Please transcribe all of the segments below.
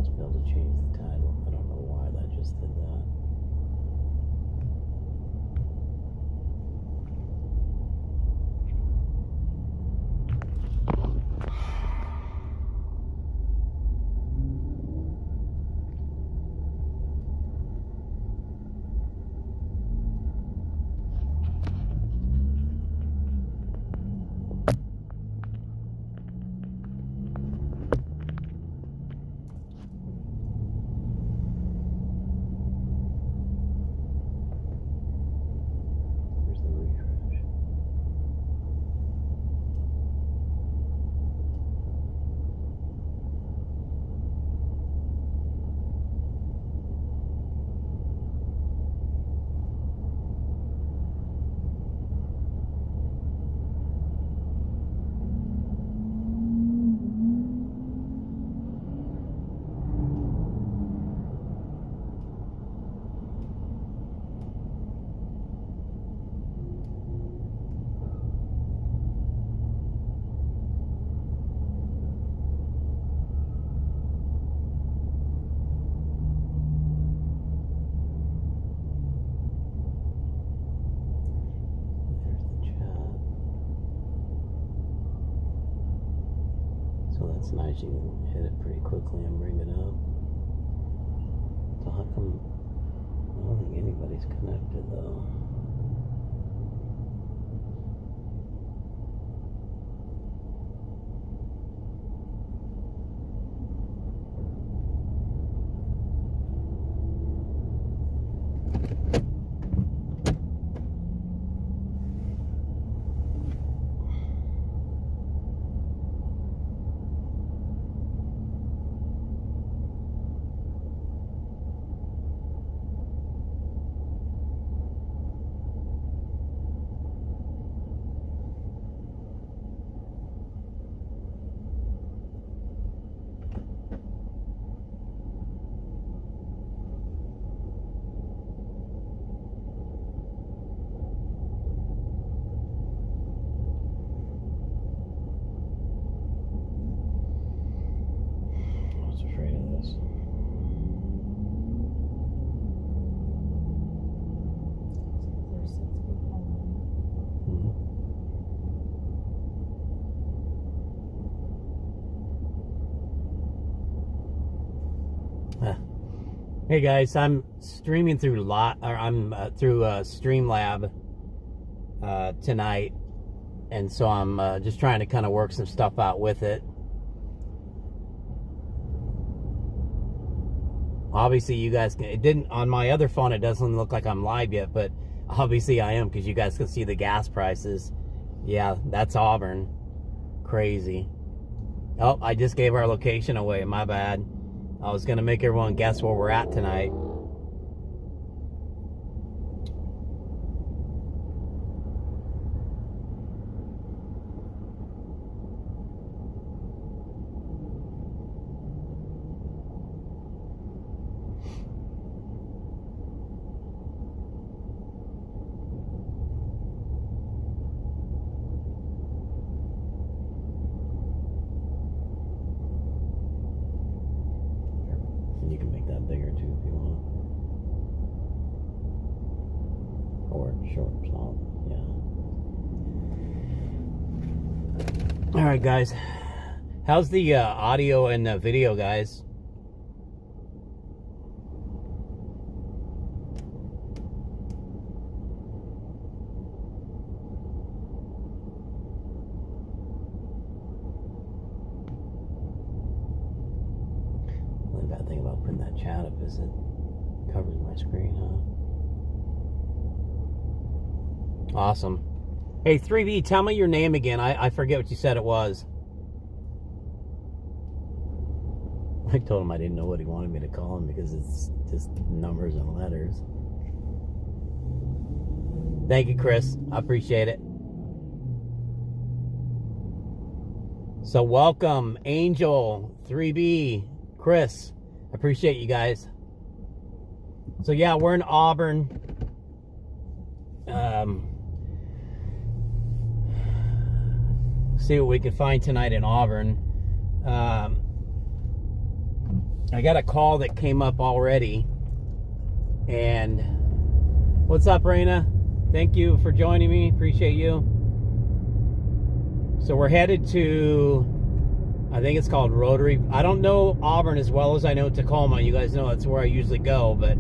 must be able to change the title. I don't know why that just did that. That's nice, you can hit it pretty quickly and bring it up. So how come, I don't think anybody's connected though. Hey guys, I'm streaming through through Streamlab tonight, and so I'm just trying to kind of work some stuff out with it. Obviously, you guys can, it didn't on my other phone. It doesn't look like I'm live yet, but obviously I am because you guys can see the gas prices. Yeah, that's Auburn. Crazy. Oh, I just gave our location away. My bad. I was going to make everyone guess where we're at tonight. You can make that bigger too if you want. Or short, small, yeah. Alright guys. How's the audio and the video, guys? Bad thing about putting that chat up is it covers my screen, huh? Awesome. Hey, 3B, tell me your name again. I forget what you said it was. I told him I didn't know what he wanted me to call him because it's just numbers and letters. Thank you, Chris. I appreciate it. So welcome, Angel, 3B, Chris. I appreciate you guys. So yeah, we're in Auburn. See what we can find tonight in Auburn. I got a call that came up already. And what's up, Raina? Thank you for joining me. Appreciate you. So we're headed to, I think it's called Rotary. I don't know Auburn as well as I know Tacoma. You guys know that's where I usually go, but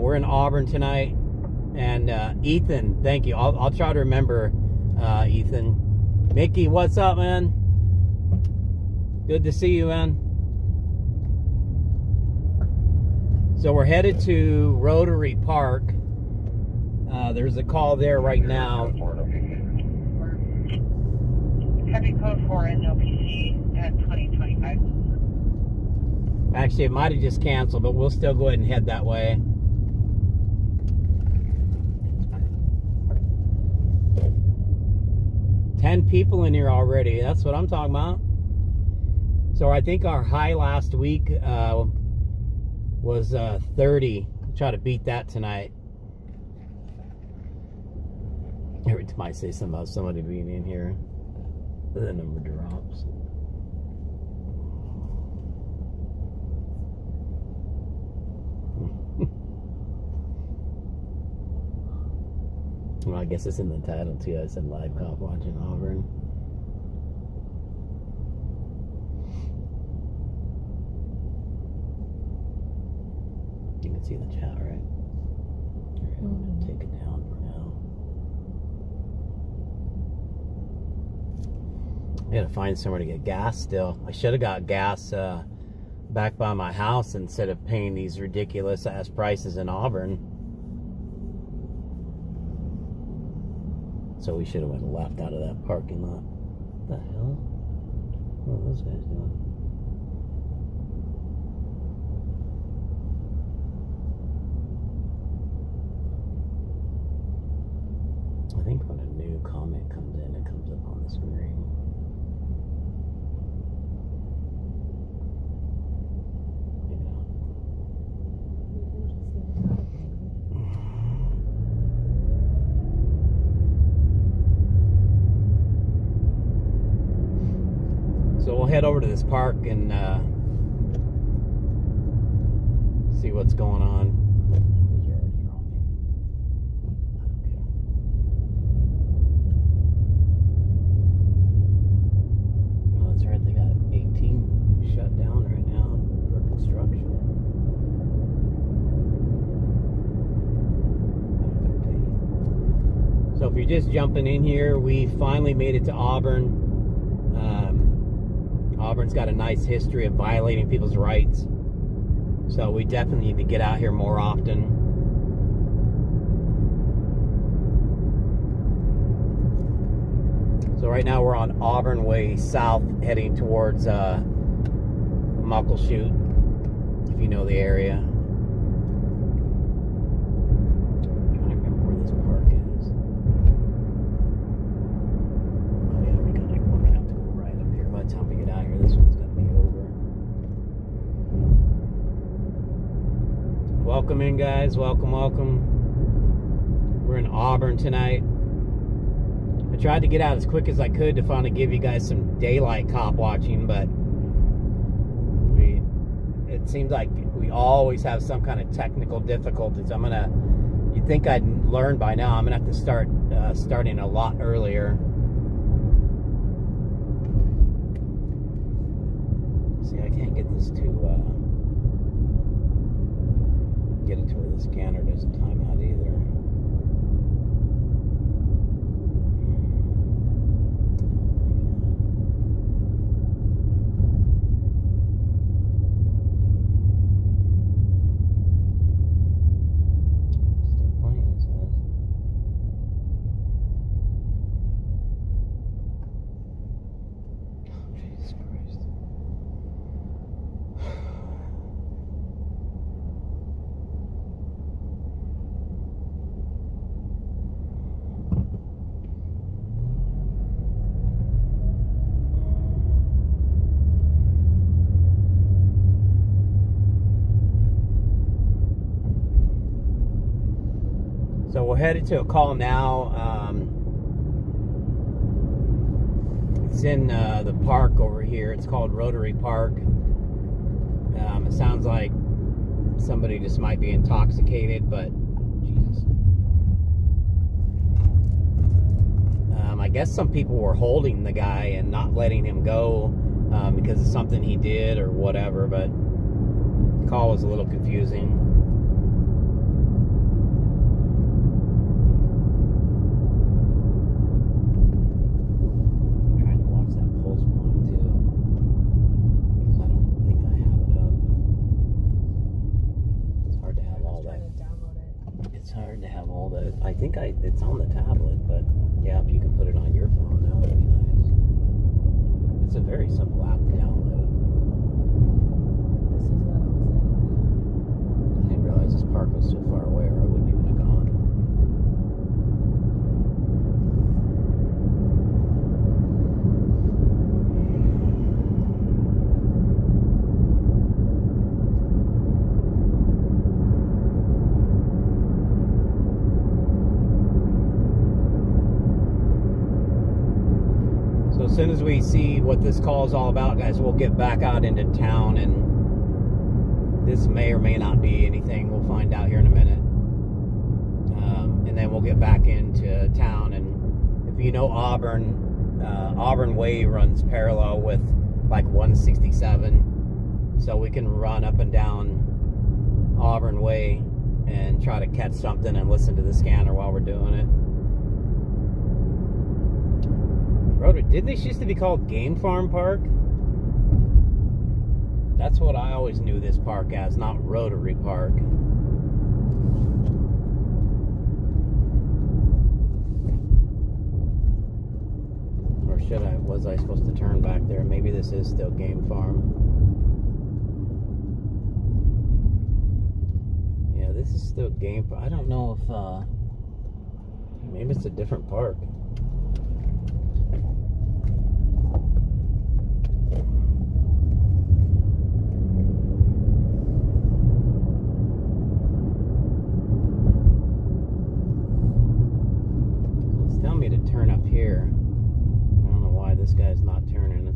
we're in Auburn tonight. And Ethan, thank you. I'll try to remember Ethan. Mickey, what's up, man? Good to see you, man. So we're headed to Rotary Park. There's a call there right now. Heavy code 4 NLPC at 2025. Actually, it might have just canceled, but we'll still go ahead and head that way. Ten people in here already. That's what I'm talking about. So I think our high last week was 30. Try to beat that tonight. Every time I say something about somebody being in here, the number drops. Well, I guess it's in the title too. I said live cop watching Auburn. You can see the chat, right? I'm going to take it down for now. I gotta find somewhere to get gas still. I should have got gas back by my house instead of paying these ridiculous ass prices in Auburn. So we should have went left out of that parking lot. What the hell? What are those guys doing? I think when a new comment comes in, it comes up on the screen. So we'll head over to this park and see what's going on. Oh, that's right. They got 18 shut down right now for construction. 13. So if you're just jumping in here, we finally made it to Auburn. Auburn's got a nice history of violating people's rights, so we definitely need to get out here more often. So right now we're on Auburn Way South, heading towards Muckleshoot, if you know the area. I'm trying to remember where this park is. Oh yeah, we're gonna have to go right up here. By the time we get out here, this one's gonna be over. Welcome in, guys. Welcome, welcome. We're in Auburn tonight. I tried to get out as quick as I could to finally give you guys some daylight cop watching, but it seems like we always have some kind of technical difficulties. You'd think I'd learn by now. I'm gonna have to start starting a lot earlier. See, I can't get this to get it to where the scanner doesn't time out either. So we're headed to a call now. It's in the park over here. It's called Rotary Park. It sounds like somebody just might be intoxicated, but Jesus. I guess some people were holding the guy and not letting him go because of something he did or whatever, but the call was a little confusing. I'm trying to watch that pulse point too, because I don't think I have it up. It's hard to have all that. It's hard to have all that. I think it's on the tablet, but yeah, if you can put it on your phone, that would be nice. It's a very simple app to download. This is what it looks like. I didn't realize this park was so far away, or I wouldn't even have gone. So as soon as we see what this call is all about, guys, we'll get back out into town, and this may or may not be anything. We'll find out here in a minute. And then we'll get back into town. And if you know Auburn, Auburn Way runs parallel with like 167. So we can run up and down Auburn Way and try to catch something and listen to the scanner while we're doing it. Didn't this used to be called Game Farm Park? That's what I always knew this park as, not Rotary Park. Or was I supposed to turn back there? Maybe this is still Game Farm. Yeah, this is still Game Farm. I don't know if, maybe it's a different park. Turn up here. I don't know why this guy's not turning.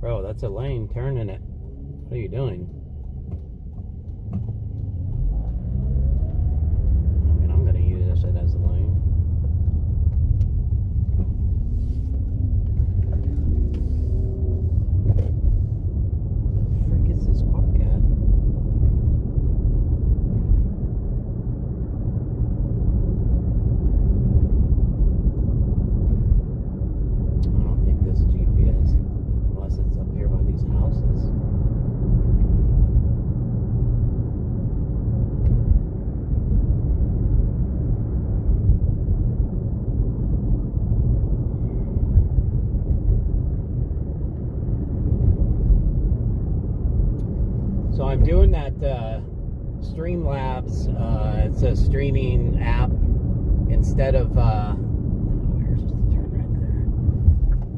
Bro, that's a lane. Turn in it. What are you doing? I mean, I'm gonna use this as a lane. Where the frick is this park at? So I'm doing that Streamlabs. It's a streaming app instead of. Where's the turn right there?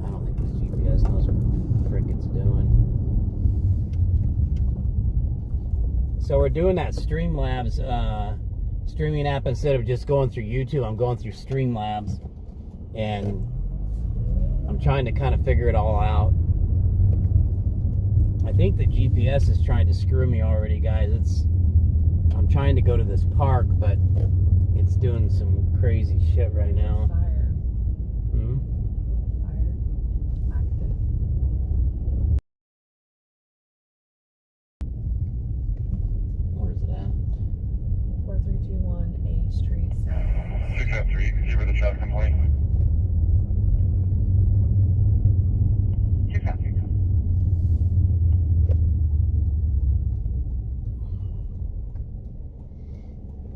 I don't think this GPS knows what the frick it's doing. So we're doing that Streamlabs streaming app instead of just going through YouTube. I'm going through Streamlabs, and I'm trying to kind of figure it all out. I think the GPS is trying to screw me already, guys. I'm trying to go to this park, but it's doing some crazy shit right now. Fire. Fire. Active. Where's it at? 4321 A Street, Southwest. 603, you were the traffic complaint. 603.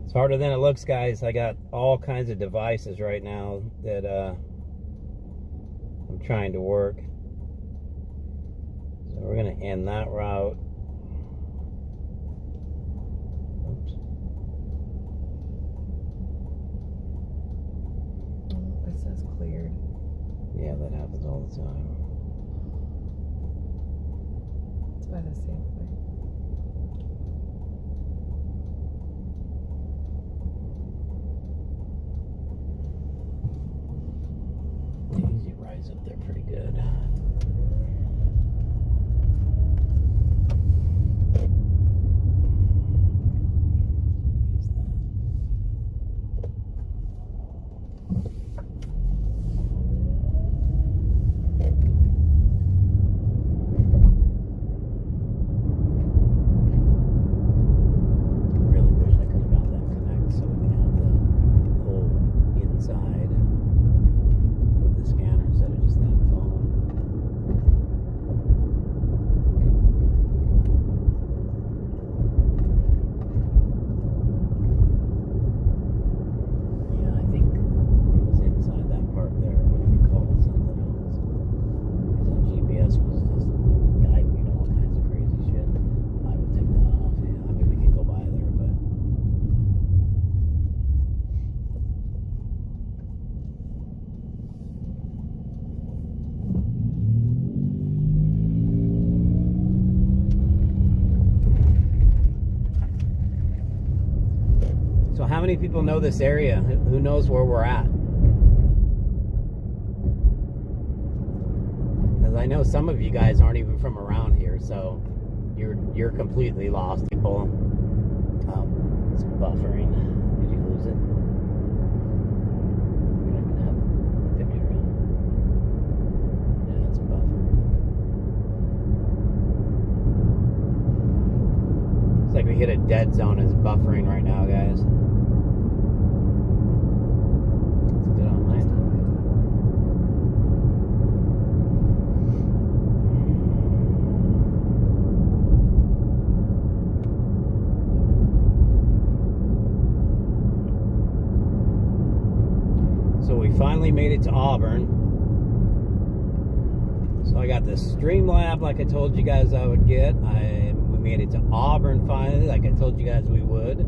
It's harder than it looks, guys. I got all kinds of devices right now that I'm trying to work. So we're going to end that route. Oops. It says cleared. Yeah, that happens all the time. It's by the Safeway. The Easy Ride's up there pretty good. how many people know this area? Who knows where we're at? Because I know some of you guys aren't even from around here, so you're completely lost, people. It's buffering. Did you lose it? We don't even have a picture in. Yeah, it's buffering. It's like we hit a dead zone. It's buffering right now, guys. It's good online. So we finally made it to Auburn. So I got the Streamlab like I told you guys I would get. We made it to Auburn finally, like I told you guys we would.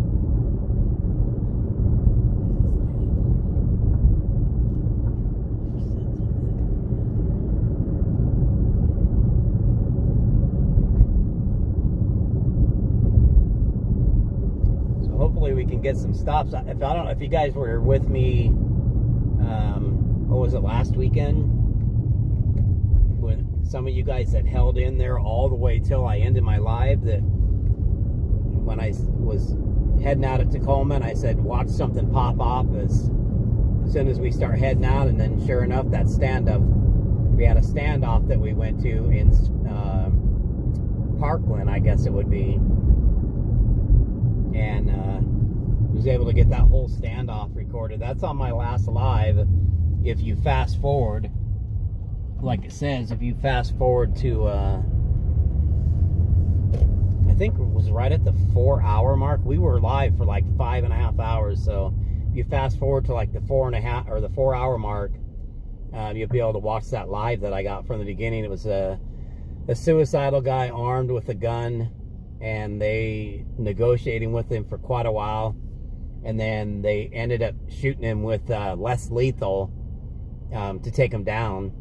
So hopefully we can get some stops. If I don't know if you guys were with me. What was it, last weekend? When some of you guys that held in there all the way till I ended my live, that when I was heading out of Tacoma and I said, watch something pop off as soon as we start heading out, and then sure enough, that we had a standoff that we went to in Parkland, I guess it would be. And was able to get that whole standoff recorded. That's on my last live. If you fast forward, like it says, if you fast forward to I think it was right at the 4-hour mark. We were live for like 5.5 hours, so if you fast forward to like the 4.5 or the 4-hour mark, you'll be able to watch that live that I got from the beginning. It was a suicidal guy armed with a gun, and they negotiating with him for quite a while. And then they ended up shooting him with less lethal to take him down.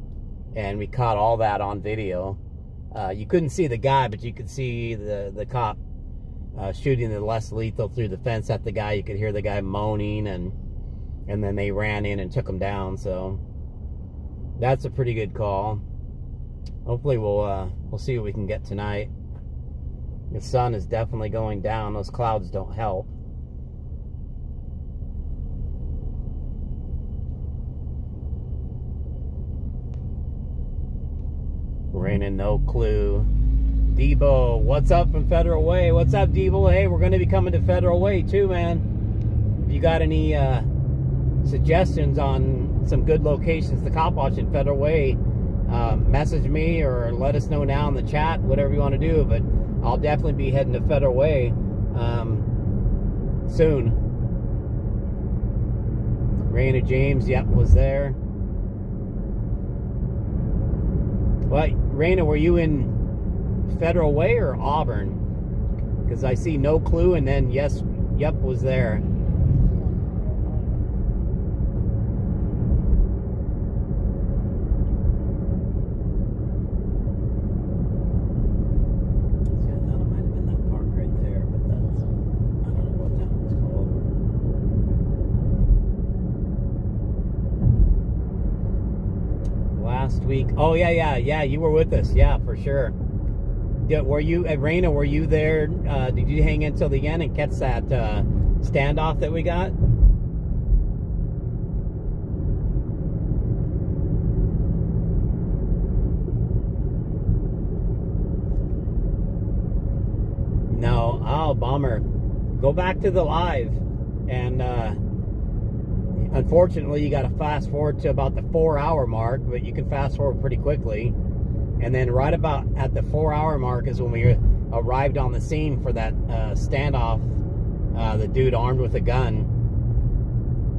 And we caught all that on video. You couldn't see the guy, but you could see the cop shooting the less lethal through the fence at the guy. You could hear the guy moaning, and then they ran in and took him down. So that's a pretty good call. Hopefully we'll see what we can get tonight. The sun is definitely going down. Those clouds don't help. Raining, no clue. Debo, what's up from Federal Way? What's up, Debo? Hey, we're going to be coming to Federal Way too, man. If you got any suggestions on some good locations to cop watch in Federal Way, message me or let us know now in the chat, whatever you want to do. But I'll definitely be heading to Federal Way soon. Raina James, yep, was there. Well, Raina, were you in Federal Way or Auburn? Because I see no clue, and then yes, yep, was there. See, I thought it might have been that park right there, but that's, I don't know what that one's called. Last week, oh yeah, you were with us, yeah, for sure. Were you at Raina? Were you there? Did you hang in till the end and catch that standoff that we got? No, oh bummer. Go back to the live, and unfortunately, you got to fast forward to about the 4-hour mark, but you can fast forward pretty quickly. And then right about at the 4-hour mark is when we arrived on the scene for that standoff. The dude armed with a gun.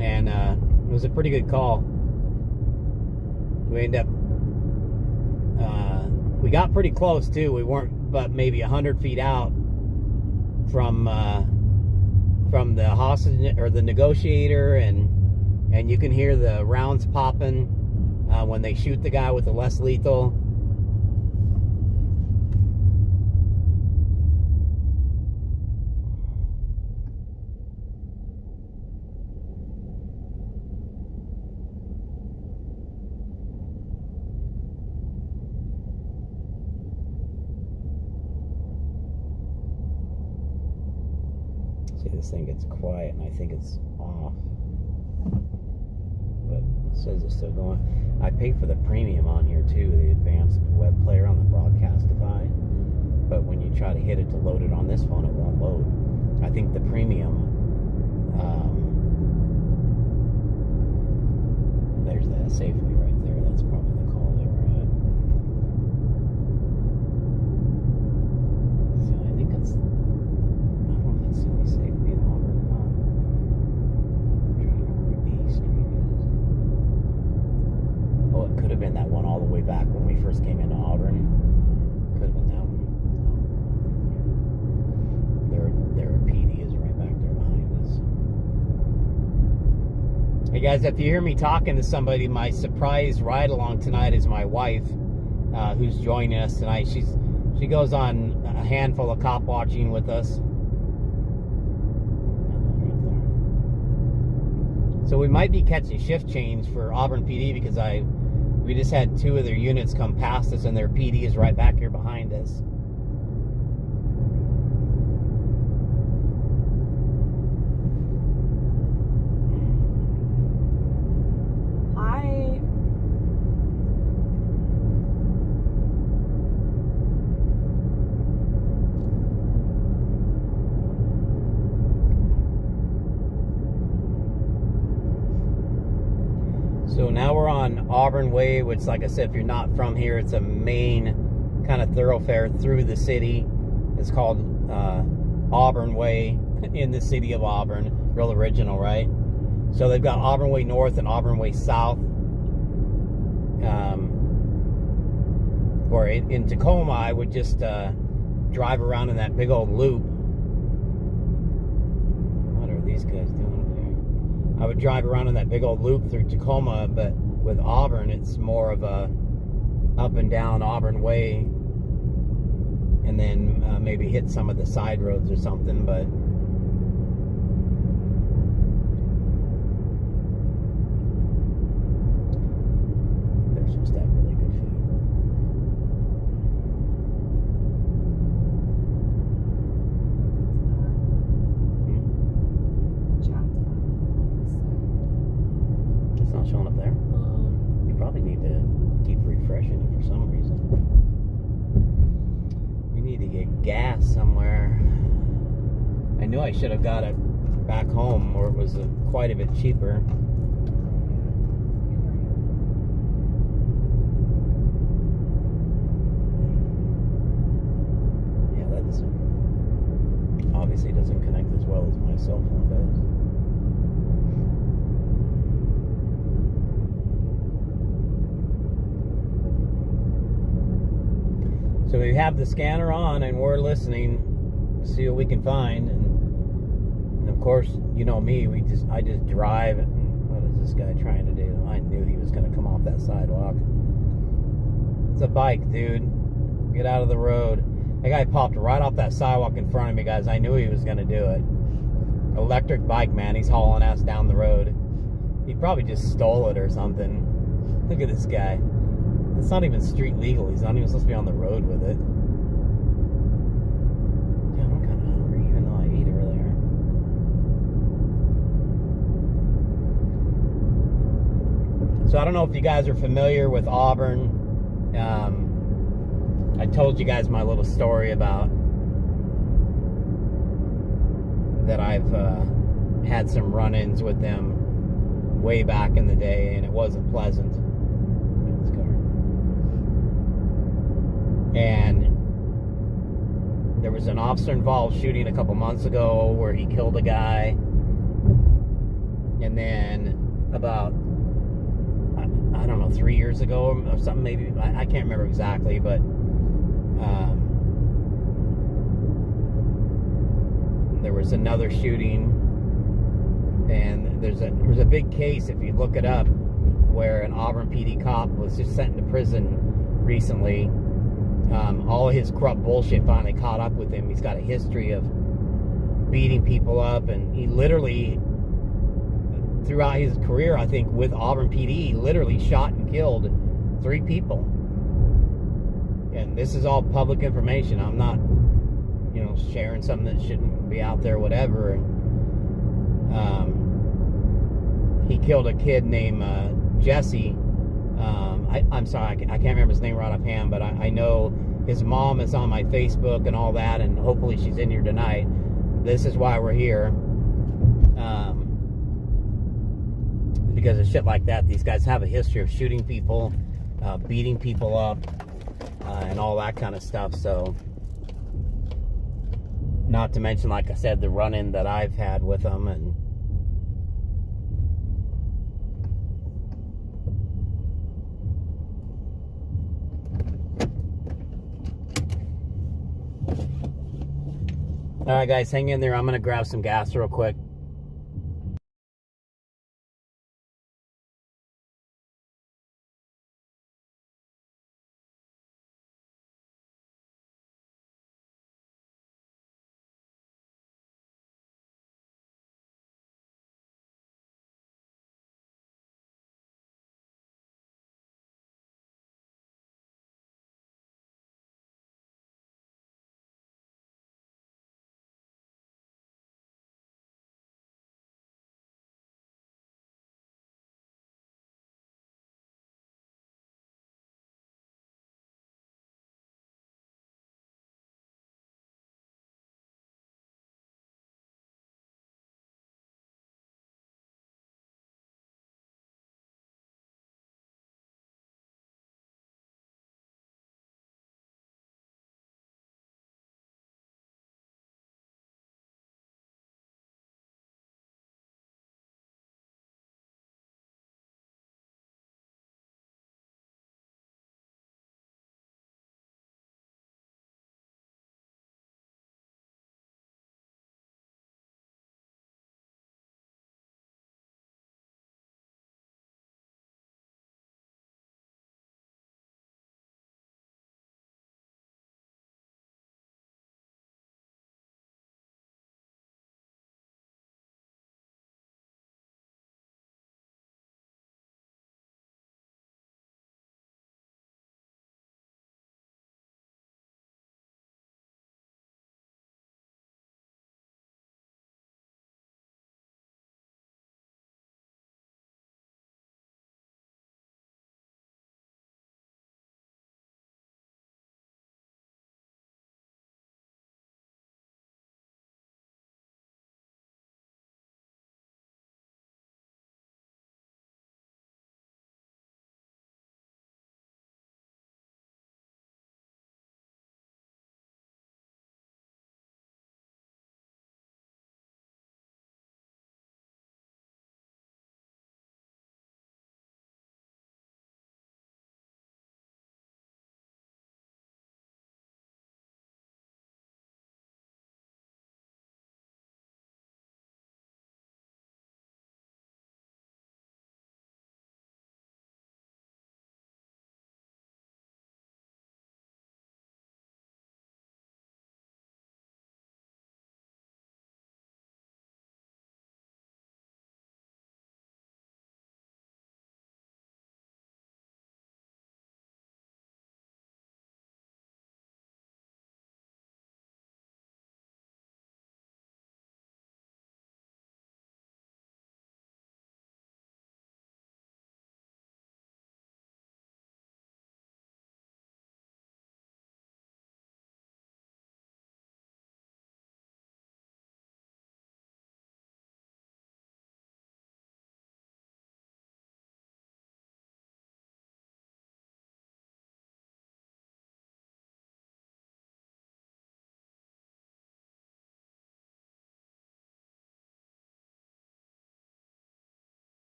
And it was a pretty good call. We ended up... we got pretty close, too. We weren't but maybe 100 feet out from the hostage or the negotiator, and you can hear the rounds popping when they shoot the guy with the less lethal. See, this thing gets quiet, and I think it's off. But it says it's still going. I paid for the premium on here too, the advanced web player on the Broadcastify. But when you try to hit it to load it on this phone, it won't load. I think the premium. There's that Safeway right there. That's probably the call they were at. So I think it's. I don't know if that's the only Safeway in Auburn or not. I'm trying to remember where A Street is. Oh, it could have been that one all the way back when we first came into Auburn. Could have been that one. Their PD is right back there behind us. Hey guys, if you hear me talking to somebody, my surprise ride along tonight is my wife, who's joining us tonight. She goes on a handful of cop watching with us. So we might be catching shift change for Auburn PD because we just had 2 of their units come past us, and their PD is right back here behind us. Hi. So now we're on Auburn Way, which, like I said, if you're not from here, it's a main kind of thoroughfare through the city. It's called Auburn Way in the city of Auburn. Real original, right? So they've got Auburn Way North and Auburn Way South. Or in Tacoma, I would just drive around in that big old loop. What are these guys doing up there? I would drive around in that big old loop through Tacoma, but with Auburn, it's more of a up and down Auburn Way, and then maybe hit some of the side roads or something, but they're supposed to have really good food. It's not showing up there. You probably need to keep refreshing it for some reason. We need to get gas somewhere. I knew I should have got it back home, or it was quite a bit cheaper. Yeah, that obviously doesn't connect as well as my cell phone does. So we have the scanner on and we're listening to see what we can find, and of course, you know me, I just drive. And what is this guy trying to do? I knew he was going to come off that sidewalk. It's a bike, dude. Get out of the road. That guy popped right off that sidewalk in front of me, guys. I knew he was going to do it. Electric bike, man. He's hauling ass down the road. He probably just stole it or something. Look at this guy. It's not even street legal. He's not even supposed to be on the road with it. Yeah, I'm kind of hungry, even though I ate earlier. So I don't know if you guys are familiar with Auburn. I told you guys my little story about that I've had some run-ins with them way back in the day, and it wasn't pleasant. And there was an officer involved shooting a couple months ago where he killed a guy. And then about, I don't know, 3 years ago or something, maybe, I can't remember exactly, but there was another shooting. And there's a big case, if you look it up, where an Auburn PD cop was just sent into prison recently. All of his corrupt bullshit finally caught up with him. He's got a history of beating people up, and he literally, throughout his career, I think, with Auburn PD, he literally shot and killed 3 people. And this is all public information. I'm not, sharing something that shouldn't be out there, whatever. And He killed a kid named Jesse. I'm sorry, I can't remember his name right offhand, but I know his mom is on my Facebook and all that, and hopefully she's in here tonight. This is why we're here. Because of shit like that. These guys have a history of shooting people, beating people up, and all that kind of stuff. So, not to mention, like I said, the run-in that I've had with them. And all right, guys, hang in there. I'm gonna grab some gas real quick.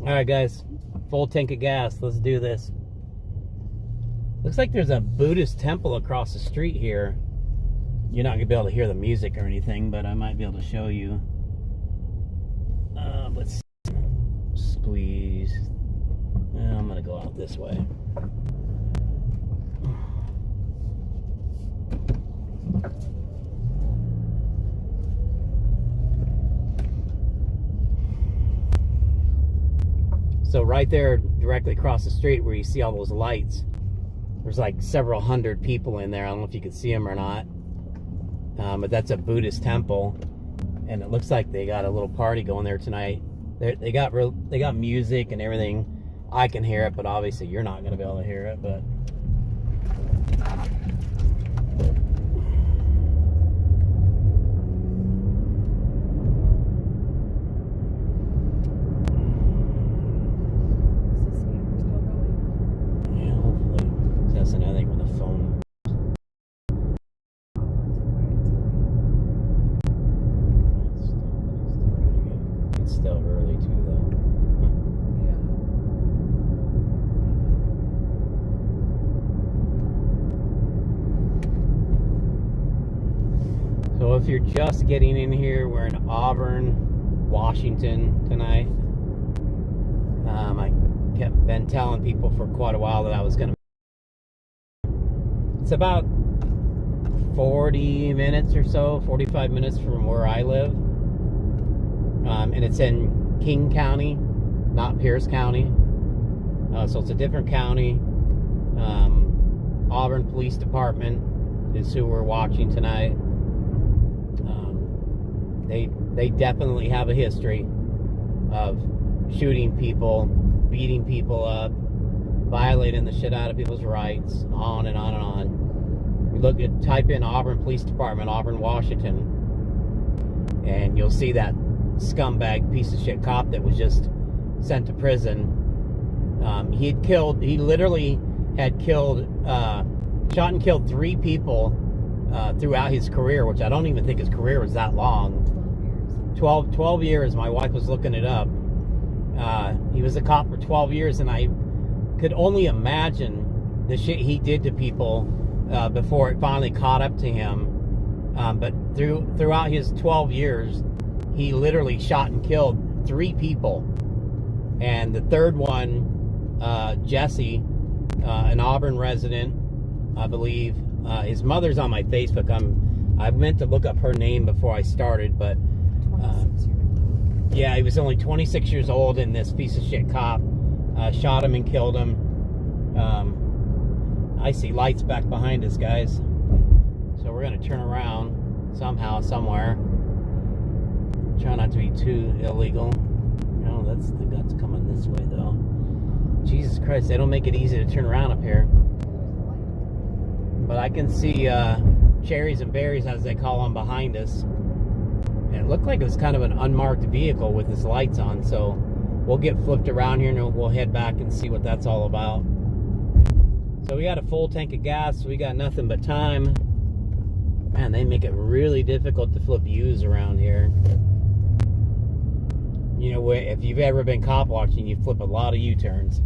Alright guys, full tank of gas. Let's do this. Looks like there's a Buddhist temple across the street here. You're not going to be able to hear the music or anything, but I might be able to show you. Let's squeeze. I'm going to go out this way. So right there, directly across the street where you see all those lights, there's like several hundred people in there. I don't know if you can see them or not. But that's a Buddhist temple. And it looks like they got a little party going there tonight. They got music and everything. I can hear it, but obviously you're not going to be able to hear it. But yeah, hopefully that's another thing with the phone. It's still early too, though. So if you're just getting in here, we're in Auburn, Washington tonight. I been telling people for quite a while that I was going to. It's about 40 minutes or so, 45 minutes from where I live. And it's in King County, not Pierce County. So it's a different county. Auburn Police Department is who we're watching tonight. They definitely have a history of shooting people, beating people up, violating the shit out of people's rights, on and on and on. You type in Auburn Police Department, Auburn, Washington, and you'll see that scumbag piece of shit cop that was just sent to prison. He literally had shot and killed 3 people throughout his career, which I don't even think his career was that long. 12 years. My wife was looking it up. He was a cop for 12 years, and I could only imagine the shit he did to people before it finally caught up to him. But throughout his 12 years, he literally shot and killed 3 people. And the third one, Jesse, an Auburn resident, I believe. His mother's on my Facebook. I meant to look up her name before I started, but yeah, he was only 26 years old, and this piece of shit cop shot him and killed him. I see lights back behind us, guys. So we're going to turn around somehow, somewhere. Try not to be too illegal. No, that's the guts coming this way, though. Jesus Christ, they don't make it easy to turn around up here. But I can see cherries and berries, as they call them, behind us. And it looked like it was kind of an unmarked vehicle with its lights on. So we'll get flipped around here and we'll head back and see what that's all about. So we got a full tank of gas. So we got nothing but time. Man, they make it really difficult to flip U's around here. You know, if you've ever been cop watching, you flip a lot of U-turns.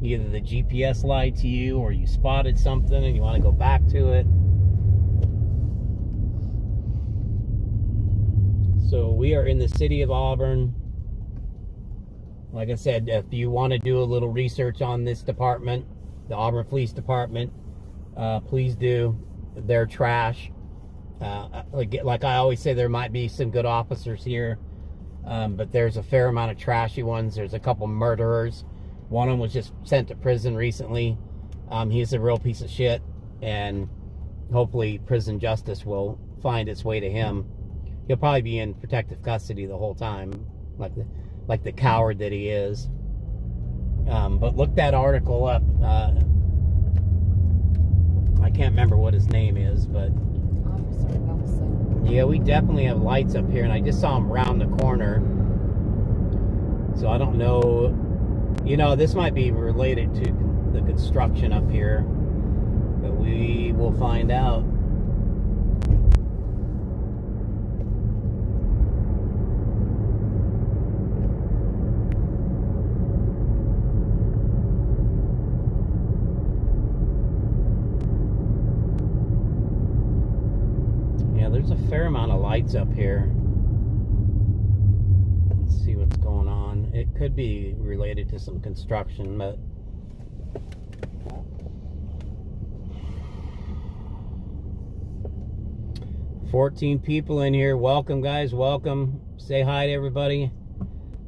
Either the GPS lied to you, or you spotted something and you want to go back to it. So we are in the city of Auburn. Like I said, if you want to do a little research on this department, the Auburn Police Department, please do. They're trash. Like I always say, there might be some good officers here, but there's a fair amount of trashy ones. There's a couple murderers. One of them was just sent to prison recently. He's a real piece of shit, and hopefully prison justice will find its way to him. He'll probably be in protective custody the whole time, like the coward that he is. But look that article up. I can't remember what his name is, but yeah, we definitely have lights up here, and I just saw him round the corner. So I don't know. You know, this might be related to the construction up here, but we will find out. there's a fair amount of lights up here. Let's see what's going on. It could be related to some construction, but 14 people in here. Welcome, guys. Welcome. Say hi to everybody.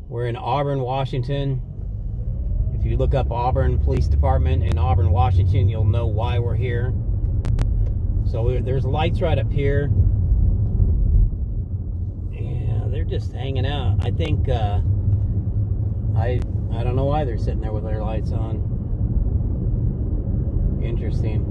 We're in Auburn, Washington. If you look up Auburn Police Department in Auburn, Washington, you'll know why we're here. So there's lights right up here. Yeah, they're just hanging out. I think I don't know why they're sitting there with their lights on. Interesting.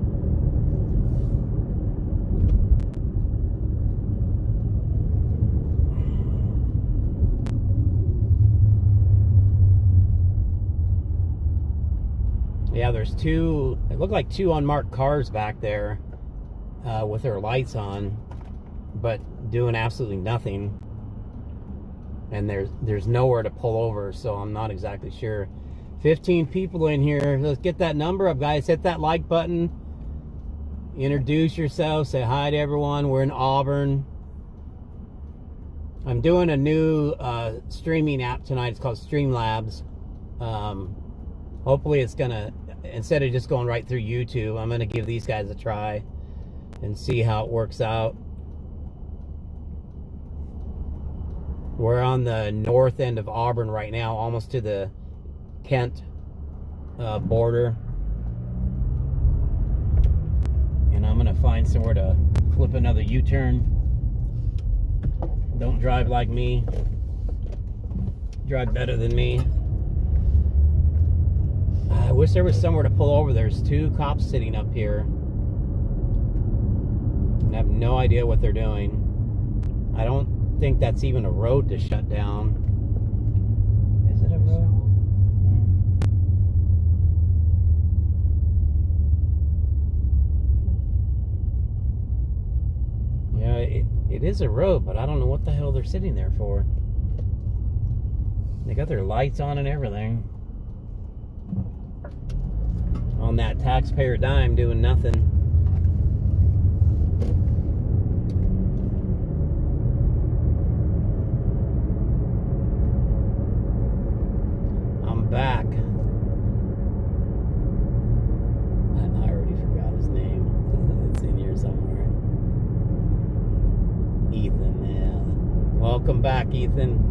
Yeah, there's two, it looked like two unmarked cars back there with their lights on, but doing absolutely nothing. And there's nowhere to pull over, so I'm not exactly sure. 15 people in here. Let's get that number up, guys. Hit that like button. Introduce yourself. Say hi to everyone. We're in Auburn. I'm doing a new streaming app tonight. It's called Streamlabs. Hopefully it's gonna, instead of just going right through YouTube, I'm gonna give these guys a try and see how it works out. We're on the north end of Auburn right now, almost to the Kent border. And I'm gonna find somewhere to flip another U-turn. Don't drive like me. Drive better than me. I wish there was somewhere to pull over. There's two cops sitting up here. And I have no idea what they're doing. I don't think that's even a road to shut down. Is it a road? Yeah, it is a road, but I don't know what the hell they're sitting there for. They got their lights on and everything. On that taxpayer dime, doing nothing. I'm back. I already forgot his name. It's in here somewhere. Ethan, yeah. Welcome back, Ethan.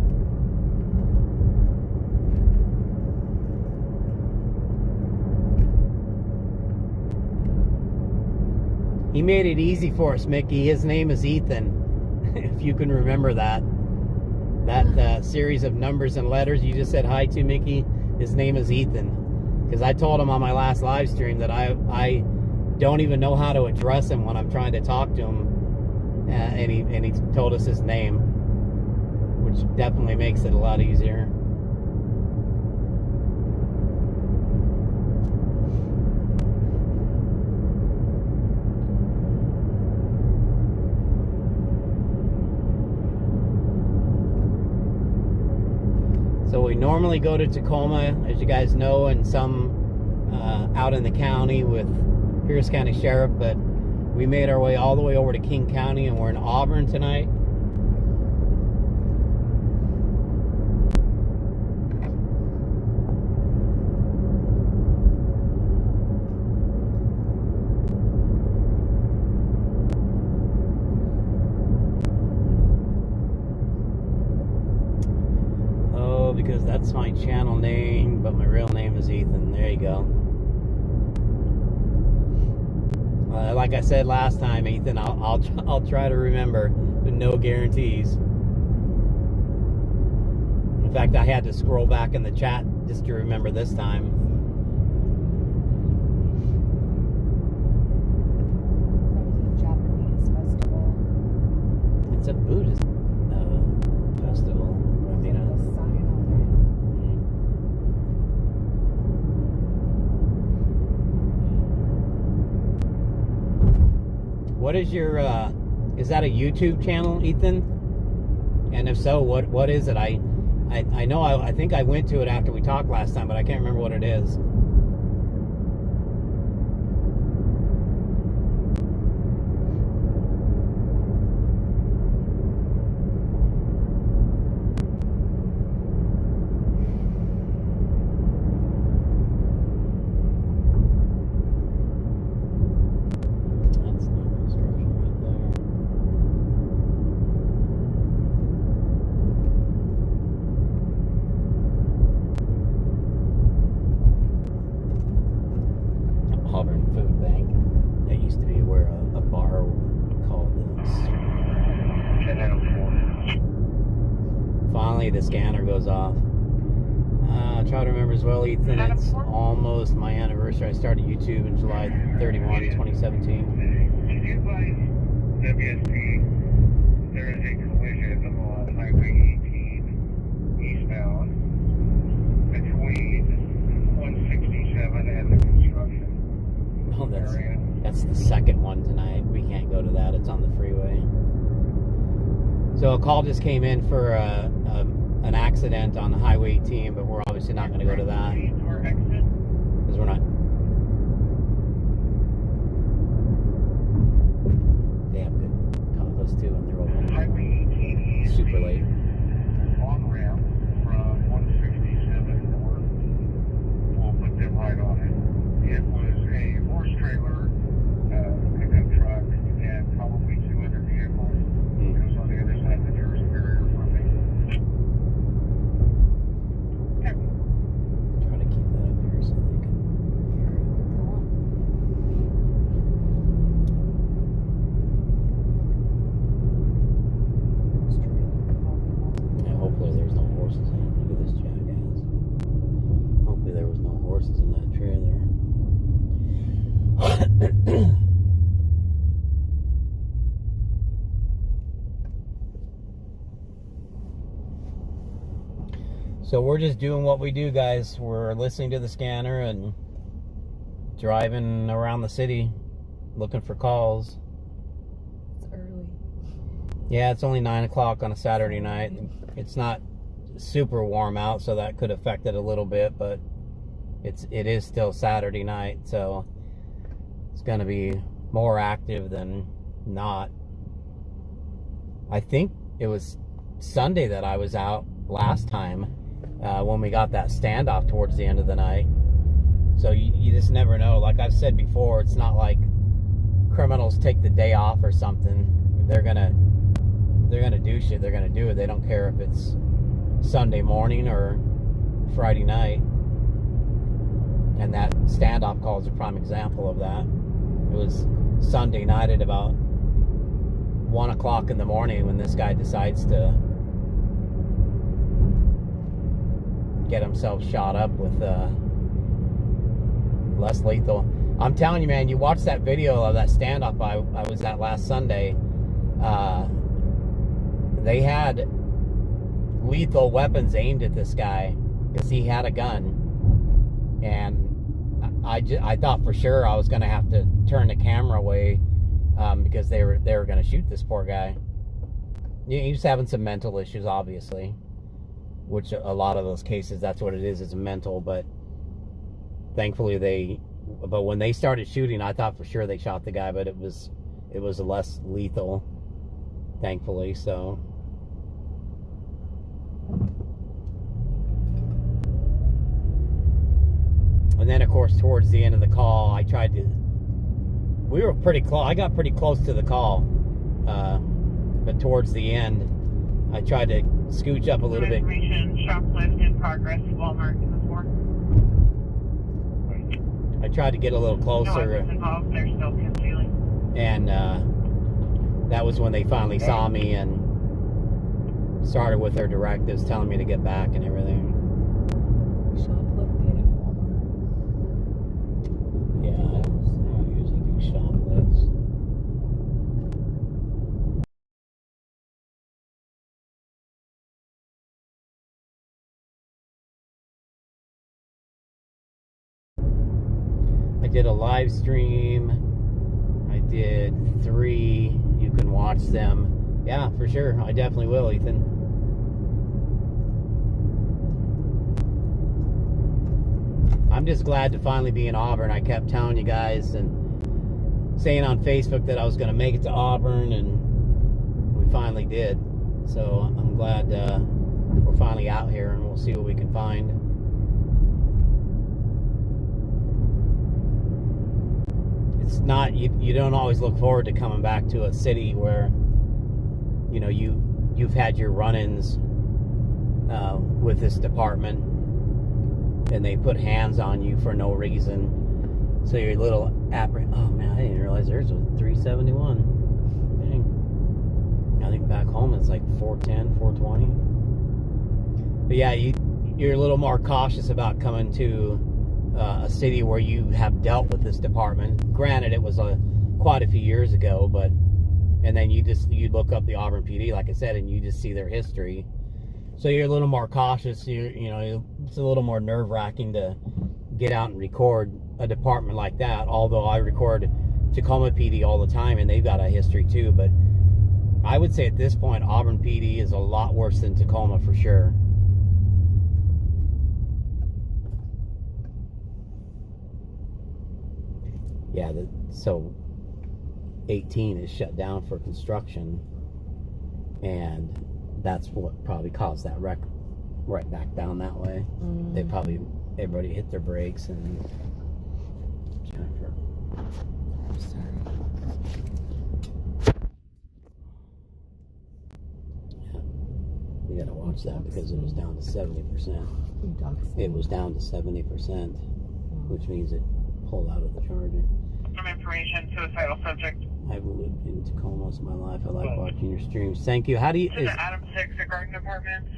He made it easy for us, Mickey. His name is Ethan. If you can remember that. That series of numbers and letters you just said hi to, Mickey. His name is Ethan. Because I told him on my last live stream that I don't even know how to address him when I'm trying to talk to him. And he told us his name. Which definitely makes it a lot easier. So we normally go to Tacoma, as you guys know, and some out in the county with Pierce County Sheriff, but we made our way all the way over to King County, and we're in Auburn tonight. Because that's my channel name, but my real name is Ethan. There you go. Like I said last time, Ethan, I'll try to remember, but no guarantees. In fact, I had to scroll back in the chat just to remember this time. That was a Japanese festival. It's a Buddhist festival. I mean, There's a sign on What is your, is that a YouTube channel, Ethan? And if so, what is it? I know, I think I went to it after we talked last time, but I can't remember what it is. finally the scanner goes off. Try to remember as well, Ethan. It's almost my anniversary. I started YouTube in July 31, 2017. WSP, there is a collision on Highway 18 eastbound between 167 and the construction Oh, area. that's the second one tonight. We can't go to that. It's on the freeway. So a call just came in for an accident on Highway 18, but we're obviously not going to go to that because we're not. They have good tacos too, and they're open Highway 18 east, super late. on ramp from 167 north. We'll put them right on it. It was a horse trailer, pickup truck, and probably 2 other vehicles. It was on the other side of the tourist barrier from me. Try to keep that up here so they can hear it. Yeah, hopefully there's no horses in it. Look at this jackass. Hopefully there was no horses in that trailer. So we're just doing what we do, guys. We're listening to the scanner and driving around the city looking for calls. It's early. Yeah, it's only 9 o'clock on a Saturday night. It's not super warm out, so that could affect it a little bit, but it is still Saturday night, so it's going to be more active than not. I think it was Sunday that I was out last time when we got that standoff towards the end of the night. So you just never know. Like I've said before, it's not like criminals take the day off or something. They're gonna do shit. They're gonna do it. They don't care if it's Sunday morning or Friday night. And that standoff call is a prime example of that. It was Sunday night at about 1 o'clock in the morning when this guy decides to get himself shot up with less lethal. I'm telling you, man, you watch that video of that standoff I was at last Sunday. They had lethal weapons aimed at this guy because he had a gun, and I thought for sure I was going to have to turn the camera away because they were going to shoot this poor guy. He was having some mental issues, obviously, which a lot of those cases, that's what it is mental. But thankfully but when they started shooting, I thought for sure they shot the guy, but it was less lethal, thankfully. So and then of course towards the end of the call, we were pretty close. I got pretty close to the call, but towards the end I tried to scooch up a little bit. Shoplift in progress, Walmart in the 4. I tried to get a little closer. No one's involved, they're still concealing. And that was when they finally saw me and started with their directives telling me to get back and everything. Shoplifting at Walmart. Yeah, I don't usually do shoplifts. I did a live stream. I did 3. You can watch them. Yeah, for sure. I definitely will, Ethan. I'm just glad to finally be in Auburn. I kept telling you guys and saying on Facebook that I was going to make it to Auburn, and we finally did. So I'm glad we're finally out here, and we'll see what we can find. It's not, you don't always look forward to coming back to a city where, you know, you've had your run-ins with this department, and they put hands on you for no reason. So you're a little oh man, I didn't realize theirs was 371. Dang. I think back home it's like 410, 420. But yeah, you're a little more cautious about coming to a city where you have dealt with this department. Granted, it was quite a few years ago, but and then you look up the Auburn PD, like I said, and you just see their history. So you're a little more cautious. It's a little more nerve-wracking to get out and record a department like that. Although I record Tacoma PD all the time, and they've got a history too. But I would say at this point, Auburn PD is a lot worse than Tacoma for sure. Yeah, so 18 is shut down for construction, and that's what probably caused that wreck right back down that way. Everybody hit their brakes and Jennifer. I'm sorry. Yeah, you gotta watch that because it was down to 70%. It was down to 70%, which means it pulled out of the charger. Some information, suicidal subject. I've lived in Tacoma most of my life. I like watching your streams. Thank you. How do you... To the Adam 6 at Garden Apartments.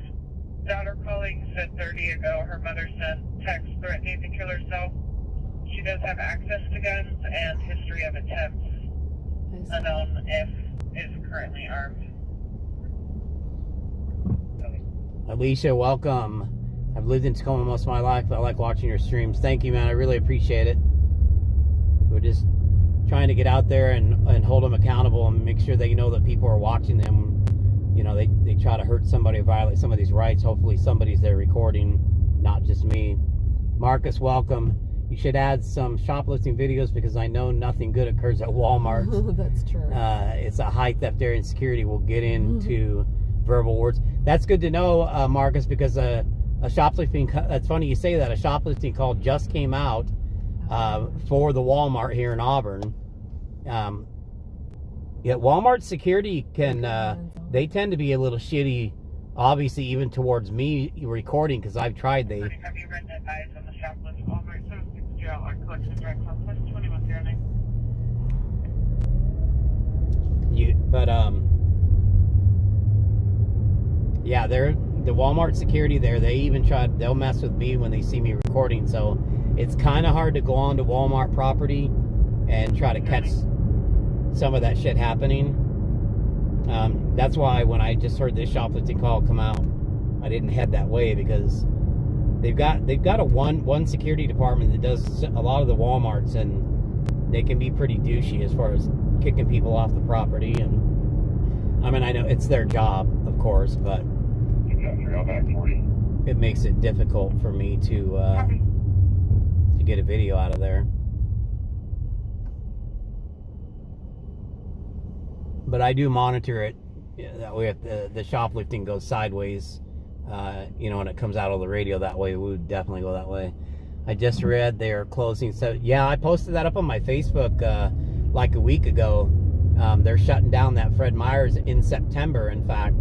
Daughter calling said 30 ago her mother sent text threatening to kill herself. She does have access to guns and history of attempts. Unknown if is currently armed. Alicia, welcome. I've lived in Tacoma most of my life. I like watching your streams. Thank you, man. I really appreciate it. We're just trying to get out there and hold them accountable and make sure they know that people are watching them. They try to hurt somebody or violate somebody's rights. Hopefully somebody's there recording, not just me. Marcus, welcome. You should add some shoplifting videos because I know nothing good occurs at Walmart. That's true. It's a high theft area and security. We'll get into verbal words. That's good to know, Marcus, because a shoplifting, that's funny you say that, a shoplifting call just came out for the Walmart here in Auburn. Yeah, Walmart security they tend to be a little shitty, obviously, even towards me recording, because I've tried. Have you written advice on the shoplift Walmart 76 jail or collection direct on plus 2109? Yeah, the Walmart security there, they'll mess with me when they see me recording, so it's kind of hard to go onto Walmart property and try to catch some of that shit happening. That's why when I just heard this shoplifting call come out, I didn't head that way, because they've got a one security department that does a lot of the Walmarts, and they can be pretty douchey as far as kicking people off the property. And I mean, I know it's their job, of course, but it makes it difficult for me to get a video out of there. But I do monitor it. That way, if the shoplifting goes sideways, and it comes out of the radio that way, we would definitely go that way. I just read they are closing. So yeah, I posted that up on my Facebook like a week ago. They're shutting down that Fred Meyer's in September. In fact,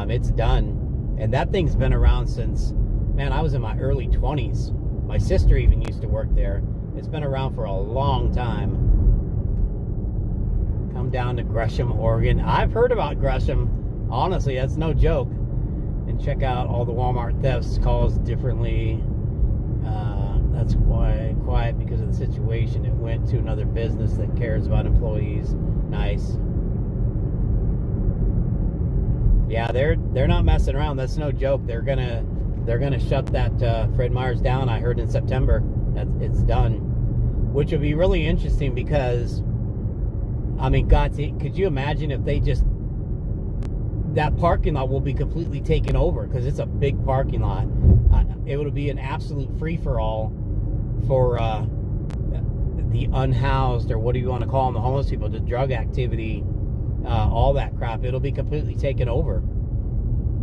it's done, and that thing's been around since, man, I was in my early 20s. My sister even used to work there. It's been around for a long time. Come down to Gresham, Oregon. I've heard about Gresham. Honestly, that's no joke. And check out all the Walmart thefts calls differently. That's quiet because of the situation. It went to another business that cares about employees. Nice. Yeah, they're not messing around. That's no joke. They're gonna shut that Fred Meyer's down. I heard in September that it's done, which would be really interesting because, I mean, God, could you imagine if they just, that parking lot will be completely taken over because it's a big parking lot. It would be an absolute free-for-all for the unhoused, or what do you want to call them, the homeless people, the drug activity, all that crap. It'll be completely taken over.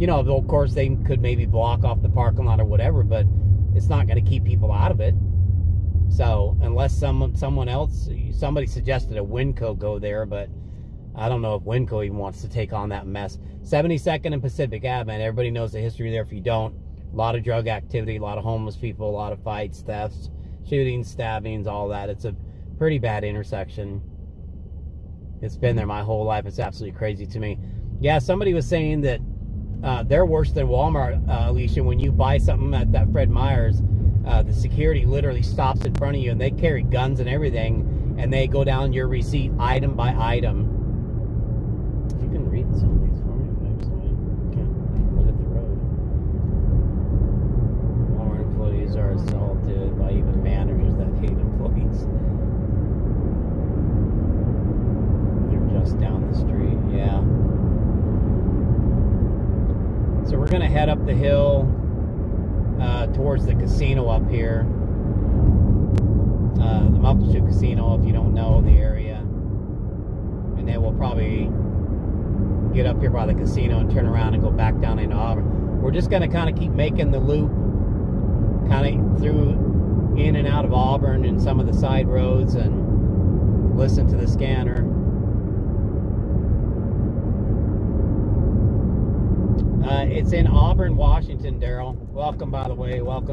Of course, they could maybe block off the parking lot or whatever, but it's not going to keep people out of it. So unless somebody suggested a Winco go there, but I don't know if Winco even wants to take on that mess. 72nd and Pacific Ave, man, everybody knows the history there. If you don't, a lot of drug activity, a lot of homeless people, a lot of fights, thefts, shootings, stabbings, all that. It's a pretty bad intersection. It's been there my whole life. It's absolutely crazy to me. Yeah, somebody was saying that they're worse than Walmart, Alicia. When you buy something at that Fred Meyer's, the security literally stops in front of you, and they carry guns and everything, and they go down your receipt item by item. You can read some of these for me, actually. Can't look at the road. Walmart employees are assaulted by even managers that hate employees. They're just down the street, yeah. So we're gonna head up the hill towards the casino up here. The Muckleshoot Casino, if you don't know the area. And then we'll probably get up here by the casino and turn around and go back down into Auburn. We're just gonna kind of keep making the loop, kind of through, in and out of Auburn and some of the side roads, and listen to the scanner. It's in Auburn, Washington, Daryl. Welcome, by the way. Welcome.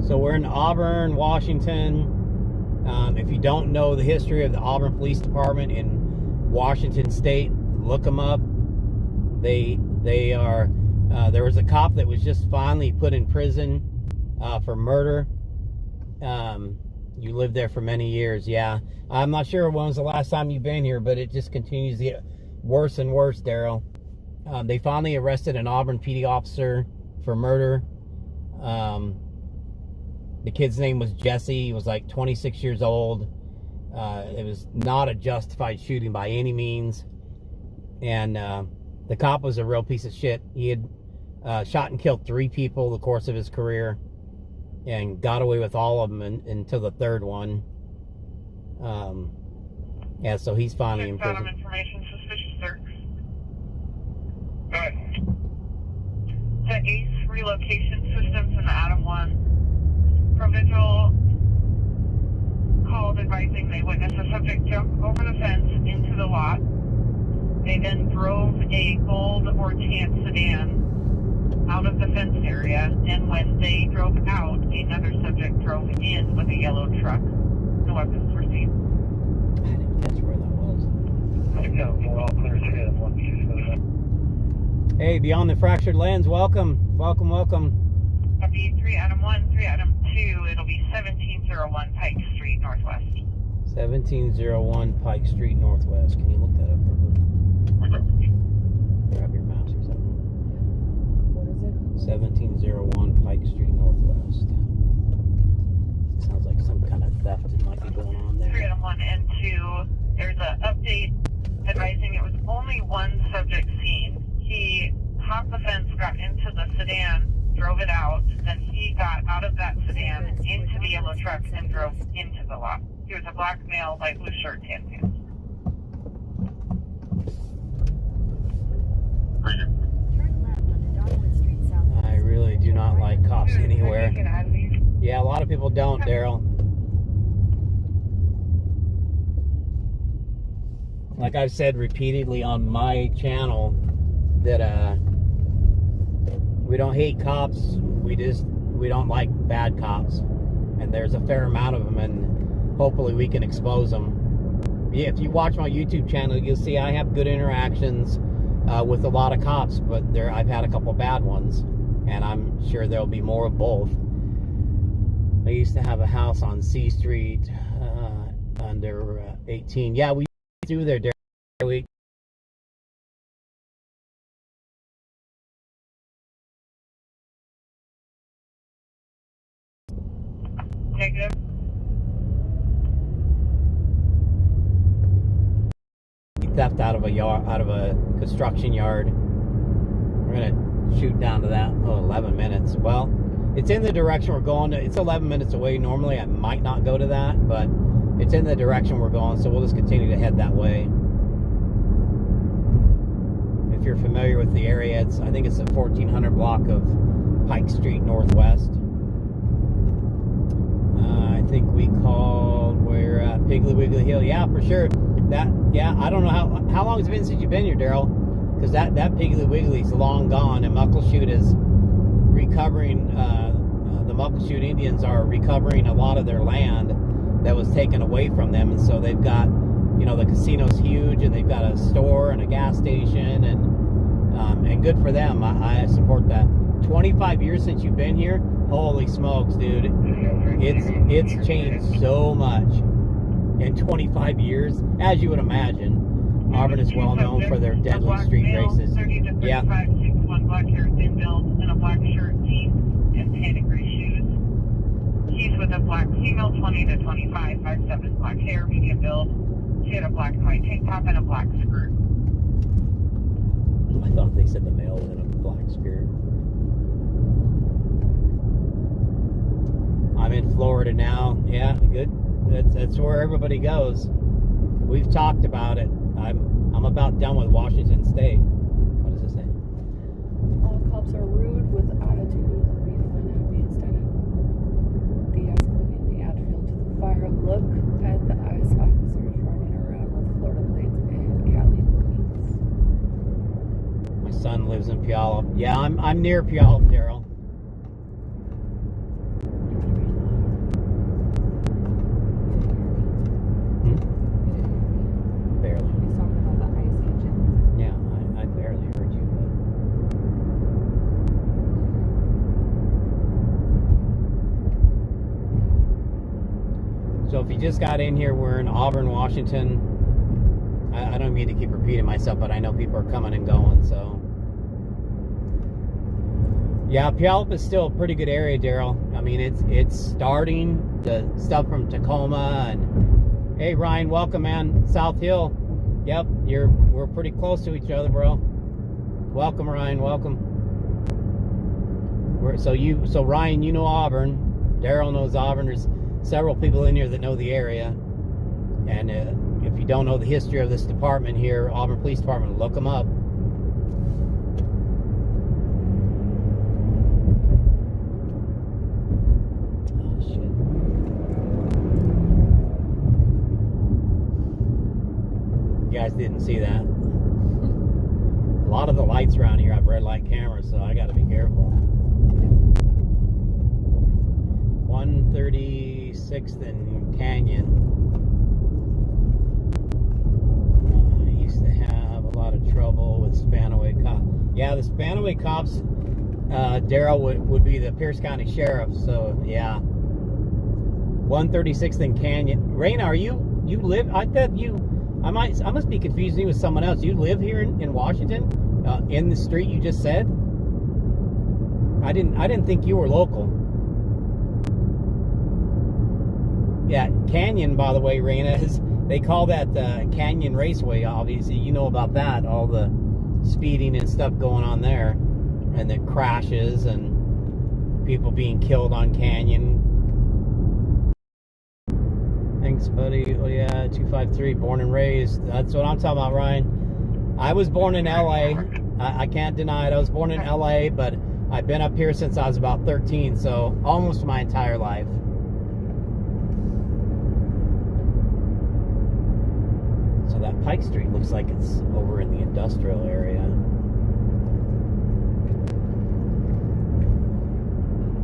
So we're in Auburn, Washington. If you don't know the history of the Auburn Police Department in Washington State, look them up. They are. There was a cop that was just finally put in prison for murder. You lived there for many years, yeah. I'm not sure when was the last time you've been here, but it just continues to get worse and worse, Daryl. They finally arrested an Auburn PD officer for murder. The kid's name was Jesse. He was like 26 years old. It was not a justified shooting by any means. And the cop was a real piece of shit. He had shot and killed 3 people in the course of his career, and got away with all of them until the 3rd one. Yeah, so he's finally in prison. Information, suspicious search. Good. To ACE relocation systems in Adam 1. Provincial called advising they witnessed a subject jump over the fence into the lot. They then drove a gold or tan sedan out of the fenced area, and when they drove out, another subject drove in with a yellow truck. No weapons were seen. I didn't catch where that was. We're all clear to hit 127. Hey, Beyond the Fractured Lens, welcome. Welcome, welcome. That'll be 3 Adam 1, 3 Adam 2. It'll be 1701 Pike Street, Northwest. 1701 Pike Street, Northwest. Can you look that up real quick? Grab your mouse or something. What is it? 1701 Pike Street, Northwest. Sounds like some kind of theft that might be going on 3 there. Adam 1 and 2. There's an update advising it was only one subject seen. He hopped the fence, got into the sedan, drove it out, then he got out of that sedan into the yellow truck and drove into the lot. He was a black male, light blue shirt, tan pants. I really do not like cops anywhere. Yeah, a lot of people don't, Daryl. Like I've said repeatedly on my channel, that we don't hate cops, we don't like bad cops, and there's a fair amount of them, and hopefully we can expose them. Yeah, if you watch my YouTube channel, you'll see I have good interactions with a lot of cops, but I've had a couple bad ones, and I'm sure there'll be more of both. I used to have a house on C Street under 18. Yeah, we do there, Derek. Negative. Theft out of a yard, out of a construction yard. We're gonna shoot down to that. 11 minutes. Well, it's in the direction we're going. It's 11 minutes away. Normally I might not go to that, but it's in the direction we're going, so we'll just continue to head that way. If you're familiar with the area, I think it's the 1400 block of Pike Street Northwest. I think we're at Piggly Wiggly Hill. Yeah, for sure. Yeah, I don't know how long it's been since you've been here, Daryl, because that Piggly Wiggly's long gone, and Muckleshoot is recovering. The Muckleshoot Indians are recovering a lot of their land that was taken away from them, and so they've got, you know, the casino's huge, and they've got a store and a gas station, and good for them. I support that. 25 years since you've been here? Holy smokes, dude. It's changed so much in 25 years, as you would imagine. Auburn is well known for their deadly street races. 30 to 35, Yeah. 6'1", black hair, thin build, and a black shirt, jeans, and tan and gray shoes. He's with a black female, 20 to 25, 5'7", black hair, medium build. She had a black and white tank top and a black skirt. I thought they said the male was in a black skirt. I'm in Florida now. Yeah, good. That's where everybody goes. We've talked about it. I'm about done with Washington State. What does it say? All cops are rude with attitude and be fun happy instead of de-escalating the attitude to the fire. Look at the ICE officers running around with Florida plates and Cali police. My son lives in Puyallup. Yeah, I'm near Puyallup, Daryl. Barely. He's talking about the ICE agent. Yeah, I barely heard you. But... So if you just got in here, we're in Auburn, Washington. I don't mean to keep repeating myself, but I know people are coming and going, so... Yeah, Puyallup is still a pretty good area, Daryl. I mean, it's starting. The stuff from Tacoma and... Hey, Ryan, welcome, man. South Hill. Yep, we're pretty close to each other, bro. Welcome, Ryan. Welcome. So Ryan, you know Auburn. Daryl knows Auburn. There's several people in here that know the area. And if you don't know the history of this department here, Auburn Police Department, look them up. Oh, shit. You guys didn't see that. A lot of the lights around here have red light cameras, so I got to be careful. 136th and Canyon. I used to have a lot of trouble with Spanaway cops. Yeah, the Spanaway cops, Daryl would be the Pierce County Sheriff, so yeah. 136th and Canyon. Raina, you live? I thought I must be confusing you with someone else. You live here in Washington, in the street you just said? I didn't think you were local. Yeah, Canyon, by the way, Raina, they call that Canyon Raceway. Obviously, you know about that. All the speeding and stuff going on there, and the crashes and people being killed on Canyon. Thanks, buddy. Oh yeah, 253, born and raised. That's what I'm talking about, Ryan. I was born in LA. I can't deny it. I was born in LA, but I've been up here since I was about 13, so almost my entire life. So that Pike Street looks like it's over in the industrial area.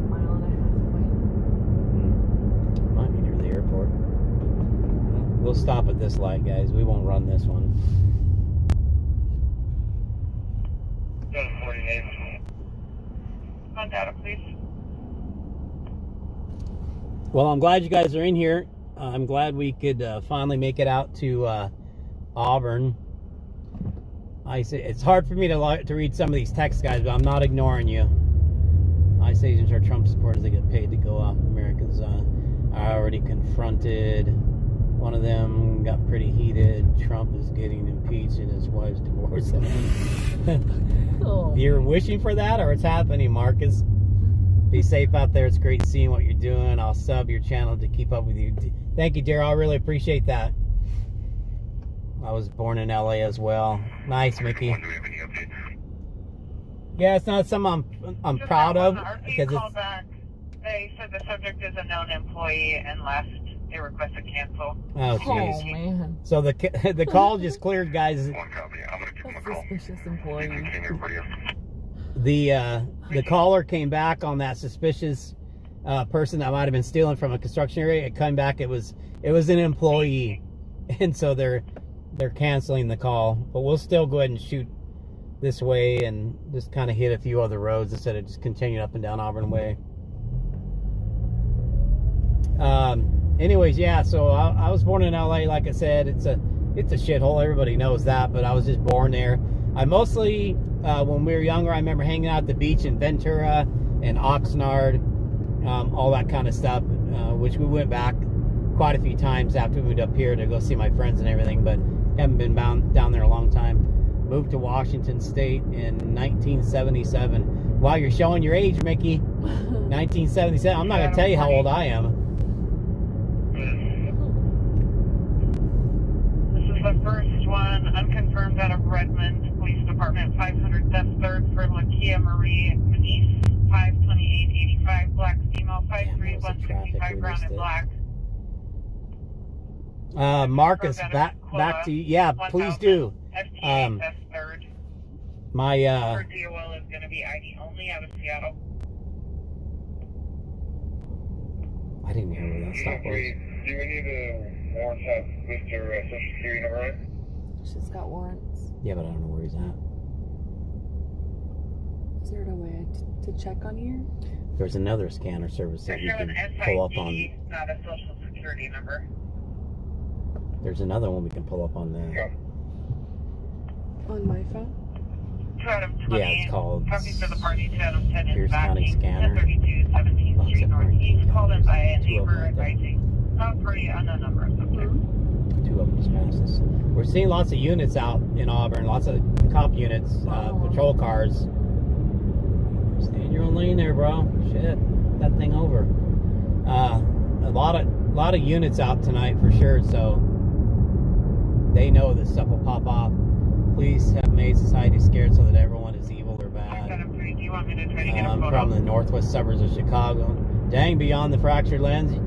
Mile and a half away. Might be near the airport. We'll stop at this light, guys. We won't run this one. 748. On data, please. Well, I'm glad you guys are in here. I'm glad we could finally make it out to Auburn. ICE, it's hard for me to read some of these texts, guys, but I'm not ignoring you. ICE agents are Trump supporters. They get paid to go off Americans. I already confronted one of them, got pretty heated. Trump is getting impeached and his wife's divorcing him. Oh. You're wishing for that, or it's happening, Marcus? Be safe out there. It's great seeing what you're doing. I'll sub your channel to keep up with you. Thank you, Daryl. I really appreciate that. I was born in LA as well. Nice, Mickey. Yeah, it's not something I'm proud of. Because called back. They said the subject is a known employee and last they requested cancel. Oh, Oh, jeez. man. So the call just cleared, guys. One copy. I'm gonna give him a call. Suspicious employee. Can everybody else? The caller came back on that suspicious person that might have been stealing from a construction area. It came back. It was an employee. and so they're canceling the call. But we'll still go ahead and shoot this way and just kind of hit a few other roads instead of just continuing up and down Auburn Way. Anyways, yeah, so I was born in LA. Like I said, it's a shithole. Everybody knows that, but I was just born there. I mostly, when we were younger, I remember hanging out at the beach in Ventura and Oxnard, all that kind of stuff, which we went back quite a few times after we moved up here to go see my friends and everything, but haven't been down there a long time. Moved to Washington State in 1977. Wow, you're showing your age, Mickey. 1977. I'm not going to tell you how old I am. This is the first one, unconfirmed, out of Redmond Police Department, 500 Death 3rd for Lakia Marie Manice, 52885, black female, 53165, brown and black. Marcus, back to you. Yeah, please do. FTA Death 3rd. My Her DOL is going to be ID only out of Seattle. I didn't hear where that stop was. Do we need to warrants have Mr. Social Security number right? She's got warrants. Yeah, but I don't know where he's at. Is there a way to check on here? There's another scanner service that you There's can an pull up on. SID, not a Social Security number. There's another one we can pull up on the. Yeah. On my phone? 2 out of 20. Yeah, it's called Copy for the party, 2 out of 10 Pierce is County backing. Scanner. 1032 17th Street Except for in Northeast. King Called in by a County, there's 2 of neighbor them right there. advising found party unknown number of subject. 2 of them as fast as. We're seeing lots of units out in Auburn, lots of cop units, patrol cars. Stay in your own lane there, bro. Shit, that thing over. A lot of units out tonight for sure, so they know this stuff will pop off. Police have made society scared so that everyone is evil or bad. Do you want me to try to get a photo? From the northwest suburbs of Chicago. Dang, beyond the fractured lens.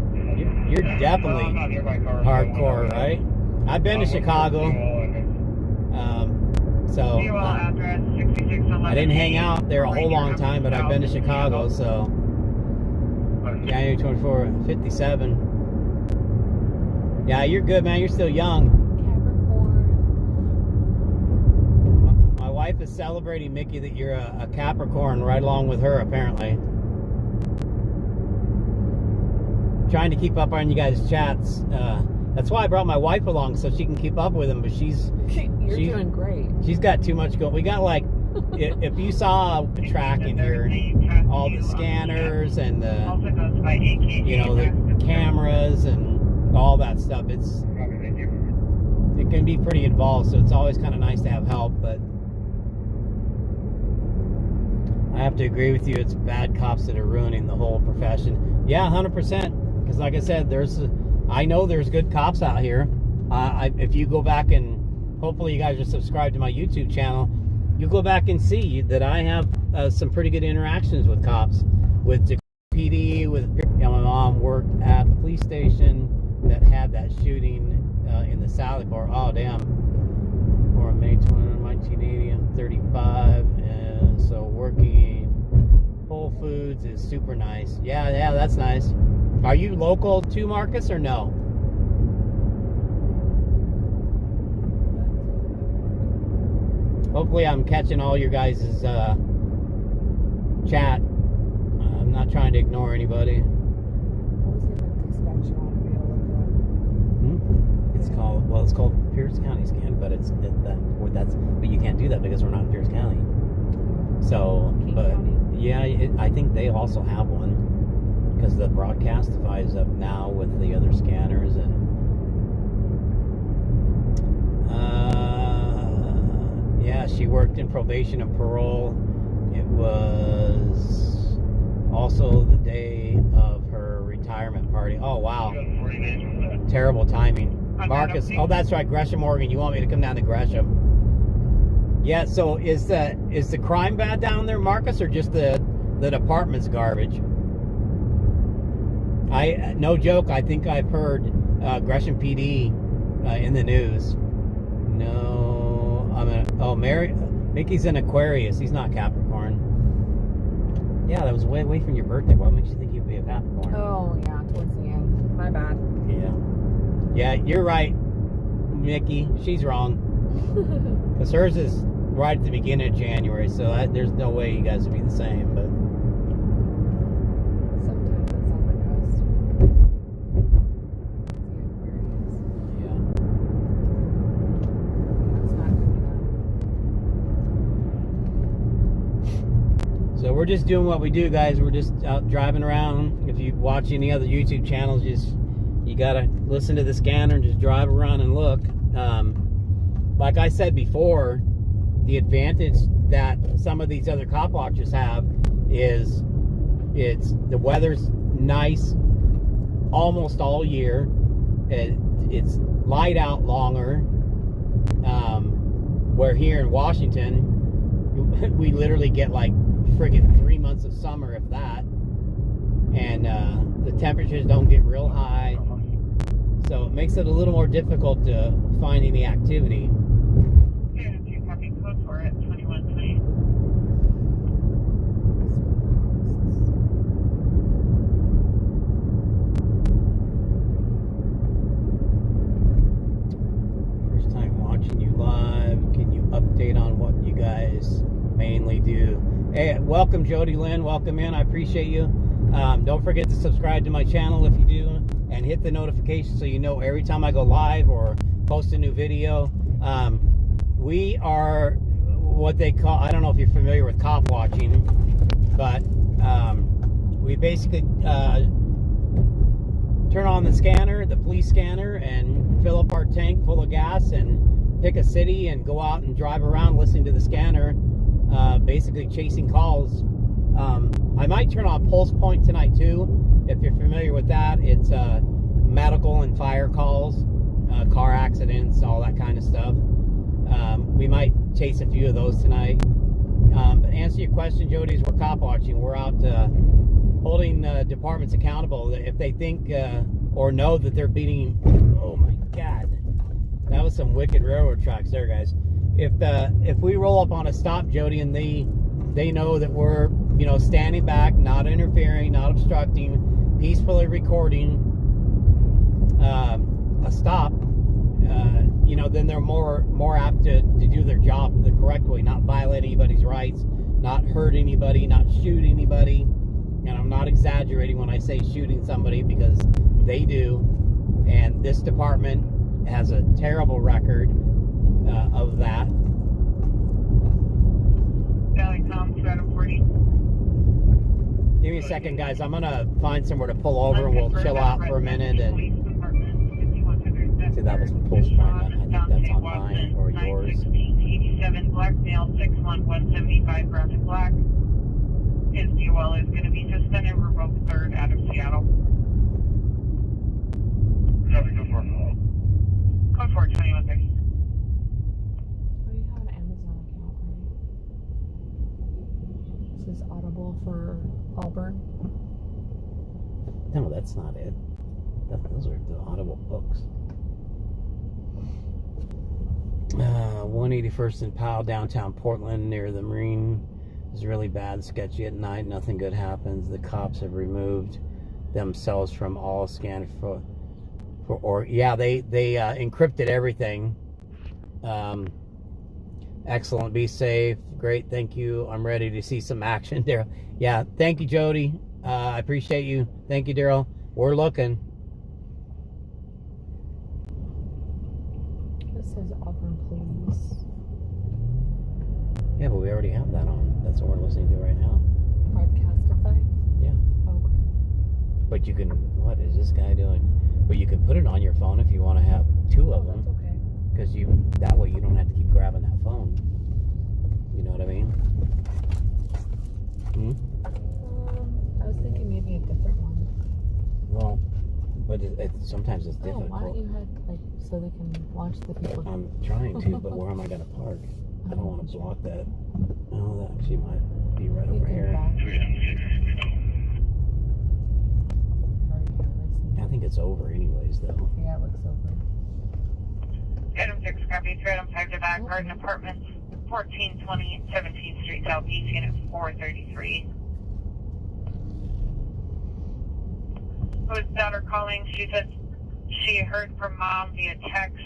You're definitely hardcore, right? I've been to Chicago. So DOL address 6611. I didn't hang out there a whole long time, but I've been to Chicago, so January 24, 57. Yeah, you're good, man. You're still young. Capricorn. My wife is celebrating, Mickey, that you're a Capricorn right along with her, apparently. Trying to keep up on you guys' chats. That's why I brought my wife along, so she can keep up with them, but she's doing great. She's got too much going. We got like, if you saw the tracking here, all the scanners and the, you know, the cameras and all that stuff, it can be pretty involved, so it's always kind of nice to have help, but I have to agree with you, it's bad cops that are ruining the whole profession. Yeah, 100%, because like I said, I know there's good cops out here. If you go back and hopefully you guys are subscribed to my YouTube channel, you go back and see that I have some pretty good interactions with cops, with the PD, with my mom worked at the police station that had that shooting in the Sally Bar. Oh damn! Or May 20, 1980, I'm 35, and so working Whole Foods is super nice. Yeah, that's nice. Are you local to Marcus or no? Hopefully I'm catching all your guys' chat. I'm not trying to ignore anybody. It's called Pierce County Scan, but but you can't do that because we're not in Pierce County. So, but yeah, I think they also have one because the Broadcastify is up now with the other scanners and. Yeah, she worked in probation and parole. It was also the day of her retirement party. Oh, wow. Terrible timing. Marcus, oh, that's right, Gresham, Oregon. You want me to come down to Gresham? Yeah, so is the crime bad down there, Marcus, or just the department's garbage? No joke, I think I've heard Gresham PD in the news. No. Mickey's an Aquarius. He's not Capricorn. Yeah, that was way away from your birthday. What makes you think you'd be a Capricorn? Oh, yeah, towards the end. My bad. Yeah. Yeah, you're right. Mickey. She's wrong. Because hers is right at the beginning of January, so there's no way you guys would be the same. But Sometimes it's on the cusp. yeah. It's not coming up. So we're just doing what we do, guys. We're just out driving around. If you watch any other YouTube channels, you gotta listen to the scanner and just drive around and look. Like I said before, the advantage that some of these other cop watchers have is the weather's nice almost all year. It's light out longer. Where here in Washington, we literally get like friggin' 3 months of summer, if that. And the temperatures don't get real high. So it makes it a little more difficult to find any activity. Yeah, if you copy code for it, 2120. First time watching you live. Can you update on what you guys mainly do? Hey, welcome Jody Lynn. Welcome in. I appreciate you. Don't forget to subscribe to my channel if you do, and hit the notification so you know every time I go live or post a new video. We are what they call, I don't know if you're familiar with cop watching, but we basically turn on the scanner, the police scanner, and fill up our tank full of gas and pick a city and go out and drive around listening to the scanner, basically chasing calls. I might turn on Pulse Point tonight too, if you're familiar with that. It's medical and fire calls, car accidents, all that kind of stuff. We might chase a few of those tonight. But to answer your question, Jody, is we're cop watching. We're out holding departments accountable if they think or know that they're beating. Oh my God, that was some wicked railroad tracks there, guys. If we roll up on a stop, Jody, and they know that we're standing back, not interfering, not obstructing, peacefully recording a stop, then they're more apt to do their job the correct way, not violate anybody's rights, not hurt anybody, not shoot anybody. And I'm not exaggerating when I say shooting somebody, because they do. And this department has a terrible record of that. Valley Tom, 740. Give me a second, guys. I'm gonna find somewhere to pull over and we'll chill out for a minute. And see, that was Pulse Point. I think that's on mine or yours. 91687 Blackmail 61175 graphic black. His DOL is going to be suspended, revoked, third out of Seattle. Copy, go for it. Code 42130. Oh, you have an Amazon account, right? This is Audible for Auburn. No, that's not it. Those are the Audible books. 181st and Powell, downtown Portland, near the Marine. Is really bad, sketchy at night. Nothing good happens. The cops have removed themselves from all scan yeah, they encrypted everything. Excellent. Be safe. Great. Thank you. I'm ready to see some action there. Yeah. Thank you, Jody. I appreciate you. Thank you, Daryl. We're looking. This says Auburn Police. Yeah, but we already have that on. That's what we're listening to right now. Broadcastify? Yeah. Okay. But you can, what is this guy doing? But you can put it on your phone if you want to have two of them. That's okay. Because that way you don't have to keep grabbing that phone. You know what I mean? I was thinking maybe a different one. Well, but sometimes it's Oh, difficult. why don't you have, so they can watch the people? I'm trying to, but where am I going to park? I don't want to block that. Oh, that actually might be right over here. I think it's over anyways, though. Yeah, it looks over. Item 6, copy. Item 5 to back. Garden Apartments, 1420 17th Street Southeast, Unit 433. Whose daughter calling? She said she heard from mom via text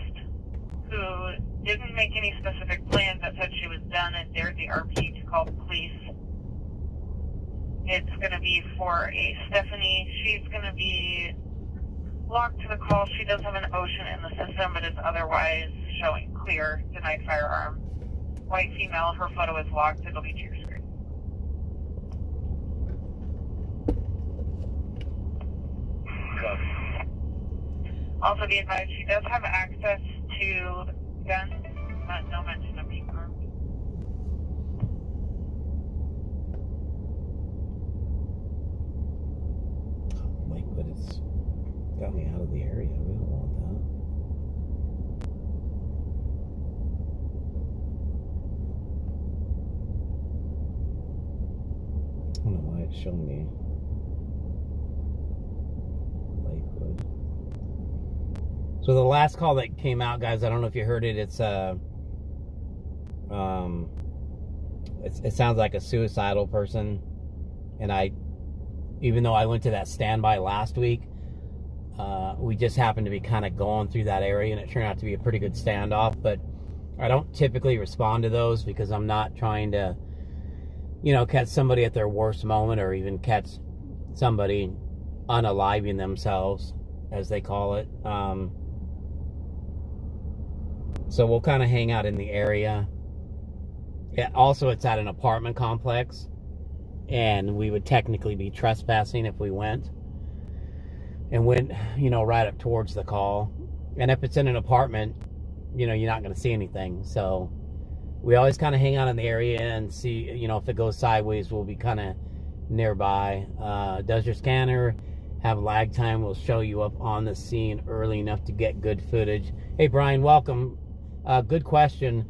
Didn't make any specific plans, but said she was done and dared the RP to call the police. It's going to be for a Stephanie. She's going to be locked to the call. She does have an ocean in the system, but is otherwise showing clear. Denied firearm. White female. Her photo is locked. It'll be to your screen. Also be advised, she does have access to guns, but no mention of being armed. But it's got me out of the area. We don't want that. I don't know why it's showing me Lakewood. So the last call that came out, guys, I don't know if you heard it. It sounds like a suicidal person, and even though I went to that standby last week, we just happened to be kind of going through that area, and it turned out to be a pretty good standoff. But I don't typically respond to those because I'm not trying to, catch somebody at their worst moment, or even catch somebody unaliving themselves, as they call it. So we'll kind of hang out in the area. Yeah, also, it's at an apartment complex, and we would technically be trespassing if we went right up towards the call. And if it's in an apartment, you're not going to see anything. So we always kind of hang out in the area and see, if it goes sideways, we'll be kind of nearby. Does your scanner have lag time? We'll show you up on the scene early enough to get good footage. Hey, Brian, welcome. Good question.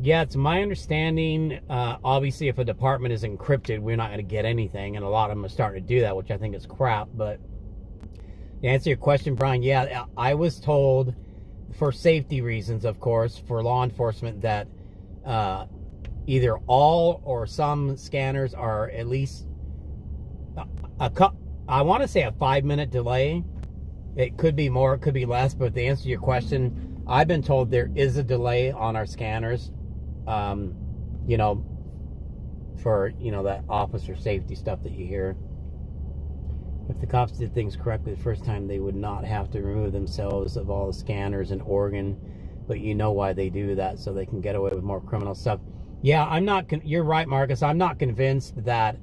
Yeah, it's my understanding, obviously, if a department is encrypted, we're not going to get anything, and a lot of them are starting to do that, which I think is crap. But to answer your question, Brian, yeah, I was told, for safety reasons, of course, for law enforcement, that either all or some scanners are at least, I want to say a 5-minute delay. It could be more, it could be less, but to answer your question, I've been told there is a delay on our scanners, for, that officer safety stuff that you hear. If the cops did things correctly the first time, they would not have to remove themselves of all the scanners in Oregon. But you know why they do that, so they can get away with more criminal stuff. Yeah, you're right, Marcus. I'm not convinced that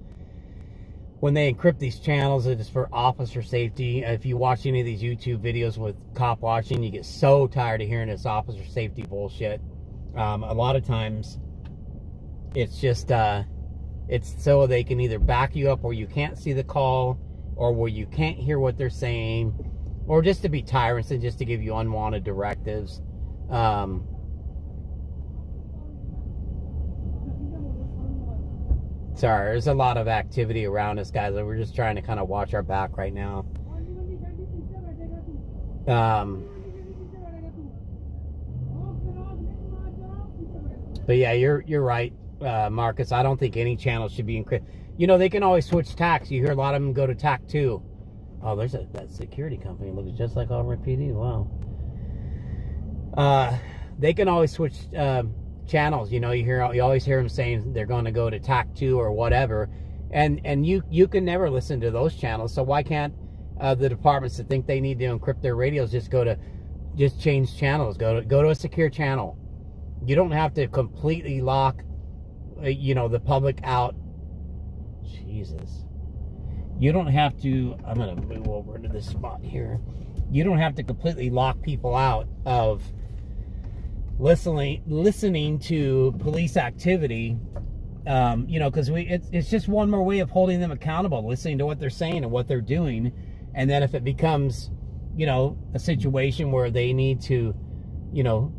when they encrypt these channels, it is for officer safety. If you watch any of these YouTube videos with cop watching, you get so tired of hearing this officer safety bullshit. A lot of times, it's just, it's so they can either back you up where you can't see the call, or where you can't hear what they're saying, or just to be tyrants and just to give you unwanted directives. Sorry, there's a lot of activity around us, guys. We're just trying to kind of watch our back right now. But yeah, you're right, Marcus. I don't think any channel should be encrypted. They can always switch tacks. You hear a lot of them go to tack 2. Oh, there's that security company looks just like Auburn PD. Wow. They can always switch channels. You always hear them saying they're going to go to tack 2 or whatever, and you can never listen to those channels. So why can't the departments that think they need to encrypt their radios just change channels? Go to a secure channel. You don't have to completely lock the public out. Jesus. You don't have to, I'm going to move over to this spot here. You don't have to completely lock people out of listening to police activity, because it's just one more way of holding them accountable, listening to what they're saying and what they're doing. And then if it becomes, a situation where they need to,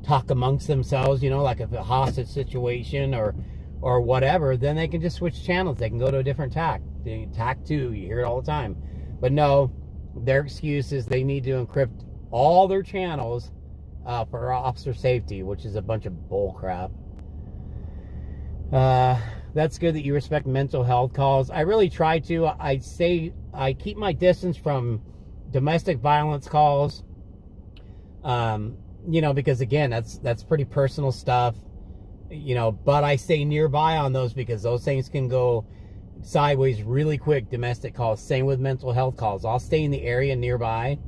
talk amongst themselves, like if a hostage situation or whatever, then they can just switch channels. They can go to a different tack. Tack 2, you hear it all the time. But no, their excuse is they need to encrypt all their channels for officer safety, which is a bunch of bull crap. That's good that you respect mental health calls. I really try to. I keep my distance from domestic violence calls. you know, because again, that's pretty personal stuff, you know, but I stay nearby on those because those things can go sideways really quick. Domestic calls, same with mental health calls. I'll stay in the area nearby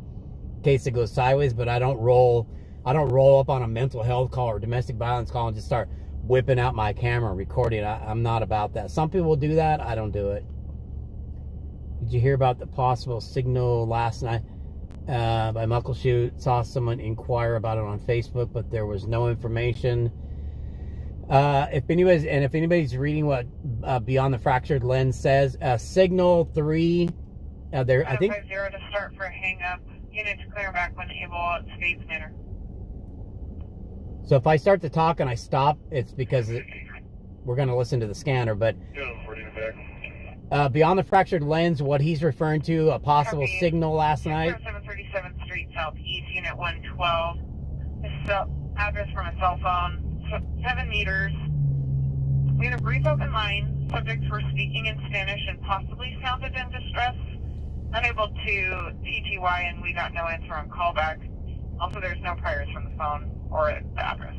in case it goes sideways, but I don't roll up on a mental health call or domestic violence call and just start whipping out my camera and recording. I'm not about that. Some people do that. I don't do it. Did you hear about the possible signal last night by Muckleshoot? Saw someone inquire about it on Facebook, but there was no information. If anybody's reading what Beyond the Fractured Lens says, signal 3, there, I think 0 to start for a hang up. Unit to clear back when able at Spades Manor. So if I start to talk and I stop, it's because we're going to listen to the scanner. But Beyond the Fractured Lens, what he's referring to, a possible signal last night. 737th Street Southeast, Unit 112. This is the address from a cell phone. 7 meters. We had a brief open line. Subjects were speaking in Spanish and possibly sounded in distress. Unable to TTY, and we got no answer on callback. Also, there's no priors from the phone or the address.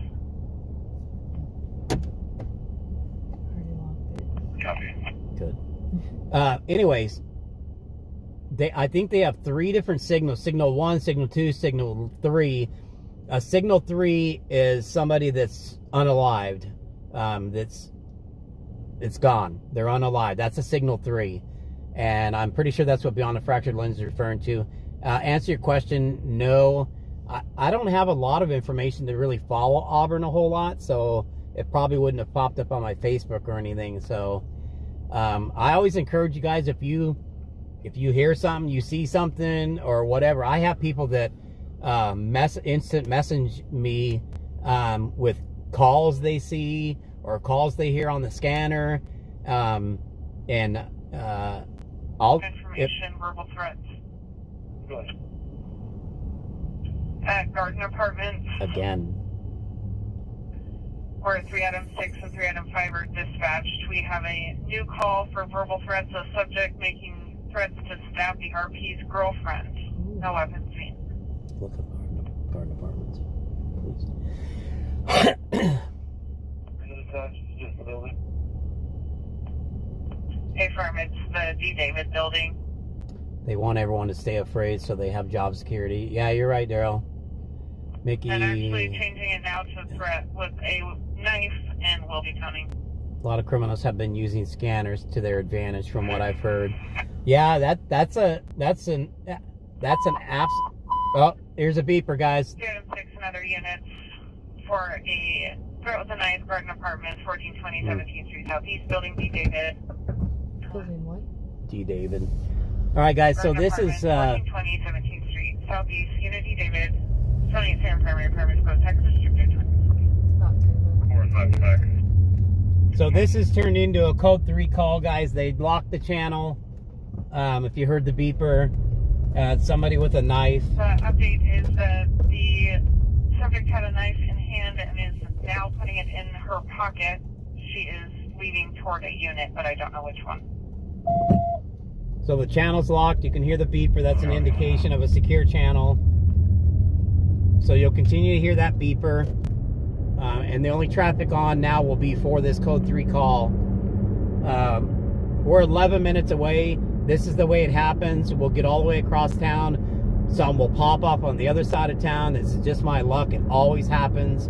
Copy. Good. Anyways, I think they have 3 different signals. Signal 1, signal 2, signal 3. Signal 3 is somebody that's unalived. It's gone. They're unalived. That's a signal 3. And I'm pretty sure that's what Beyond the Fractured Lens is referring to. Answer your question, no. I don't have a lot of information to really follow Auburn a whole lot, so it probably wouldn't have popped up on my Facebook or anything. So I always encourage you guys, if you hear something, you see something or whatever. I have people that instant message me with calls they see or calls they hear on the scanner, and verbal threats. Go ahead. At Garden Apartments. Again. Where 3 Item 6 and 3 Item 5 are dispatched. We have a new call for verbal threats. A subject making threats to stab the RP's girlfriend. No weapons seen. Look at Garden Apartments, please. Just the building. Hey, firm, it's the D. David building. They want everyone to stay afraid so they have job security. Yeah, you're right, Daryl. Mickey. And actually changing it now to threat with a knife and will be coming. A lot of criminals have been using scanners to their advantage, from what I've heard. Yeah, that's an abs. Oh, here's a beeper, guys. 3 Item 6 and other units for a threat with a knife. Garden Apartments, 1420 17th Street Southeast, building D. David. Building what? D. David. All right, guys. So this is 1420 17th Street Southeast, Unit D. David. 28th Fair Primary Apartments, Code Texas, District 2040. About 10 minutes. So this has turned into a code 3 call, guys. They locked the channel. If you heard the beeper, somebody with a knife. The update is that the subject had a knife in hand and is now putting it in her pocket. She is leading toward a unit, but I don't know which one. So the channel's locked. You can hear the beeper. That's an indication of a secure channel. So you'll continue to hear that beeper. And the only traffic on now will be for this code 3 call. We're 11 minutes away. This is the way it happens. We'll get all the way across town. Some will pop up on the other side of town. This is just my luck. It always happens.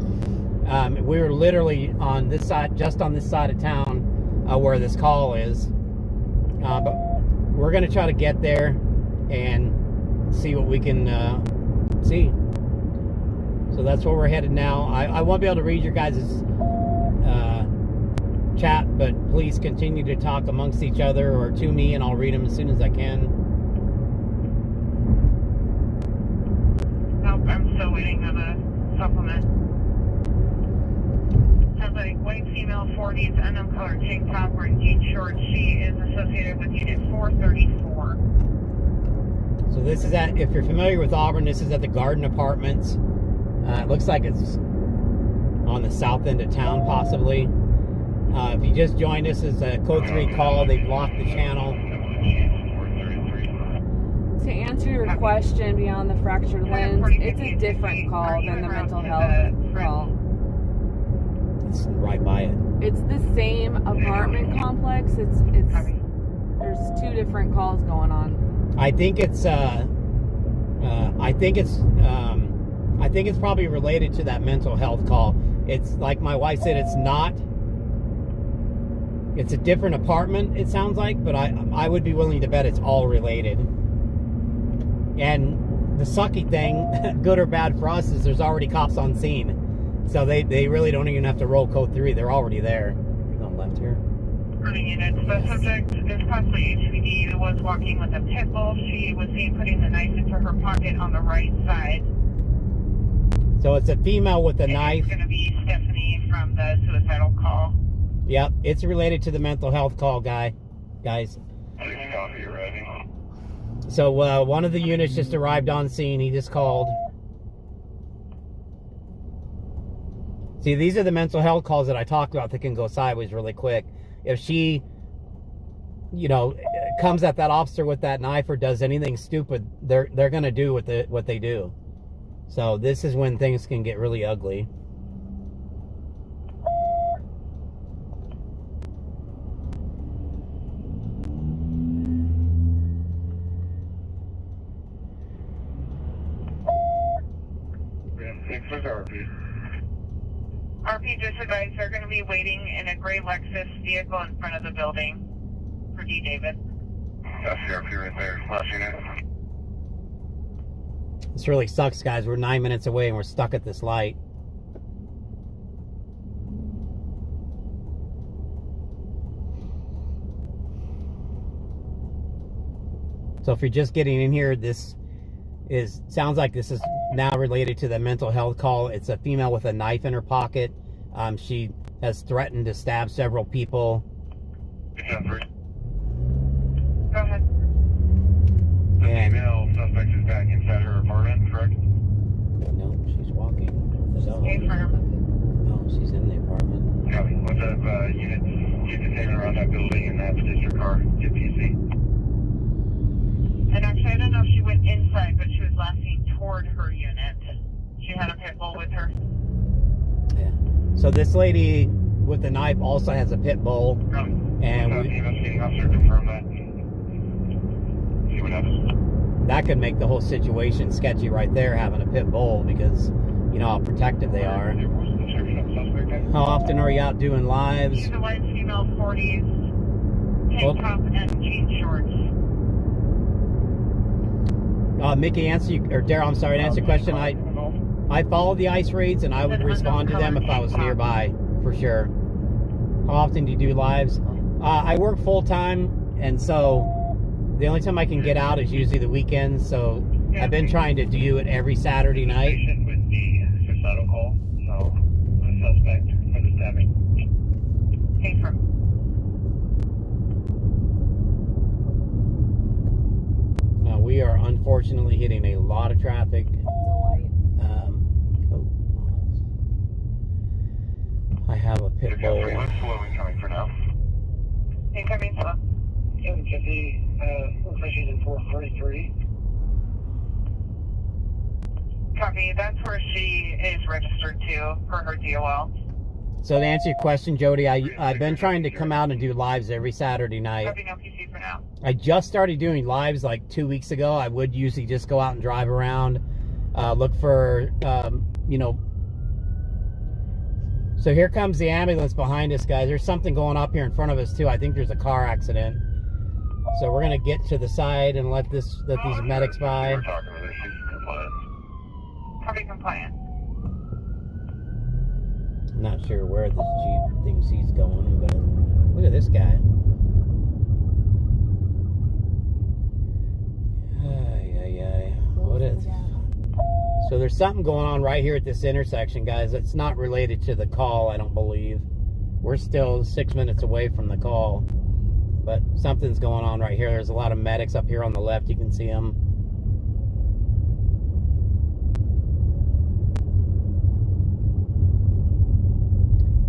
We're literally on this side, just on this side of town where this call is. But we're going to try to get there and see what we can see. So that's where we're headed now. I won't be able to read your guys' chat, but please continue to talk amongst each other or to me, and I'll read them as soon as I can. Nope, I'm still waiting on a supplement. Sounds like white female 40s, unknown color tank top, wearing jean shorts. She is associated with Unit 434. So this is at, if you're familiar with Auburn, this is at the Garden Apartments. It looks like it's on the south end of town, possibly. If you just joined us, it's a code 3 call. They've locked the channel. To answer your question beyond the fractured limbs, it's a different call than the mental health call. It's right by it. It's the same apartment complex. It's there's two different calls going on. I think it's probably related to that mental health call. It's like my wife said, it's a different apartment, it sounds like, but I would be willing to bet it's all related. And the sucky thing, good or bad for us, is there's already cops on scene. So they really don't even have to roll code 3. They're already there. You're going left here. Running units. The subject is possibly HPD, was walking with a pit bull. She was seen putting the knife into her pocket on the right side. So it's a female with a knife. It's going to be Stephanie from the suicidal call. Yep, it's related to the mental health call, guys. So one of the units just arrived on scene. He just called. See, these are the mental health calls that I talked about that can go sideways really quick. If she, comes at that officer with that knife or does anything stupid, they're going to do what they do. So this is when things can get really ugly. RP just advised they're going to be waiting in a gray Lexus vehicle in front of the building for D. David. That's the RP right there. Last unit. This really sucks, guys. We're 9 minutes away and we're stuck at this light. So if you're just getting in here, sounds like this is now related to the mental health call. It's a female with a knife in her pocket. She has threatened to stab several people. Go ahead. The female suspect is back inside her apartment, correct? No, she's walking. Stay firm. No, she's in the apartment. Copy. What's up, units? Get detained around that building in that particular car. Get PC. And actually, I don't know if she went inside, but she was last seen toward her unit. She had a pit bull with her. Yeah. So this lady with the knife also has a pit bull. And the investigating officer confirm that. See what happens. That could make the whole situation sketchy right there, having a pit bull, because you know how protective they are. How often are you out doing lives? She's a white female, 40s, tank top and jean shorts. Mickey, Daryl, I'm sorry, to answer your question. I follow the ICE raids and I would respond to them if I was nearby, for sure. How often do you do lives? I work full time, and so the only time I can get out is usually the weekends. So I've been trying to do it every Saturday night. With the suicidal call, so the suspect for the stabbing. Came from. We are unfortunately hitting a lot of traffic. I have a pit bull. Slowly coming for now. Incoming slow. 750, looks like she's in 443. Copy, that's where she is registered to for her DOL. So to answer your question, Jody, I've been trying to come out and do lives every Saturday night. Copy, no PC for now. I just started doing lives like 2 weeks ago. I would usually just go out and drive around, look for, So here comes the ambulance behind us, guys. There's something going up here in front of us too. I think there's a car accident. So we're gonna get to the side and let these medics by. Copy, compliant. I'm not sure where this Jeep thinks he's going, but look at this guy. What is? So there's something going on right here at this intersection, guys. It's not related to the call, I don't believe. We're still 6 minutes away from the call, but something's going on right here. There's a lot of medics up here on the left. You can see them.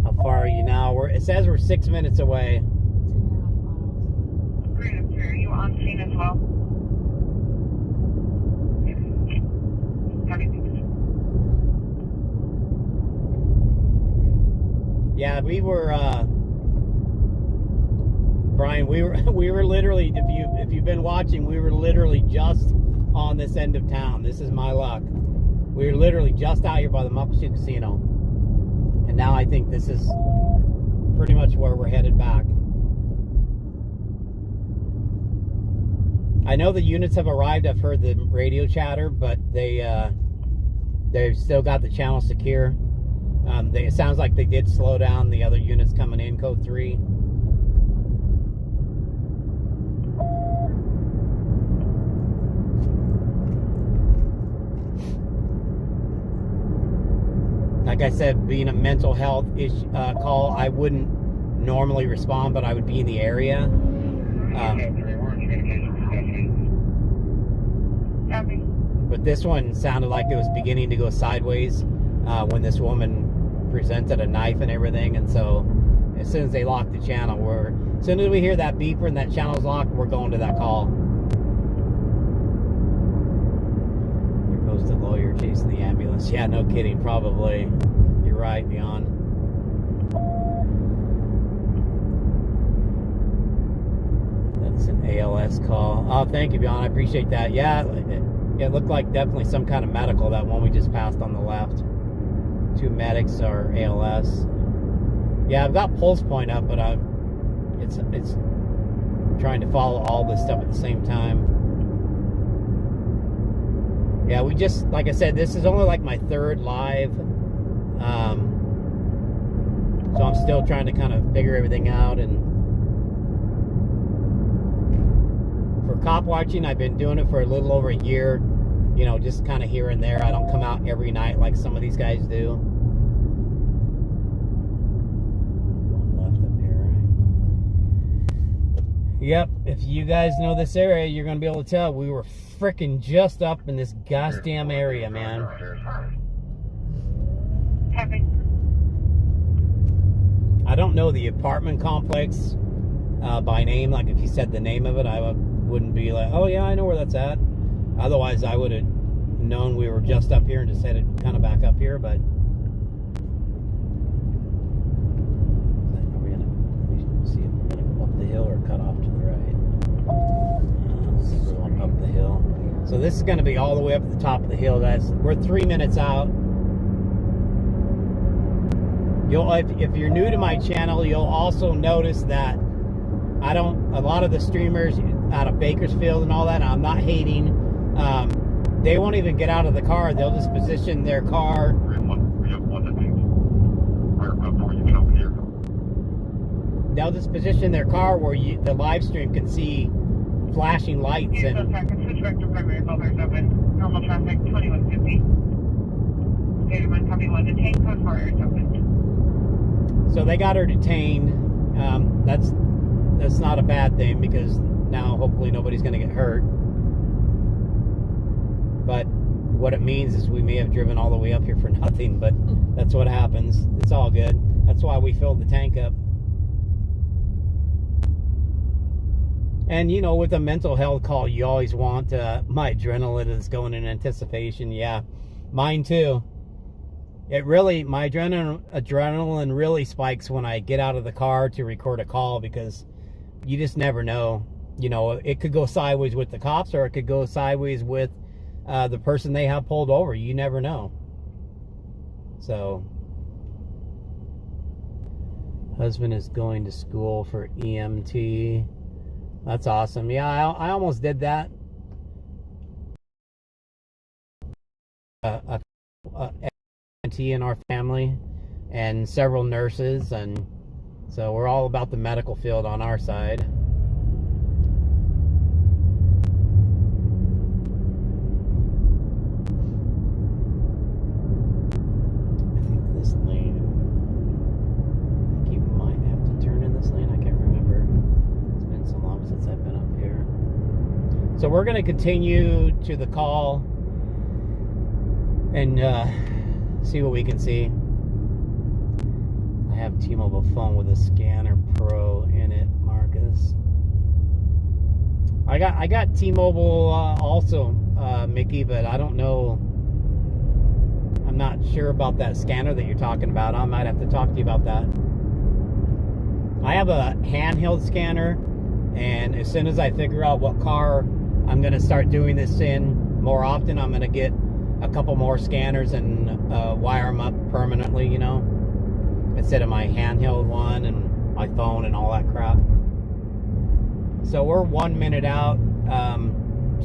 How far are you now? It says we're 6 minutes away. 2.5 miles. Great, are you on scene as well? Yeah, we were, Brian, we were literally, if you've been watching, we were literally just on this end of town. This is my luck. We were literally just out here by the Muckleshoot Casino. And now I think this is pretty much where we're headed back. I know the units have arrived. I've heard the radio chatter, but they've still got the channel secure. It sounds like they did slow down the other units coming in, code 3. Like I said, being a mental health call, I wouldn't normally respond, but I would be in the area. But this one sounded like it was beginning to go sideways when this woman presented a knife and everything. And so as soon as they locked the channel, as soon as we hear that beeper and that channel's locked, we're going to that call. Here goes the lawyer chasing the ambulance. Yeah, no kidding, probably. You're right, Beyond. That's an ALS call. Oh, thank you, Beyond. I appreciate that. Yeah, it looked like definitely some kind of medical, that one we just passed on the left. 2 medics are ALS. Yeah, I've got pulse point up, but it's trying to follow all this stuff at the same time. Yeah, we just, like I said, this is only like my 3rd live. So I'm still trying to kind of figure everything out. And for cop watching, I've been doing it for a little over a year. You know, just kind of here and there. I don't come out every night like some of these guys do. Going left up here, right? Yep, if you guys know this area, you're going to be able to tell we were freaking just up in this goddamn area, man. Happy. I don't know the apartment complex by name. Like if you said the name of it, I wouldn't be like, oh yeah, I know where that's at. Otherwise, I would have known we were just up here and just headed kind of back up here. But are we gonna see if we're gonna go up the hill or cut off to the right? I think we're going up the hill. So this is going to be all the way up at the top of the hill, guys. We're 3 minutes out. If you're new to my channel, you'll also notice that a lot of the streamers out of Bakersfield and all that, I'm not hating, they won't even get out of the car. They'll just position their car. They'll just position their car where the live stream can see flashing lights. And Switchback to primary filters open. Normal traffic 2150. State of mind copy 1 detained. Code 4 is open. So they got her detained. That's not a bad thing, because now hopefully nobody's going to get hurt. But what it means is we may have driven all the way up here for nothing, but that's what happens. It's all good. That's why we filled the tank up. And, you know, with a mental health call, you always want my adrenaline is going in anticipation. Yeah, mine too. My adrenaline really spikes when I get out of the car to record a call, because you just never know. You know, it could go sideways with the cops, or it could go sideways with the person they have pulled over. You never know. So, husband is going to school for EMT. That's awesome. Yeah, I almost did that. EMT in our family, and several nurses, and so we're all about the medical field on our side. I think this lane, I think you might have to turn in this lane. I can't remember. It's been so long since I've been up here. So we're going to continue to the call and see what we can see. I have T-Mobile phone with a Scanner Pro in it, Marcus. I got T-Mobile also, Mickey, but I don't know I'm not sure about that scanner that you're talking about. I might have to talk to you about that. I have a handheld scanner, and as soon as I figure out what car I'm going to start doing this in more often, I'm going to get a couple more scanners and wire them up permanently, you know, instead of my handheld one and my phone and all that crap. So we're 1 minute out.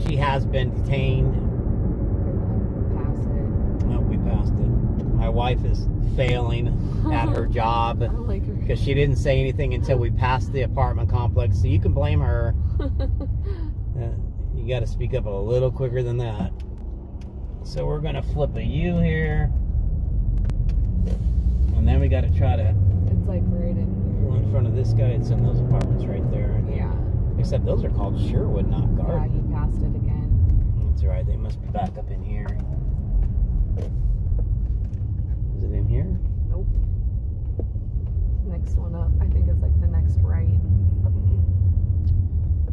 She has been detained. Pass it. Oh, we passed it. My wife is failing at her job Like her. because she didn't say anything until we passed the apartment complex. So you can blame her. You got to speak up a little quicker than that. So we're going to flip a U here. And then we got to try to It's like right in pull in front of this guy. It's in those apartments right there. here. Yeah. Except those are called Sherwood, not Yeah, Garden. he passed it again. That's right. They must be back up in here. Is it in here? Nope. Next one up, I think it's like the next right.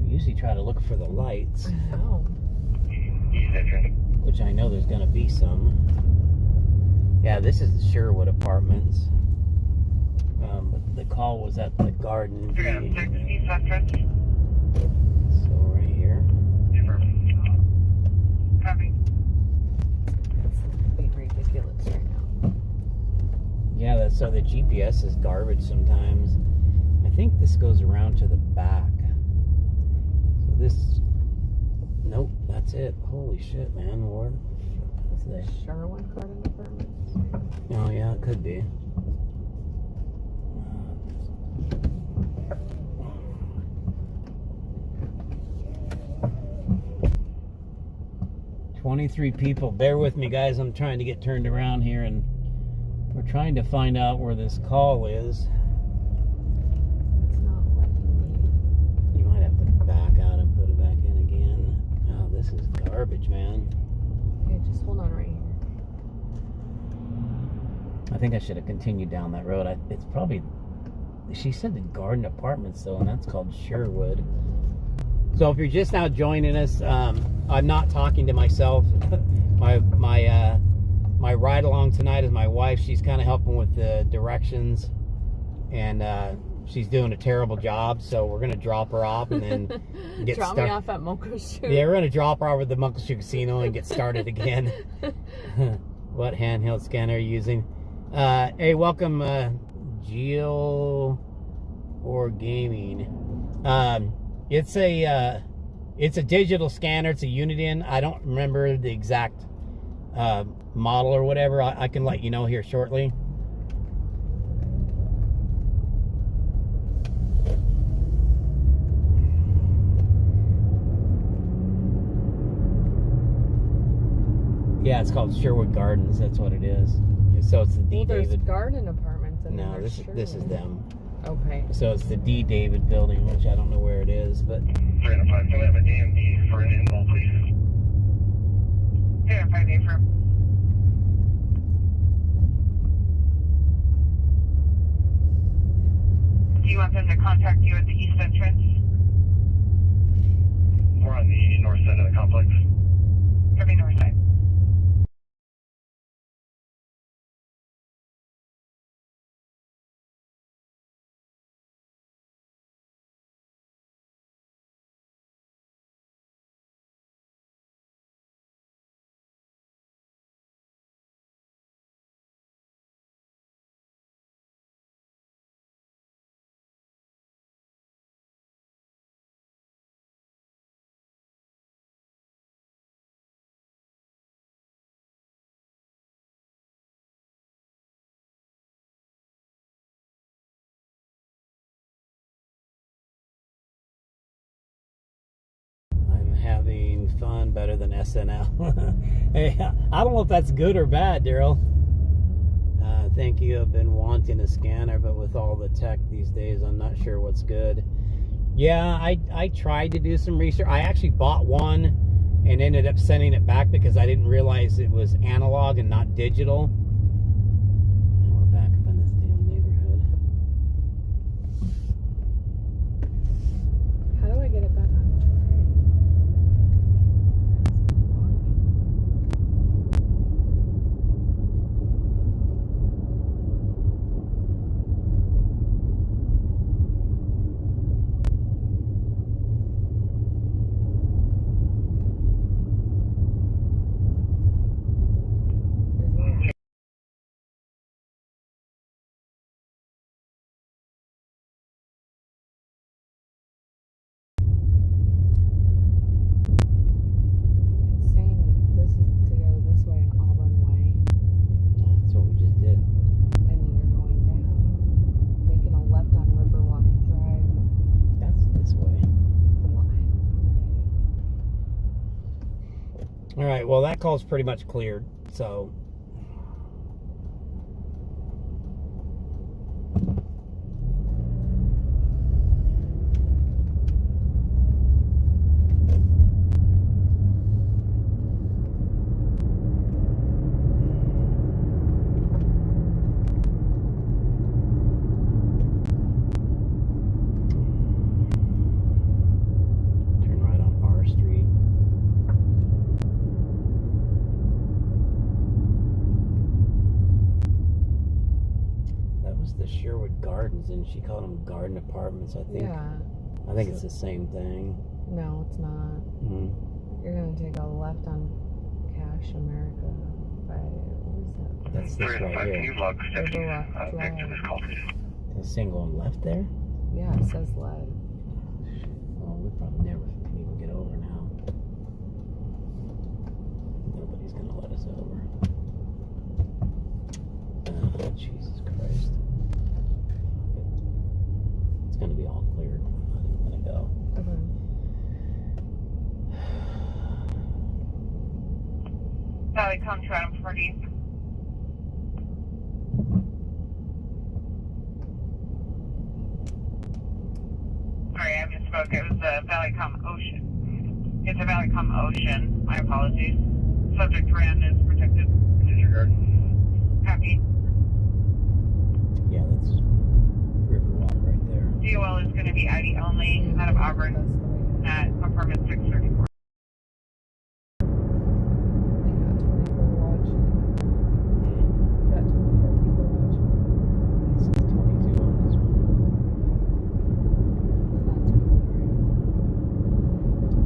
We usually try to look for the lights, I know. East entrance. which I know there's going to be some. Yeah, this is the Sherwood Apartments. But the call was at the Garden. 306 East entrance. So right here. Copy. It's being ridiculous right now. Yeah, that's so the GPS is garbage sometimes. I think this goes around to the back. So this. Nope, that's it. Holy shit, man. What is this? Sherwood Garden Apartments. Oh, yeah, it could be. 23 people. Bear with me, guys. I'm trying to get turned around here, and we're trying to find out where this call is. It's not letting me. You might have to back out and put it back in again. Oh, this is garbage, man. Okay, just hold on right here. I think I should have continued down that road. It's probably... She said the Garden Apartments, though, and that's called Sherwood. So if you're just now joining us, I'm not talking to myself. my ride along tonight is my wife. She's kind of helping with the directions, and she's doing a terrible job. So we're gonna drop her off and then get Drop started. me off at Muckleshoot. Yeah, we're gonna drop her off at the Muckleshoot Casino and get started again. What handheld scanner are you using? Hey, welcome, Geo or Gaming. It's a digital scanner. It's a Uniden. I don't remember the exact model or whatever. I can let you know here shortly. Yeah, it's called Sherwood Gardens. That's what it is. So it's the D. Well, there's David. Garden Apartments. And No, then this there's is them. Okay. So it's the D. David building, which I don't know where it is, but 305. Can we have a DMD for an in-roll, please? 305 affirm. Do you want them to contact you at the east entrance? We're on the north side of the complex. From the north side. I'm having fun better than SNL. Hey, I don't know if that's good or bad, Daryl. Thank you. I've been wanting a scanner, but with all the tech these days, I'm not sure what's good. Yeah, I tried to do some research. I actually bought one and ended up sending it back because I didn't realize it was analog and not digital. Now we're back up in this damn neighborhood. How do I get it back on? right, well, that call's pretty much cleared, so. Turn right on R Street. That was the Sherwood Gardens, and she called them garden apartments, I think. Yeah. I think it's the same thing. No, it's not. Mm-hmm. You're gonna take a left on Cash America by what is that? That's this right here. You log steps Riverwalk back to this call, please. The single on left there? Yeah, it says live. Well, we probably never can even get over now. Nobody's gonna let us over. Jesus Christ. It's gonna be all cleared. I'm not even gonna go. Okay. Valley Contract 40. Sorry, I misspoke. It was the Valleycom Ocean. It's a Valleycom Ocean. My apologies. Subject ran is protected. Disregard. Copy. Yeah, that's Riverwalk right there. DOL is going to be ID only out of Auburn That's the way. at apartment 634. They got 24 watching. Got 24 people watching. This is 22 on this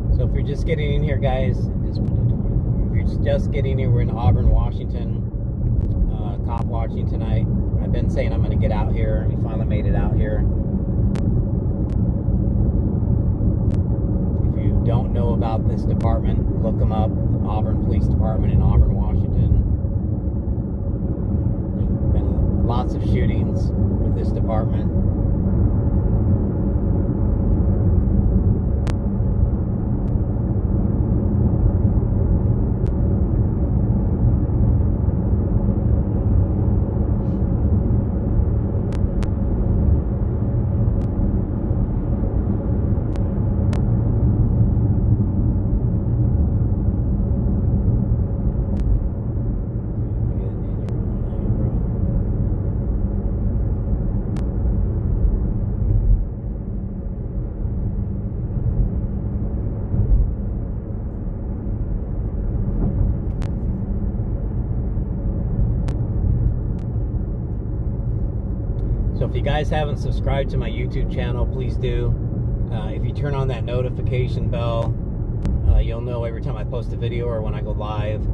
one. So if you're just getting in here, guys, just put the 24. If you're just getting here, we're in Auburn, Washington. Cop watching tonight. I've been saying I'm going to get out here. We finally made it out here. If you don't know about this department, look them up. Auburn Police Department in Auburn, Washington. There's been lots of shootings with this department. So if you guys haven't subscribed to my YouTube channel, please do. If you turn on that notification bell, you'll know every time I post a video or when I go live.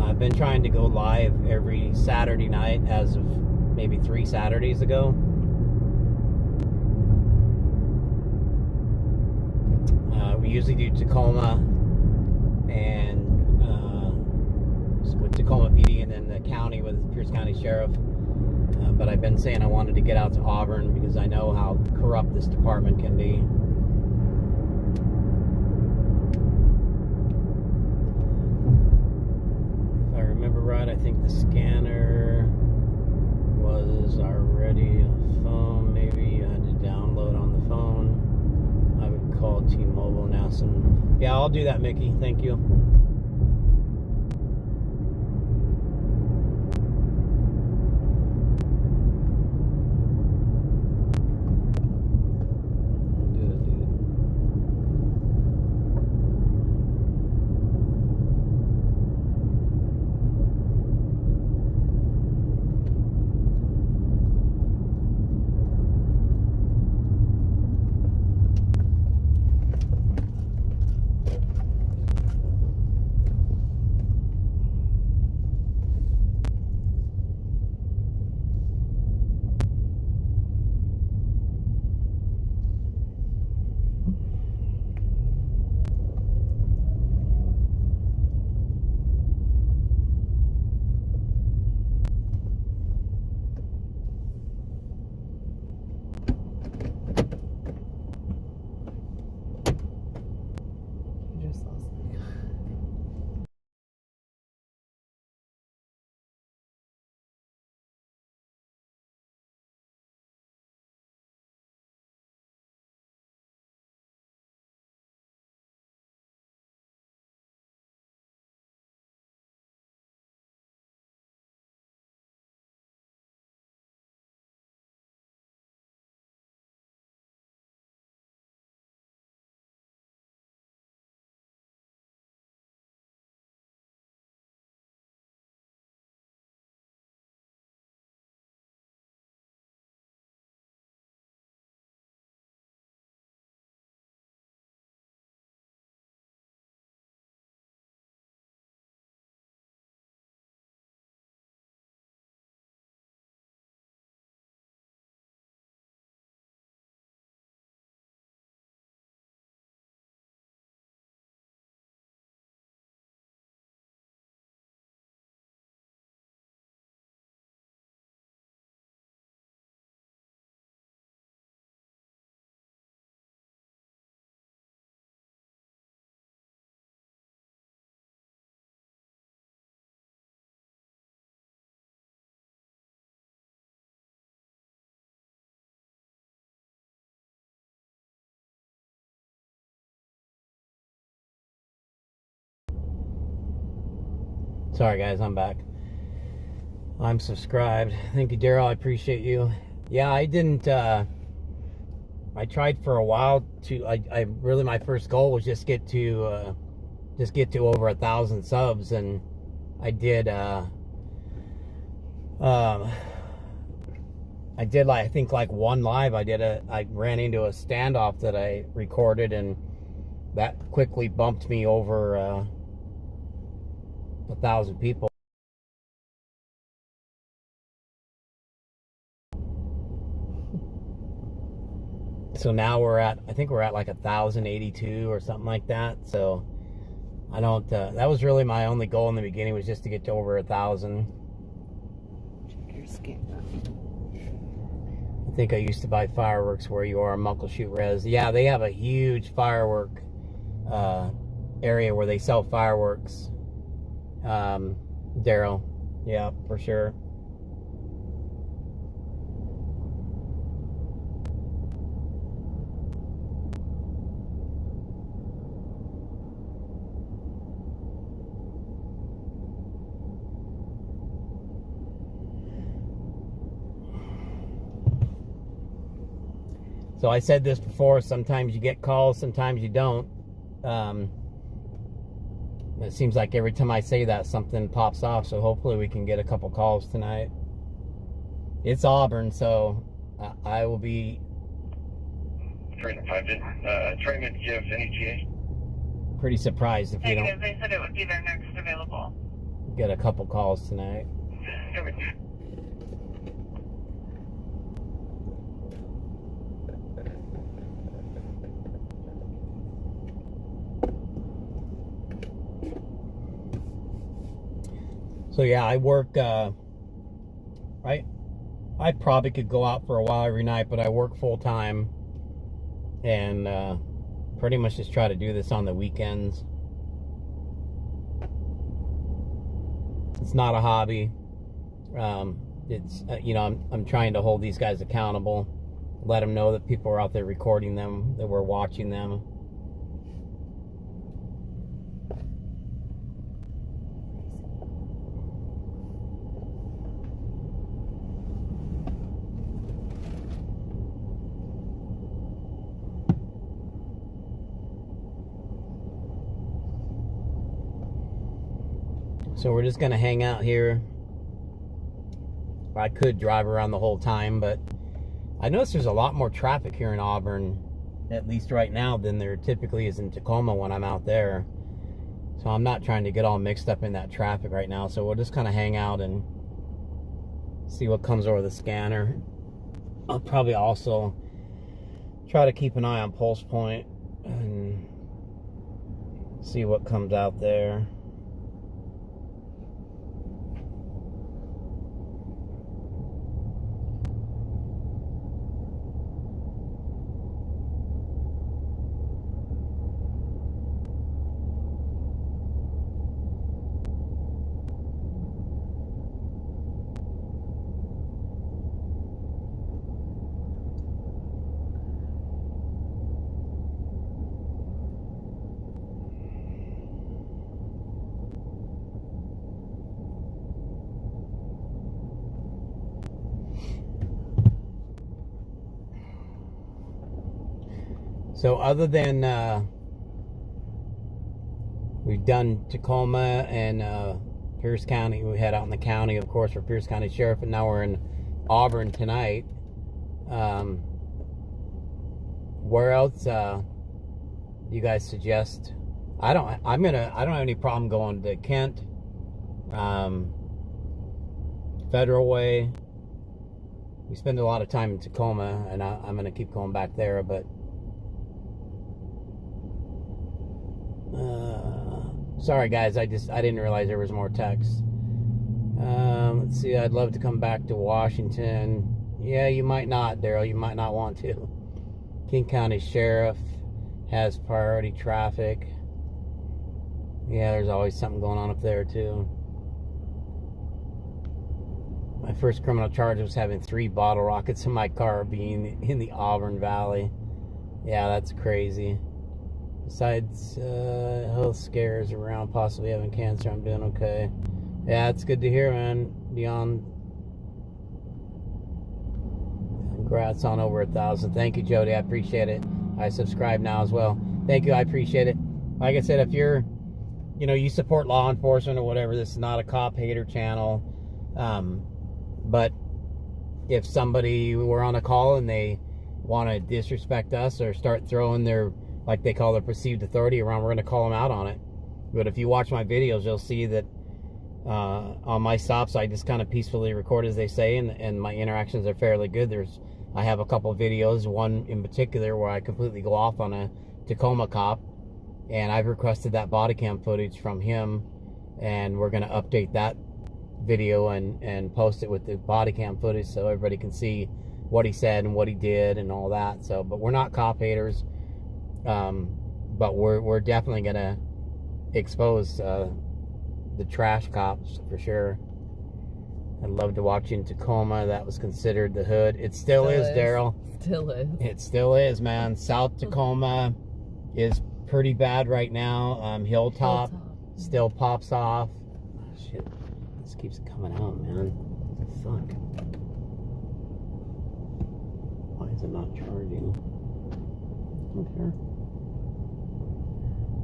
I've been trying to go live every Saturday night as of maybe 3 Saturdays ago. We usually do Tacoma and with Tacoma PD and then the county with Pierce County Sheriff. But I've been saying I wanted to get out to Auburn because I know how corrupt this department can be. If I remember right, I think the scanner was already a phone. Maybe you had to download on the phone. I would call T-Mobile now. Yeah, I'll do that, Mickey. Thank you. Sorry guys, I'm back. I'm subscribed. Thank you, Daryl. I appreciate you. Yeah, I didn't I tried for a while to I really, my first goal was just get to over 1,000 subs, and I did I think like one live. I ran into a standoff that I recorded, and that quickly bumped me over 1,000 people. So now I think we're at like 1,082 or something like that. So I don't, that was really my only goal in the beginning, was just to get to over 1,000. Check your scan. I think I used to buy fireworks where you are, Muckleshoot Res. Yeah, they have a huge firework area where they sell fireworks. Daryl, yeah, for sure. So I said this before, sometimes you get calls, sometimes you don't. It seems like every time I say that, something pops off, so hopefully we can get a couple calls tonight. It's Auburn, so I will be... Did Trayman give any GA? Pretty surprised if you Negative. don't They said it would be their next available. get a couple calls tonight. So yeah, I work, I probably could go out for a while every night, but I work full time, and pretty much just try to do this on the weekends. It's not a hobby. It's, you know, I'm trying to hold these guys accountable, let them know that people are out there recording them, that we're watching them. So we're just gonna hang out here. I could drive around the whole time, but I notice there's a lot more traffic here in Auburn, at least right now, than there typically is in Tacoma when I'm out there. So I'm not trying to get all mixed up in that traffic right now. So we'll just kind of hang out and see what comes over the scanner. I'll probably also try to keep an eye on Pulse Point and see what comes out there. So other than we've done Tacoma and Pierce County, we had out in the county, of course, for Pierce County Sheriff, and now we're in Auburn tonight. Where else do you guys suggest? I don't have any problem going to Kent, Federal Way. We spend a lot of time in Tacoma, and I'm gonna keep going back there, but sorry guys, I didn't realize there was more text. Let's see, I'd love to come back to Washington. Yeah, you might not, Daryl, you might not want to. King County Sheriff has priority traffic. Yeah, there's always something going on up there too. My first criminal charge was having 3 bottle rockets in my car, being in the Auburn Valley. Yeah, that's crazy. Besides health scares around possibly having cancer, I'm doing okay. Yeah, it's good to hear, man. Dion. Congrats on over 1,000. Thank you, Jody. I appreciate it. I subscribe now as well. Thank you. I appreciate it. Like I said, if you're, you support law enforcement or whatever, this is not a cop hater channel. But if somebody were on a call and they want to disrespect us or start throwing their, like they call their perceived authority around, we're going to call them out on it. But if you watch my videos, you'll see that on my stops, I just kind of peacefully record, as they say, and my interactions are fairly good. I have a couple of videos, one in particular where I completely go off on a Tacoma cop, and I've requested that body cam footage from him, and we're going to update that video and post it with the body cam footage so everybody can see what he said and what he did and all that. So, but we're not cop haters, but we're definitely going to expose the trash cops for sure. I'd love to watch you in Tacoma. That was considered the hood. It still is, Daryl. Still is. It still is, man. South Tacoma is pretty bad right now. Hilltop still pops off. Oh, shit. This keeps coming out, man. Fuck. Why is it not charging? Okay.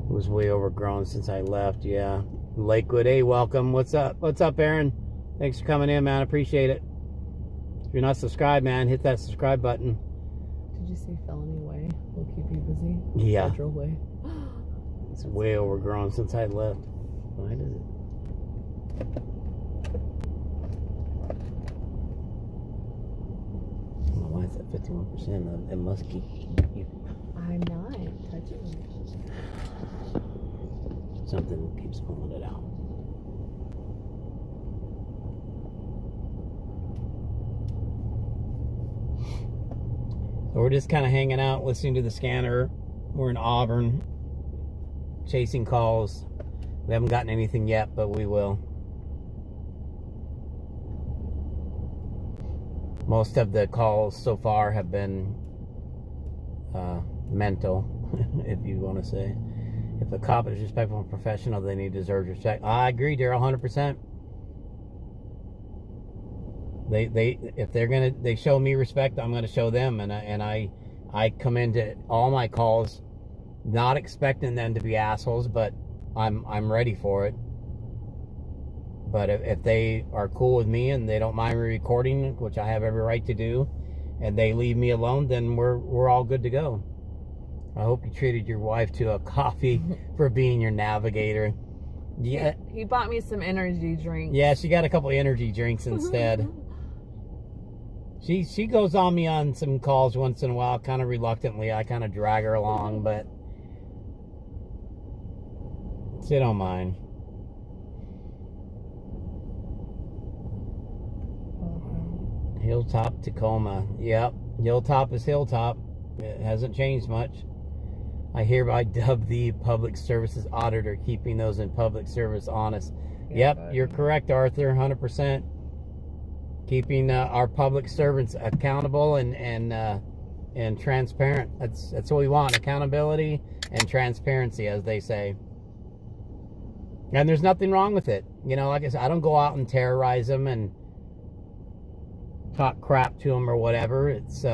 It was way overgrown since I left, yeah. Lakewood, hey, welcome. What's up? What's up, Aaron? Thanks for coming in, man. Appreciate it. If you're not subscribed, man, hit that subscribe button. Did you say felony way? Will keep you busy? Yeah. Federal way. It's way overgrown since I left. Why does it? Why is that 51%? It must keep. I'm not touching it. Something keeps pulling it out. So we're just kind of hanging out, listening to the scanner. We're in Auburn, chasing calls. We haven't gotten anything yet, but we will. Most of the calls so far have been mental, if you want to say. If a cop is respectful and professional, then he deserves respect. I agree, Daryl, 100%. If they show me respect, I'm gonna show them, and I come into all my calls not expecting them to be assholes, but I'm ready for it. But if they are cool with me and they don't mind me recording, which I have every right to do, and they leave me alone, then we're all good to go. I hope you treated your wife to a coffee for being your navigator. Yeah, he bought me some energy drinks. Yeah, she got a couple of energy drinks instead. She goes on me on some calls once in a while, kind of reluctantly. I kind of drag her along, but she don't mind. Hilltop, Tacoma. Yep, Hilltop is Hilltop. It hasn't changed much. I hereby dub the public services auditor, keeping those in public service honest. Yep, you're correct, Arthur, 100%. Keeping our public servants accountable and transparent. That's what we want, accountability and transparency, as they say. And there's nothing wrong with it. Like I said, I don't go out and terrorize them and talk crap to them or whatever. It's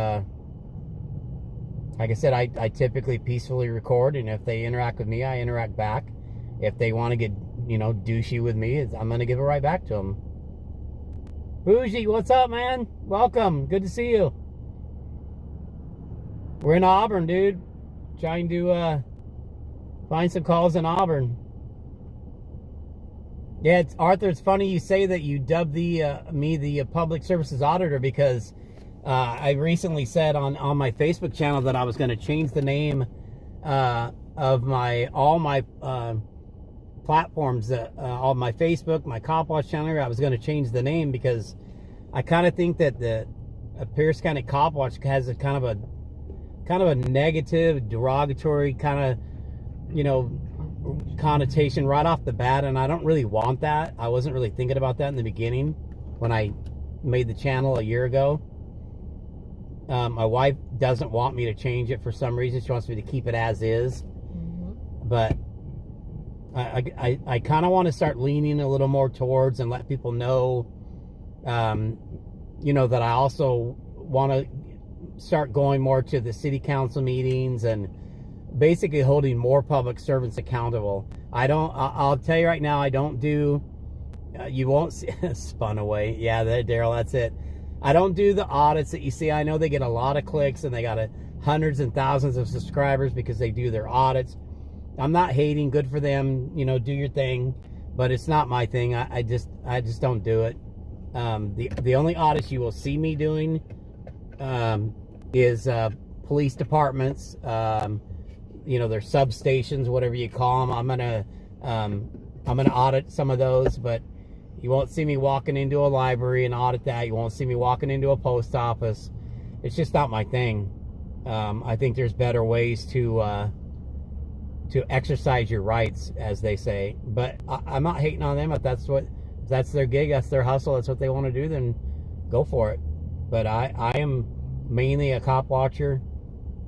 like I said, I typically peacefully record, and if they interact with me, I interact back. If they want to get, douchey with me, I'm going to give it right back to them. Bougie, what's up, man? Welcome. Good to see you. We're in Auburn, dude. Trying to find some calls in Auburn. Yeah, Arthur, it's funny you say that you dubbed me the public services auditor, because I recently said on my Facebook channel that I was going to change the name of all my platforms, all my Facebook, my Cop Watch channel. I was going to change the name because I kind of think that the Pierce County Cop Watch has a kind of a negative, derogatory kind of, connotation right off the bat, and I don't really want that. I wasn't really thinking about that in the beginning when I made the channel a year ago. My wife doesn't want me to change it for some reason. She wants me to keep it as is. But I kind of want to start leaning a little more towards and let people know, you know, that I also want to start going more to the city council meetings and basically holding more public servants accountable. I'll tell you right now, I don't do, you won't see, spun away. Yeah, Daryl, that's it. I don't do the audits that you see. I know they get a lot of clicks and they got hundreds and thousands of subscribers because they do their audits. I'm not hating, good for them, you know, do your thing, but it's not my thing. I just don't do it. The only audits you will see me doing is police departments, you know, their substations, whatever you call them. I'm gonna audit some of those, but you won't see me walking into a library and audit that. You won't see me walking into a post office. It's just not my thing. I think there's better ways to exercise your rights, as they say. But I'm not hating on them. If that's their gig, that's their hustle, that's what they want to do, then go for it. But I am mainly a cop watcher.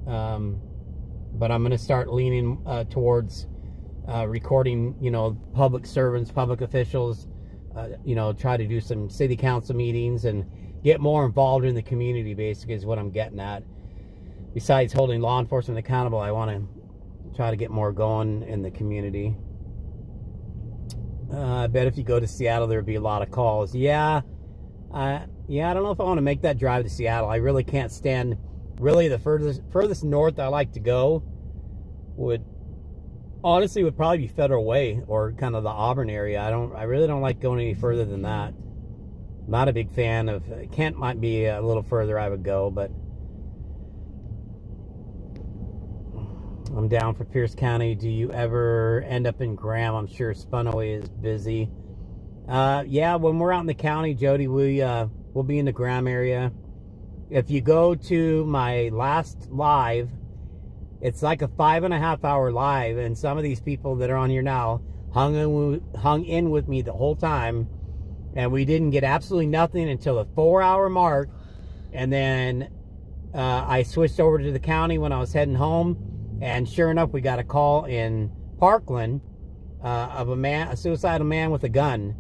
But I'm going to start leaning towards recording, you know, public servants, public officials, you know, try to do some city council meetings and get more involved in the community, basically, is what I'm getting at. Besides holding law enforcement accountable, I want to try to get more going in the community. I bet if you go to Seattle, there'd be a lot of calls. Yeah, I don't know if I want to make that drive to Seattle. I really can't stand. Really, the furthest north I like to go would probably be Federal Way or kind of the Auburn area. I really don't like going any further than that. Not a big fan of Kent. Might be a little further I would go, but I'm down for Pierce County. Do you ever end up in Graham? I'm sure Spunaway is busy. Yeah, when we're out in the county, Jody, we'll be in the Graham area. If you go to my last live, it's like a 5.5 hour live, and some of these people that are on here now hung in with me the whole time, and we didn't get absolutely nothing until the 4 hour mark, and then I switched over to the county when I was heading home, and sure enough, we got a call in Parkland of a suicidal man with a gun.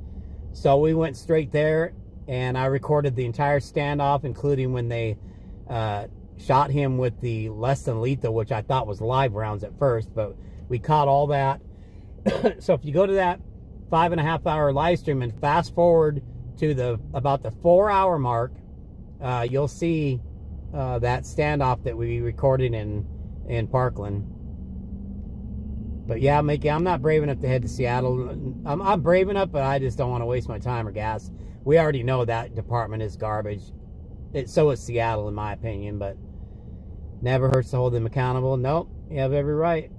So we went straight there, and I recorded the entire standoff, including when they shot him with the less than lethal, which I thought was live rounds at first, but we caught all that. So if you go to that 5.5 hour live stream and fast forward to about the 4 hour mark, you'll see that standoff that we recorded in Parkland. But yeah, Mickey, I'm not brave enough to head to Seattle. I'm brave enough, but I just don't want to waste my time or gas. We already know that department is garbage. So is Seattle, in my opinion, but never hurts to hold them accountable. Nope, you have every right.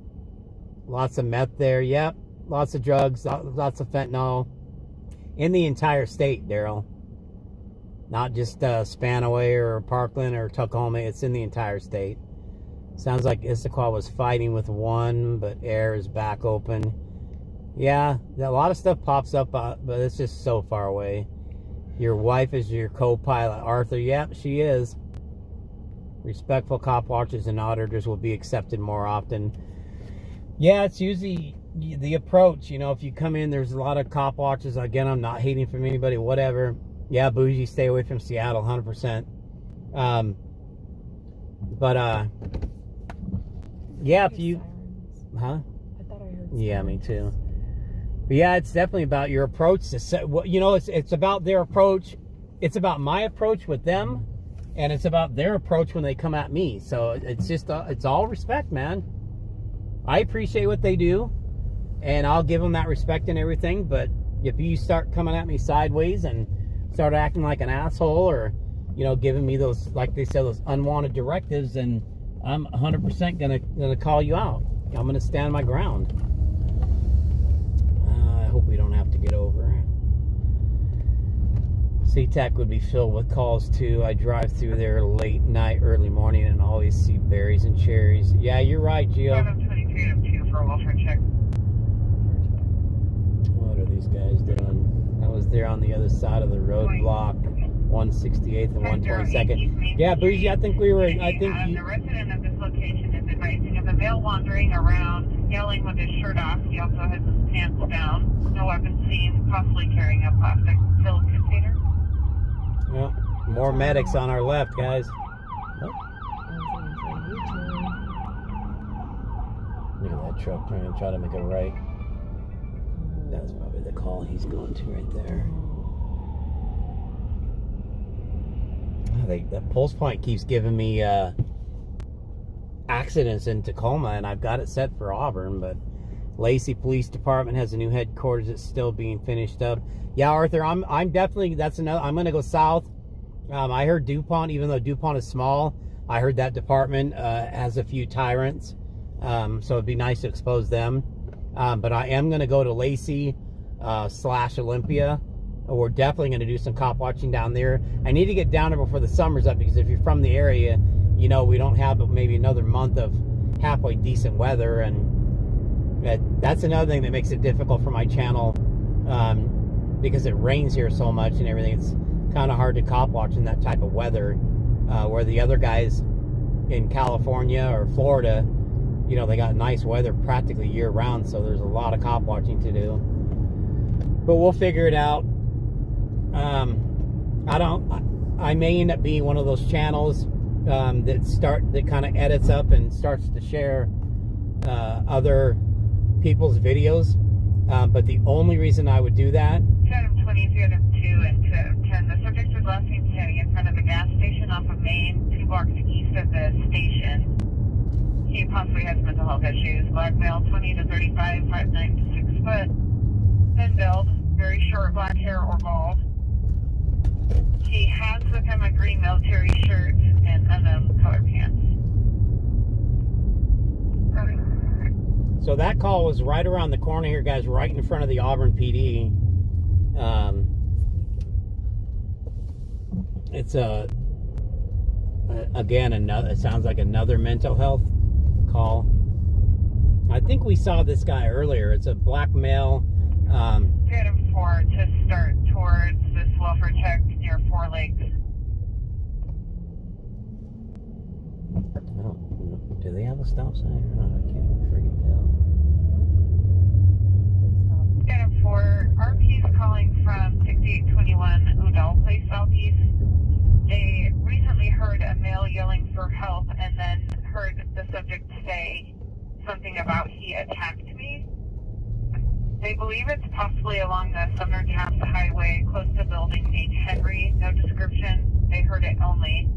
Lots of meth there, yep. Lots of drugs, lots of fentanyl. In the entire state, Daryl. Not just Spanaway or Parkland or Tucumã. It's in the entire state. Sounds like Issaquah was fighting with one, but air is back open. Yeah, a lot of stuff pops up, but it's just so far away. Your wife is your co-pilot, Arthur. Yep, she is. Respectful cop watchers and auditors will be accepted more often. Yeah, it's usually the approach. You know, if you come in, there's a lot of cop watchers. Again, I'm not hating from anybody, whatever. Yeah, bougie, stay away from Seattle, 100%. Yeah, if you... Huh? I thought I heard yeah, me too. But yeah, it's definitely about your approach to set, you know, it's about their approach. It's about my approach with them, and it's about their approach when they come at me. So it's just it's all respect, man. I appreciate what they do, and I'll give them that respect and everything. But if you start coming at me sideways and start acting like an asshole, or you know, giving me those, like they said, those unwanted directives, and I'm 100% gonna call you out. I'm gonna stand my ground. I hope we don't have to get over. SeaTac would be filled with calls too. I drive through there late night, early morning, and always see berries and cherries. Yeah, you're right, Gio. 723 for welfare check. What are these guys doing? I was there on the other side of the roadblock, 168th and 122nd. Yeah, Bougie, I think we were. I think the resident of this location is advising of a male wandering around yelling with his shirt off. He also has his pants down. No weapon seen, possibly carrying a plastic filled container. Well, more medics on our left, guys. Oh, look at that truck trying to make a right. That's probably the call he's going to right there. That pulse point keeps giving me accidents in Tacoma, and I've got it set for Auburn, but Lacey Police Department has a new headquarters that's still being finished up. Yeah, Arthur, I'm definitely, that's another, I'm going to go south. I heard DuPont, even though DuPont is small, I heard that department has a few tyrants, so it'd be nice to expose them. But I am going to go to Lacey / Olympia. We're definitely going to do some cop watching down there. I need to get down there before the summer's up, because if you're from the area, you know we don't have maybe another month of halfway decent weather, and that's another thing that makes it difficult for my channel, because it rains here so much and everything. It's kind of hard to cop watch in that type of weather, where the other guys in California or Florida, you know, they got nice weather practically year round, so there's a lot of cop watching to do. But we'll figure it out. I may end up being one of those channels that kind of edits up and starts to share other people's videos. But the only reason I would do that. 2 Adam 20, 3 Adam 2, and 2 Adam 10. The subject was last seen standing in front of a gas station off of Main, 2 blocks east of the station. He possibly has mental health issues. Black male, 20 to 35, 5'9" to 6 foot. Thin build, very short black hair or bald. He has with him a green military shirt and unknown color pants. So that call was right around the corner here, guys, right in front of the Auburn PD. It's again, it sounds like another mental health call. I think we saw this guy earlier. It's a black male. Get him 4 to start towards this welfare check near 4 Lakes. I don't know. Do they have a stop sign or not? I can't freaking tell. Get him 4. RP's calling from 6821 Udall Place Southeast. They recently heard a male yelling for help and then heard the subject say something about he attacked me. They believe it's possibly along the Sumner Taft Highway, close to building 8 Henry. No description. They heard it only.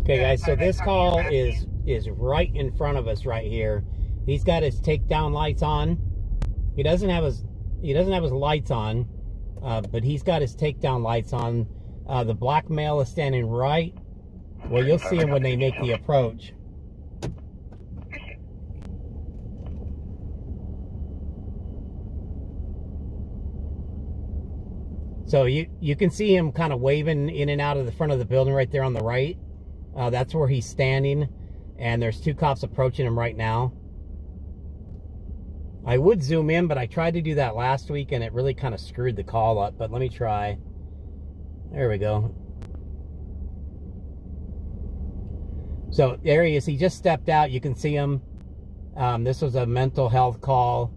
Okay, guys. So this call is right in front of us, right here. He's got his takedown lights on. He doesn't have his lights on, but he's got his takedown lights on. The black male is standing right. Well, you'll see him when they make the approach. So you can see him kind of waving in and out of the front of the building right there on the right. That's where he's standing. And there's 2 cops approaching him right now. I would zoom in, but I tried to do that last week and it really kind of screwed the call up. But let me try. There we go. So there he is. He just stepped out. You can see him. This was a mental health call.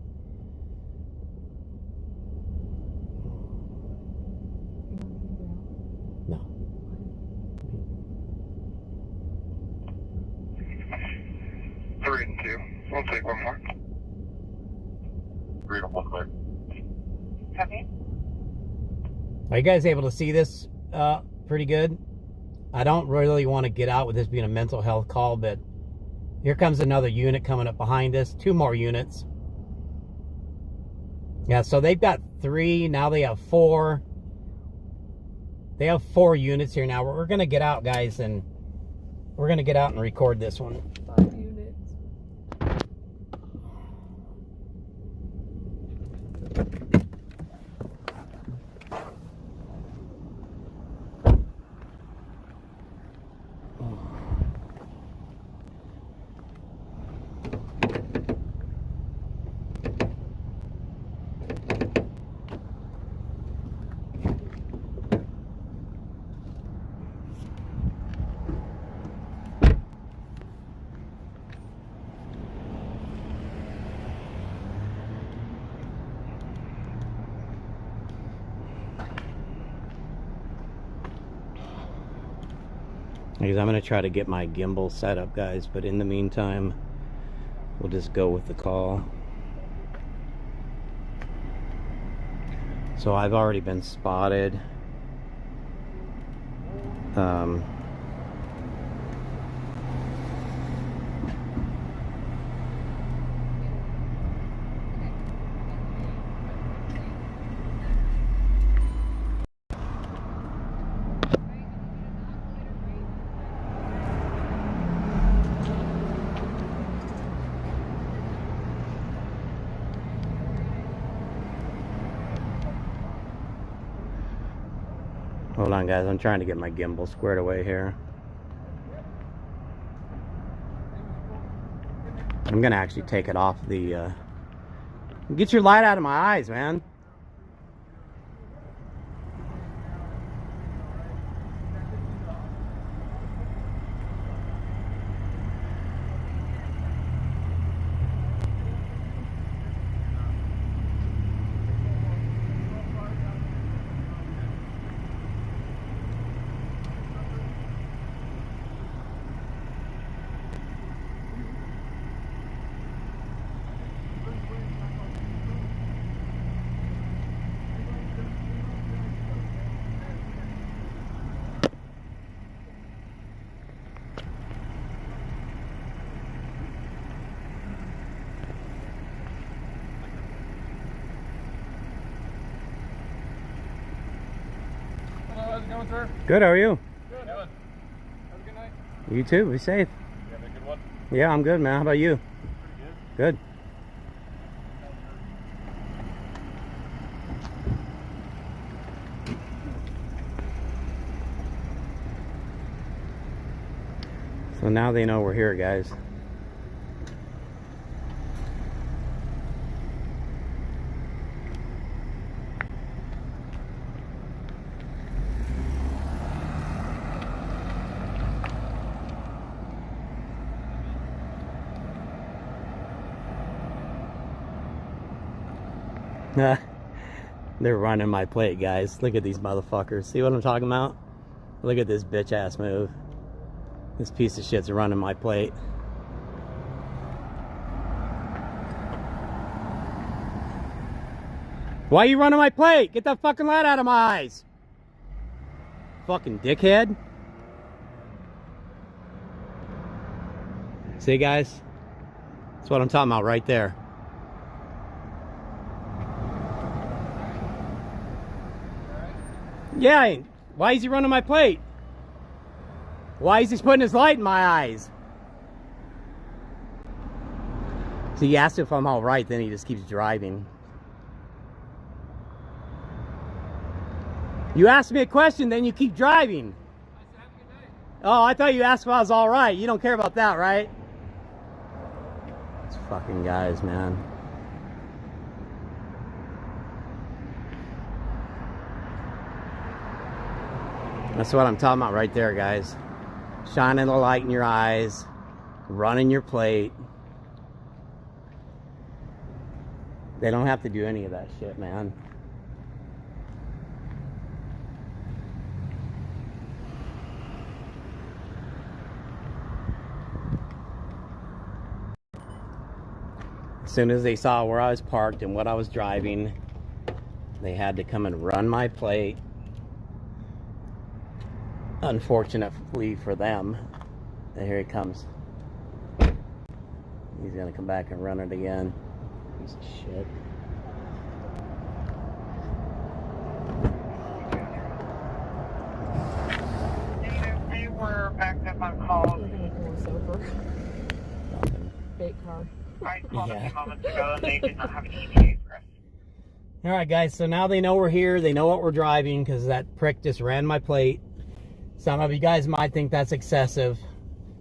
No. 3 and 2. We'll take one more. Read them real quick. Copy. Are you guys able to see this pretty good? I don't really want to get out with this being a mental health call, but here comes another unit coming up behind us. 2 more units. Yeah, so they've got 3. Now they have 4. They have 4 units here now. We're going to get out, guys, and we're going to get out and record this one. 5 units. Because I'm going to try to get my gimbal set up, guys, but in the meantime, we'll just go with the call. So I've already been spotted. Hold on, guys. I'm trying to get my gimbal squared away here. I'm gonna actually take it off the get your light out of my eyes, man. How's it going, sir? Good, how are you? Good. Have a good night. You too, be safe. You having a good one? Yeah, I'm good, man. How about you? Pretty Good. So now they know we're here, guys. They're running my plate, guys. Look at these motherfuckers. See what I'm talking about? Look at this bitch ass move. This piece of shit's running my plate. Why are you running my plate? Get that fucking light out of my eyes. Fucking dickhead. See, guys? That's what I'm talking about right there. Yeah, why is he running my plate? Why is he putting his light in my eyes? So he asked if I'm all right, then he just keeps driving. You asked me a question, then you keep driving. Oh, I thought you asked if I was all right. You don't care about that, right? These fucking guys, man. That's what I'm talking about right there, guys. Shining the light in your eyes, running your plate. They don't have to do any of that shit, man. As soon as they saw where I was parked and what I was driving, they had to come and run my plate. Unfortunately for them, and here he comes. He's gonna come back and run it again. Piece of shit. They were backed up on calls. Fake car. I called a few moments ago and they did not have an ETA for us. All right, guys, so now they know we're here. They know what we're driving because that prick just ran my plate. Some of you guys might think that's excessive,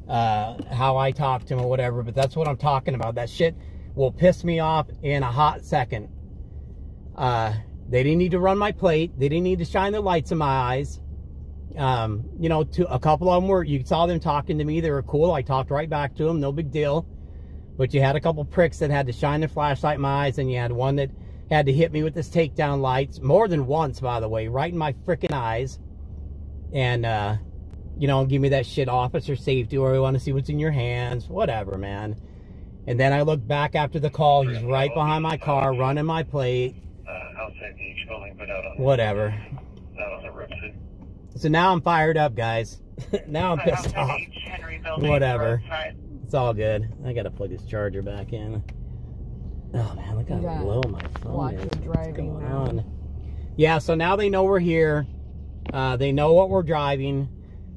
how I talk to him or whatever, but that's what I'm talking about. That shit will piss me off in a hot second. They didn't need to run my plate. They didn't need to shine the lights in my eyes. You know, a couple of them were, you saw them talking to me. They were cool. I talked right back to them. No big deal. But you had a couple pricks that had to shine their flashlight in my eyes, and you had one that had to hit me with this takedown lights more than once, by the way, right in my freaking eyes. And you know, give me that shit officer safety, or I want to see what's in your hands, whatever, man. And then I look back after the call, he's right behind my car, running my plate. Outside the each building, but out on Whatever. Out on the roadside. So now I'm fired up, guys. Now I'm pissed off. Whatever. It's all good. I gotta plug this charger back in. Oh man, look how low my phone is. What's going on? Yeah, so now they know we're here. They know what we're driving.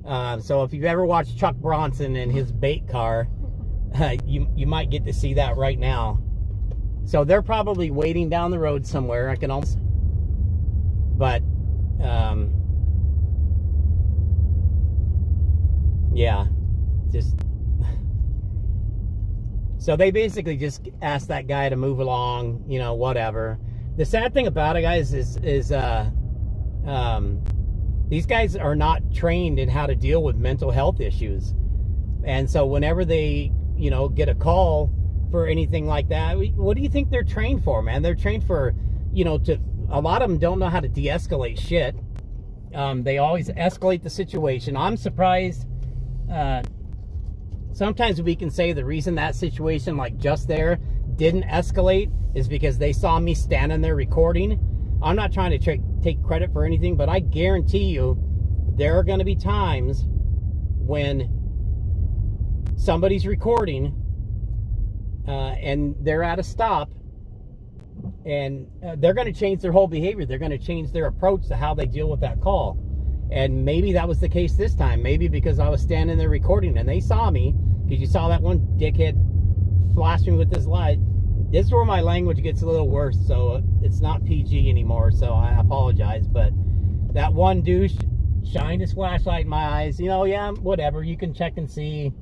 So if you've ever watched Chuck Bronson in his bait car, you might get to see that right now. So they're probably waiting down the road somewhere. I can almost, but yeah, just so they basically just asked that guy to move along, you know, whatever. The sad thing about it, guys, is these guys are not trained in how to deal with mental health issues, and so whenever they, you know, get a call for anything like that, what do you think they're trained for, man? They're trained for, you know, a lot of them don't know how to de-escalate shit. They always escalate the situation. I'm surprised. Sometimes we can say the reason that situation, like just there, didn't escalate is because they saw me standing there recording. I'm not trying to take credit for anything, but I guarantee you there are going to be times when somebody's recording and they're at a stop, and they're going to change their whole behavior. They're going to change their approach to how they deal with that call. And maybe that was the case this time. Maybe because I was standing there recording and they saw me, because you saw that one dickhead flashing with his light. This is where my language gets a little worse, so it's not PG anymore, so I apologize. But that one douche shined his flashlight in my eyes. You know, yeah, whatever. You can check and see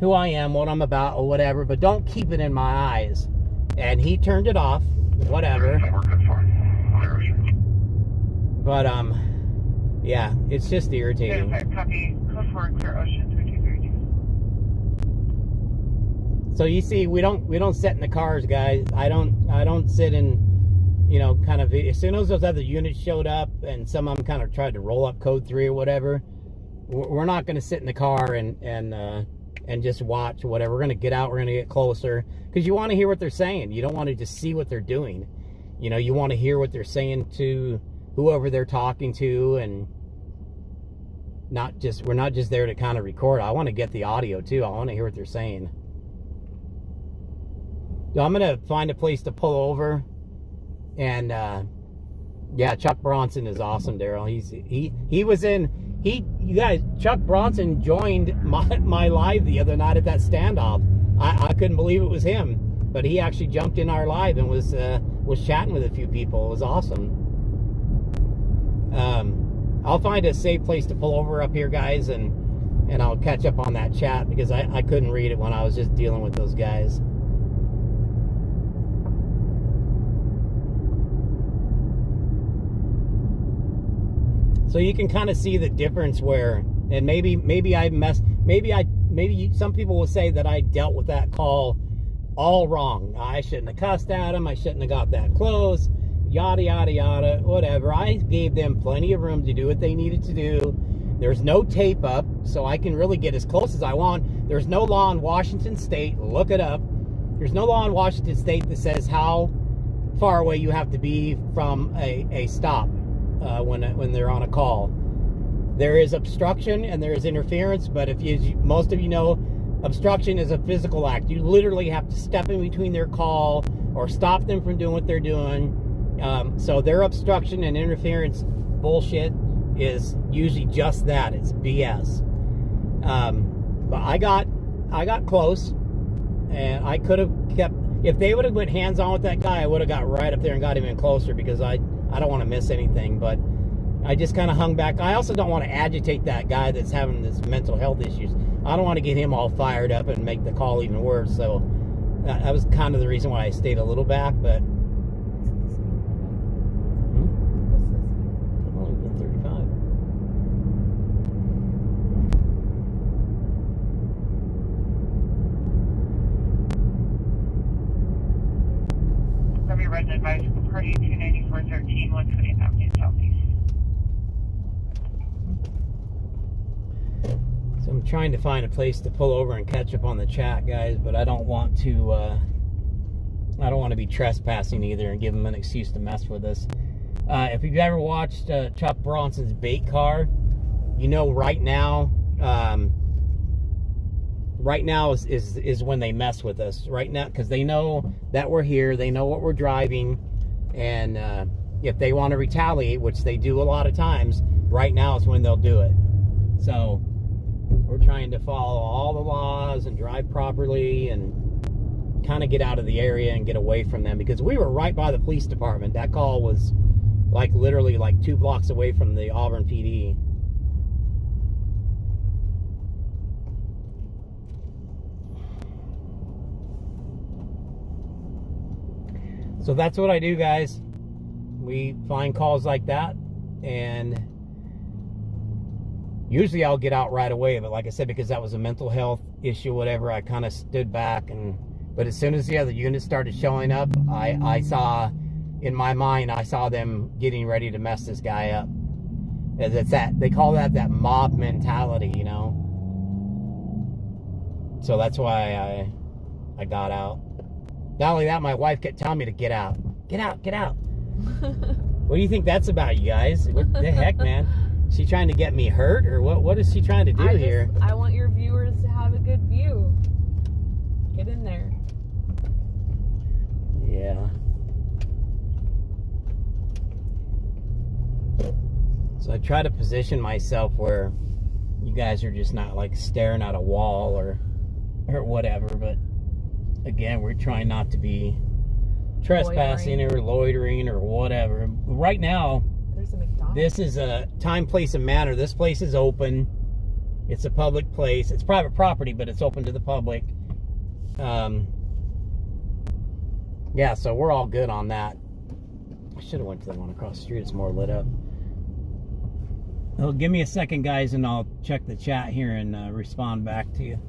who I am, what I'm about, or whatever, but don't keep it in my eyes. And he turned it off, whatever. But, yeah, it's just irritating. Copy. Code 4, clear ocean 3232. So you see, we don't sit in the cars, guys. I don't sit in, you know, kind of, as soon as those other units showed up and some of them kind of tried to roll up code 3 or whatever, we're not going to sit in the car and just watch or whatever. We're going to get out, we're going to get closer, because you want to hear what they're saying. You don't want to just see what they're doing. You know, you want to hear what they're saying to whoever they're talking to, and we're not just there to kind of record. I want to get the audio too. I want to hear what they're saying. So I'm going to find a place to pull over, and yeah, Chuck Bronson is awesome, Daryl. You guys, Chuck Bronson joined my live the other night at that standoff. I couldn't believe it was him, but he actually jumped in our live and was chatting with a few people. It was awesome. I'll find a safe place to pull over up here, guys, and I'll catch up on that chat, because I couldn't read it when I was just dealing with those guys. So you can kind of see the difference where, and maybe some people will say that I dealt with that call all wrong. I shouldn't have cussed at him. I shouldn't have got that close. Yada, yada, yada, whatever. I gave them plenty of room to do what they needed to do. There's no tape up, so I can really get as close as I want. There's no law in Washington State. Look it up. There's no law in Washington State that says how far away you have to be from a stop when they're on a call. There is obstruction and there is interference, but most of you know, obstruction is a physical act. You literally have to step in between their call or stop them from doing what they're doing. So their obstruction and interference bullshit is usually just that. It's BS. But I got close, and I could have kept. If they would have went hands on with that guy, I would have got right up there and got him in closer, because I don't want to miss anything. But I just kind of hung back. I also don't want to agitate that guy that's having this mental health issues. I don't want to get him all fired up and make the call even worse. So that was kind of the reason why I stayed a little back. But I've only been 35. Let me read the advice of the party 29413, 120th Avenue Southeast. I'm trying to find a place to pull over and catch up on the chat, guys, but I don't want to be trespassing either and give them an excuse to mess with us. If you've ever watched Chuck Bronson's bait car, you know right now is when they mess with us right now, because they know that we're here, they know what we're driving, and if they want to retaliate, which they do a lot of times, right now is when they'll do it. So we're trying to follow all the laws and drive properly and kind of get out of the area and get away from them, because we were right by the police department. That call was like literally like 2 blocks away from the Auburn PD. So that's what I do, guys. We find calls like that, and usually I'll get out right away, but like I said, because that was a mental health issue, whatever, I kind of stood back. But as soon as the other units started showing up, I saw, in my mind, I saw them getting ready to mess this guy up. It's that, they call that mob mentality, you know. So that's why I got out. Not only that, my wife kept telling me to get out. Get out, get out. What do you think that's about, you guys? What the heck, man? Is she trying to get me hurt, or what is she trying to do here? I want your viewers to have a good view. Get in there. Yeah. So I try to position myself where you guys are just not like staring at a wall or whatever, but again, we're trying not to be trespassing or loitering or whatever. Right now, there's a McDonald's. This is a time, place, and manner. This place is open. It's a public place. It's private property, but it's open to the public. Yeah, so we're all good on that. I should have went to the one across the street. It's more lit up. Oh, give me a second, guys, and I'll check the chat here and respond back to you.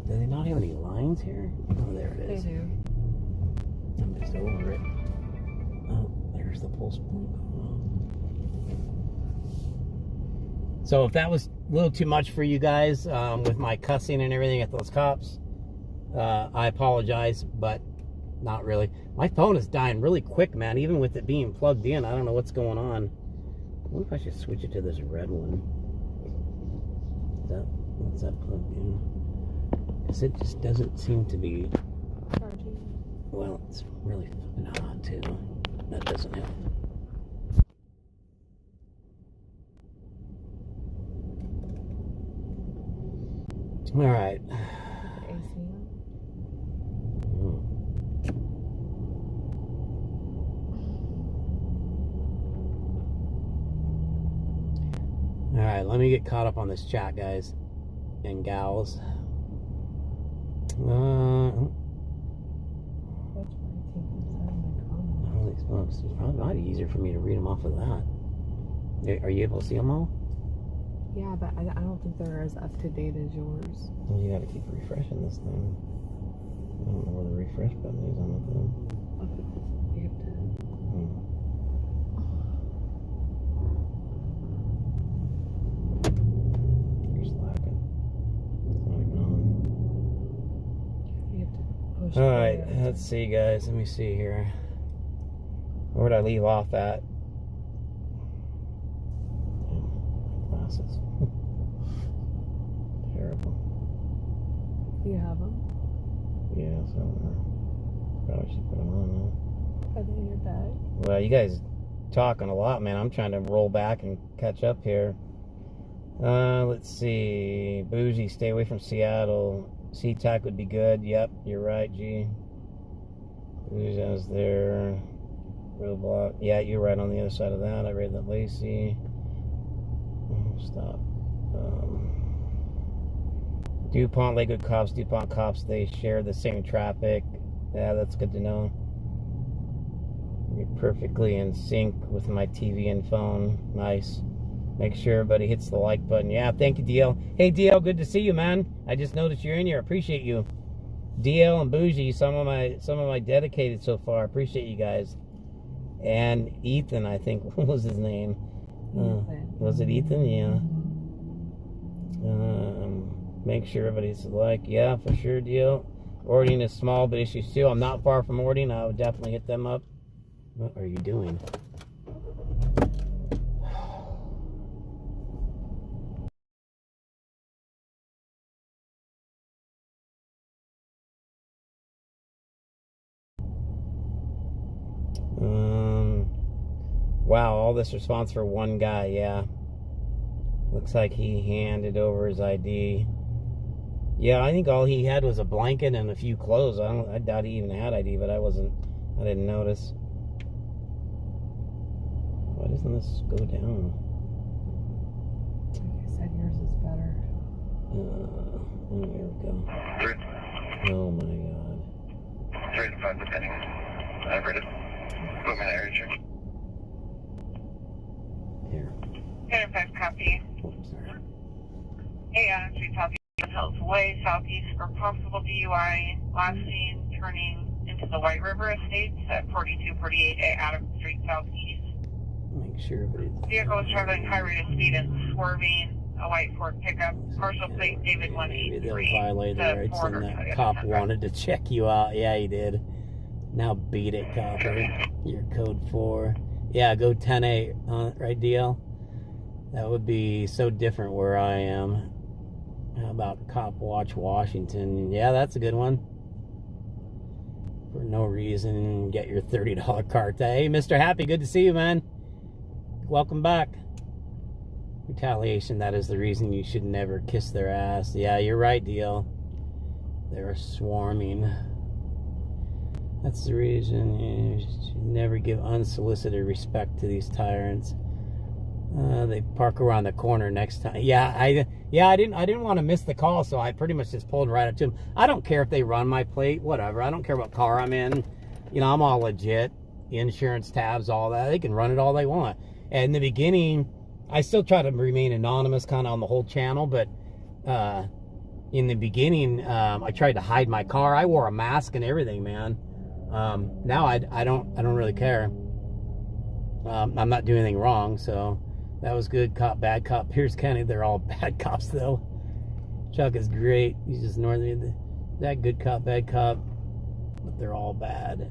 Do they not have any lines here? Oh, there it is. They do. I'm just over it. Oh, there's the pulse point. So if that was a little too much for you guys with my cussing and everything at those cops, I apologize, but not really. My phone is dying really quick, man, even with it being plugged in. I don't know what's going on. I wonder if I should switch it to this red one. What's that plugged in? Because it just doesn't seem to be Charging. Well, it's really fucking hot too. That doesn't help. All right. All right, let me get caught up on this chat, guys and gals. Holy smokes, it's probably might be easier for me to read them off of that. Are you able to see them all? Yeah, but I don't think they're as up to date as yours. Well, you gotta keep refreshing this thing. I don't know where the refresh button is on the thing. You have to. You're slacking. It's not even on. You have to push. Alright, let's see, guys. Let me see here. Where would I leave off at? Glasses. Terrible. You have them? Yeah, so probably should put them on now. Are they in your bag? Well, you guys talking a lot, man. I'm trying to roll back and catch up here. Let's see. Bougie, stay away from Seattle. SeaTac would be good. Yep, you're right, G. Bougie, I was there. Roadblock. Yeah, you're right on the other side of that. I read that. Lacey. Stop. DuPont, Lakewood cops, DuPont cops, they share the same traffic. Yeah, that's good to know. You're perfectly in sync with my TV and phone. Nice. Make sure everybody hits the like button. Yeah, thank you, DL. Hey, DL, good to see you, man. I just noticed you're in here. Appreciate you. DL and Bougie, some of my dedicated so far. Appreciate you guys. And Ethan, I think, what was his name? Was it Ethan? Yeah. Make sure everybody's like, yeah, for sure deal. Ording is small, but issues too. I'm not far from ordering. I would definitely hit them up. What are you doing? Wow, all this response for one guy, yeah. Looks like he handed over his ID. Yeah, I think all he had was a blanket and a few clothes. I doubt he even had ID, but I didn't notice. Why doesn't this go down? You said yours is better. Oh, here we go. Oh my god. 3 to 5 depending. I've read it. Put me in area check. Here. 10 and 5 copy. Oops, sorry. Hey, Street Southeast Hills Way, southeast for possible DUI. Last seen turning into the White River Estates at 4248 Adams Street Southeast. Make sure everybody's... Vehicle was traveling high rate of speed and swerving a white Ford pickup. Commercial plate David Maybe 183. they'll violate the rights and that cop wanted to check you out. Yeah, he did. Now beat it, copper. Your code 4. Yeah, go 10-8, right, DL? That would be so different where I am. How about Cop Watch Washington? Yeah, that's a good one. For no reason, get your $30 cart. Hey, Mr. Happy, good to see you, man. Welcome back. Retaliation, that is the reason you should never kiss their ass. Yeah, you're right, DL. They're swarming. That's the reason you should never give unsolicited respect to these tyrants. They park around the corner next time. Yeah, I didn't want to miss the call, so I pretty much just pulled right up to them. I don't care if they run my plate, whatever. I don't care what car I'm in. You know, I'm all legit. Insurance tabs, all that. They can run it all they want. And in the beginning, I still try to remain anonymous kind of on the whole channel, but in the beginning, I tried to hide my car. I wore a mask and everything, man. Now I don't really care. I'm not doing anything wrong, so that was good cop, bad cop. Pierce County, they're all bad cops though. Chuck is great. He's just northern. That good cop, bad cop, but they're all bad.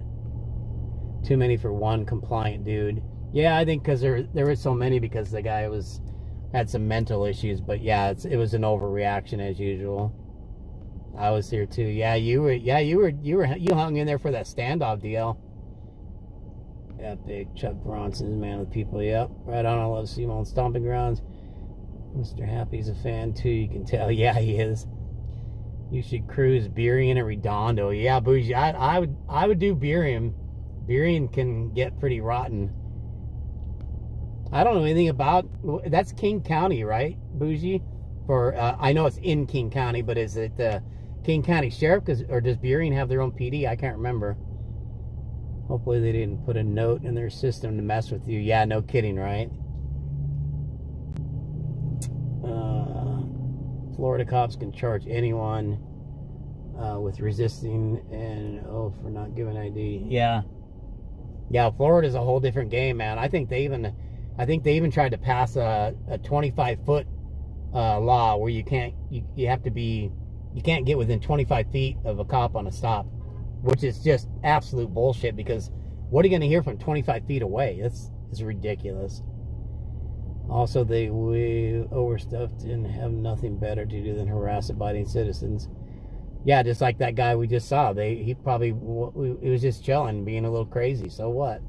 Too many for one compliant dude. Yeah, I think because there was so many because the guy had some mental issues. But yeah, it was an overreaction as usual. I was here too. Yeah, you hung in there for that standoff, DL. Yeah, big Chuck Bronson's man with people. Yep, right on. I love Simone Stomping Grounds. Mr. Happy's a fan too. You can tell. Yeah, he is. You should cruise Burien and Redondo. Yeah, Bougie. I would do Burien. Burien can get pretty rotten. I don't know anything about. That's King County, right, Bougie? For I know it's in King County, but is it King County Sheriff? Or does Burien have their own PD? I can't remember. Hopefully they didn't put a note in their system to mess with you. Yeah, no kidding, right? Florida cops can charge anyone with resisting and for not giving ID. Yeah, Florida's a whole different game, man. I think they even tried to pass a 25-foot law where you can't get within 25 feet of a cop on a stop, which is just absolute bullshit, because what are you going to hear from 25 feet away? It's ridiculous. Also, they way overstuffed and have nothing better to do than harass abiding citizens. Yeah, just like that guy we just saw. He was just chilling, being a little crazy. So what?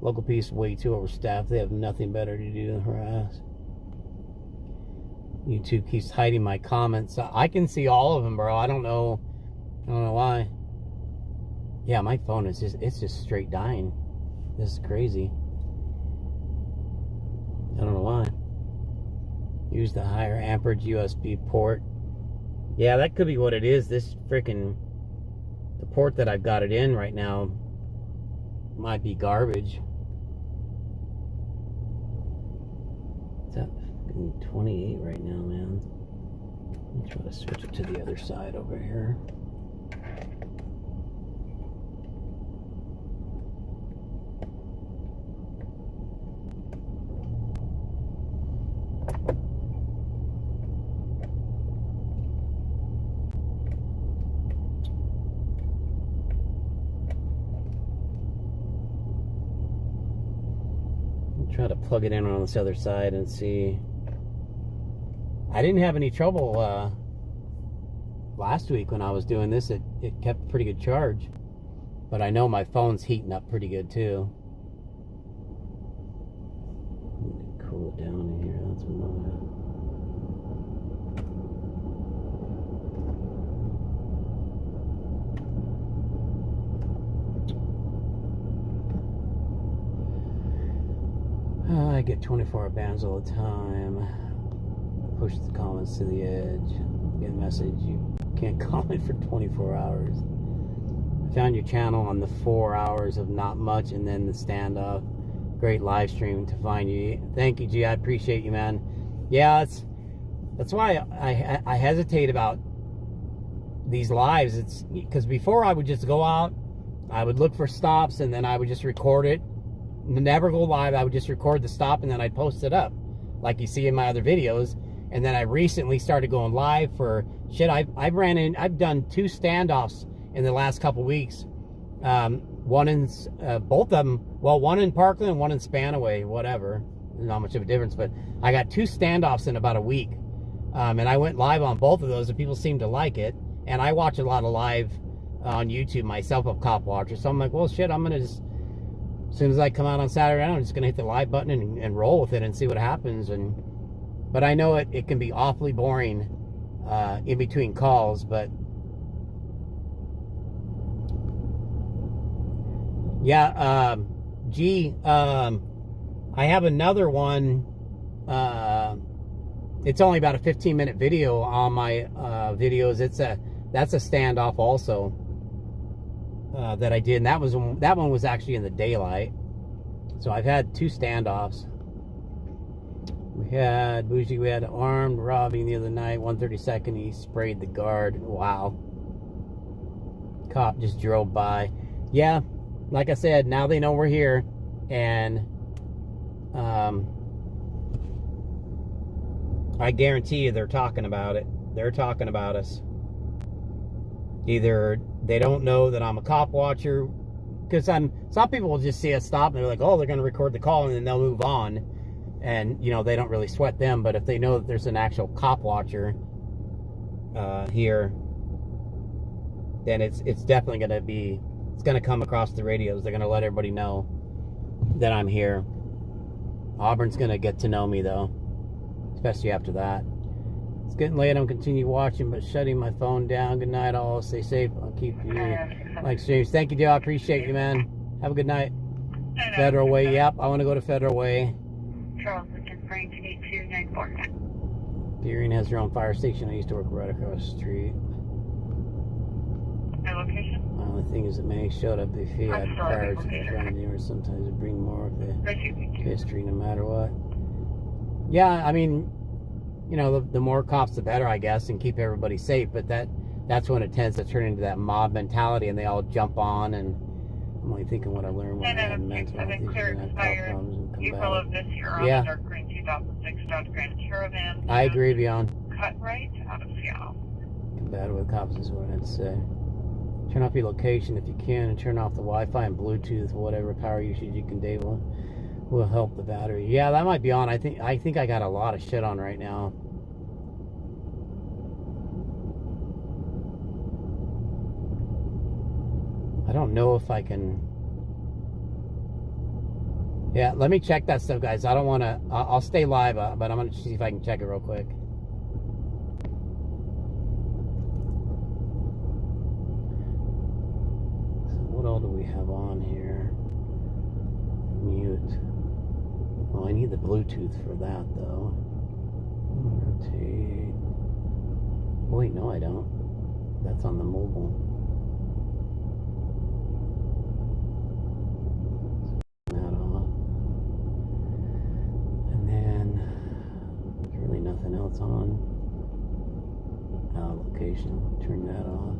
Local police way too overstaffed. They have nothing better to do than harass. YouTube keeps hiding my comments. I can see all of them, bro. I don't know why. Yeah, my phone is just straight dying. This is crazy. I don't know why. Use the higher amperage USB port. Yeah, that could be what it is. The port that I've got it in right now might be garbage. It's at 28 right now, man. I'll try to switch it to the other side over here. Try to plug it in on this other side and see. I didn't have any trouble last week when I was doing this. It kept pretty good charge. But I know my phone's heating up pretty good too. Cool it down in here. That's what I get 24-hour bans all the time. Push the comments to the edge. Get a message. You can't comment for 24 hours. I found your channel on the 4 hours of not much and then the standoff. Great live stream to find you. Thank you, G. I appreciate you, man. Yeah, that's why I hesitate about these lives. It's because before I would just go out, I would look for stops, and then I would just record it. Never go live. I would just record the stop and then I'd post it up like you see in my other videos. And then I recently started going live for shit. I've done 2 standoffs in the last couple weeks. One in both of them, well, one in Parkland and one in Spanaway, whatever. Not much of a difference, but I got 2 standoffs in about a week. And I went live on both of those and people seem to like it. And I watch a lot of live on YouTube myself of cop watchers. So I'm like, well, shit, I'm going to just, as soon as I come out on Saturday, I'm just going to hit the live button and roll with it and see what happens. But I know it can be awfully boring in between calls. But yeah, I have another one. It's only about a 15-minute video on my videos. That's a standoff also. That I did, and that one was actually in the daylight. So I've had 2 standoffs. We had armed robbing the other night. 132nd, he sprayed the guard. Wow. Cop just drove by. Yeah, like I said, now they know we're here, and I guarantee you they're talking about it. They're talking about us. Either they don't know that I'm a cop watcher, because some people will just see us stop and they're like, oh, they're going to record the call, and then they'll move on, and they don't really sweat them. But if they know that there's an actual cop watcher here, then it's definitely going to be, it's going to come across the radios. They're going to let everybody know that I'm here. Auburn's going to get to know me though, especially after that. It's getting late. I'm continue watching, but shutting my phone down. Good night, all. Stay safe. I'll keep you like streams. Thank you, Joe. I appreciate you, man. Have a good night. Federal Way. Yep, I want to go to Federal Way. Charles, Lincoln, Frank, 8294. Deering has their own fire station. I used to work right across the street. My location? The only thing is that many showed up if he had cars in front of you, or sometimes it bring more of the history no matter what. Yeah, I mean, the more cops the better, I guess, and keep everybody safe. But that's when it tends to turn into that mob mentality, and they all jump on. And I'm only thinking what I learned when I had mental health issues and had cop problems and come April back. of this year on Yeah. Dark Green 2006 Dodge Grand Caravan. I agree, Beyond. Cut right out of Seattle. Combative with cops is what I had to say. Turn off your location if you can, and turn off the Wi-Fi and Bluetooth, whatever power usage you can enable will help the battery. Yeah, that might be on. I think I got a lot of shit on right now. I don't know if I can. Yeah, let me check that stuff, guys. I don't want to. I'll stay live, but I'm going to see if I can check it real quick. So what all do we have on here? Mute. Well, I need the Bluetooth for that, though. Rotate. Oh, wait, no, I don't. That's on the mobile. That off. And then there's really nothing else on. Location. Turn that off.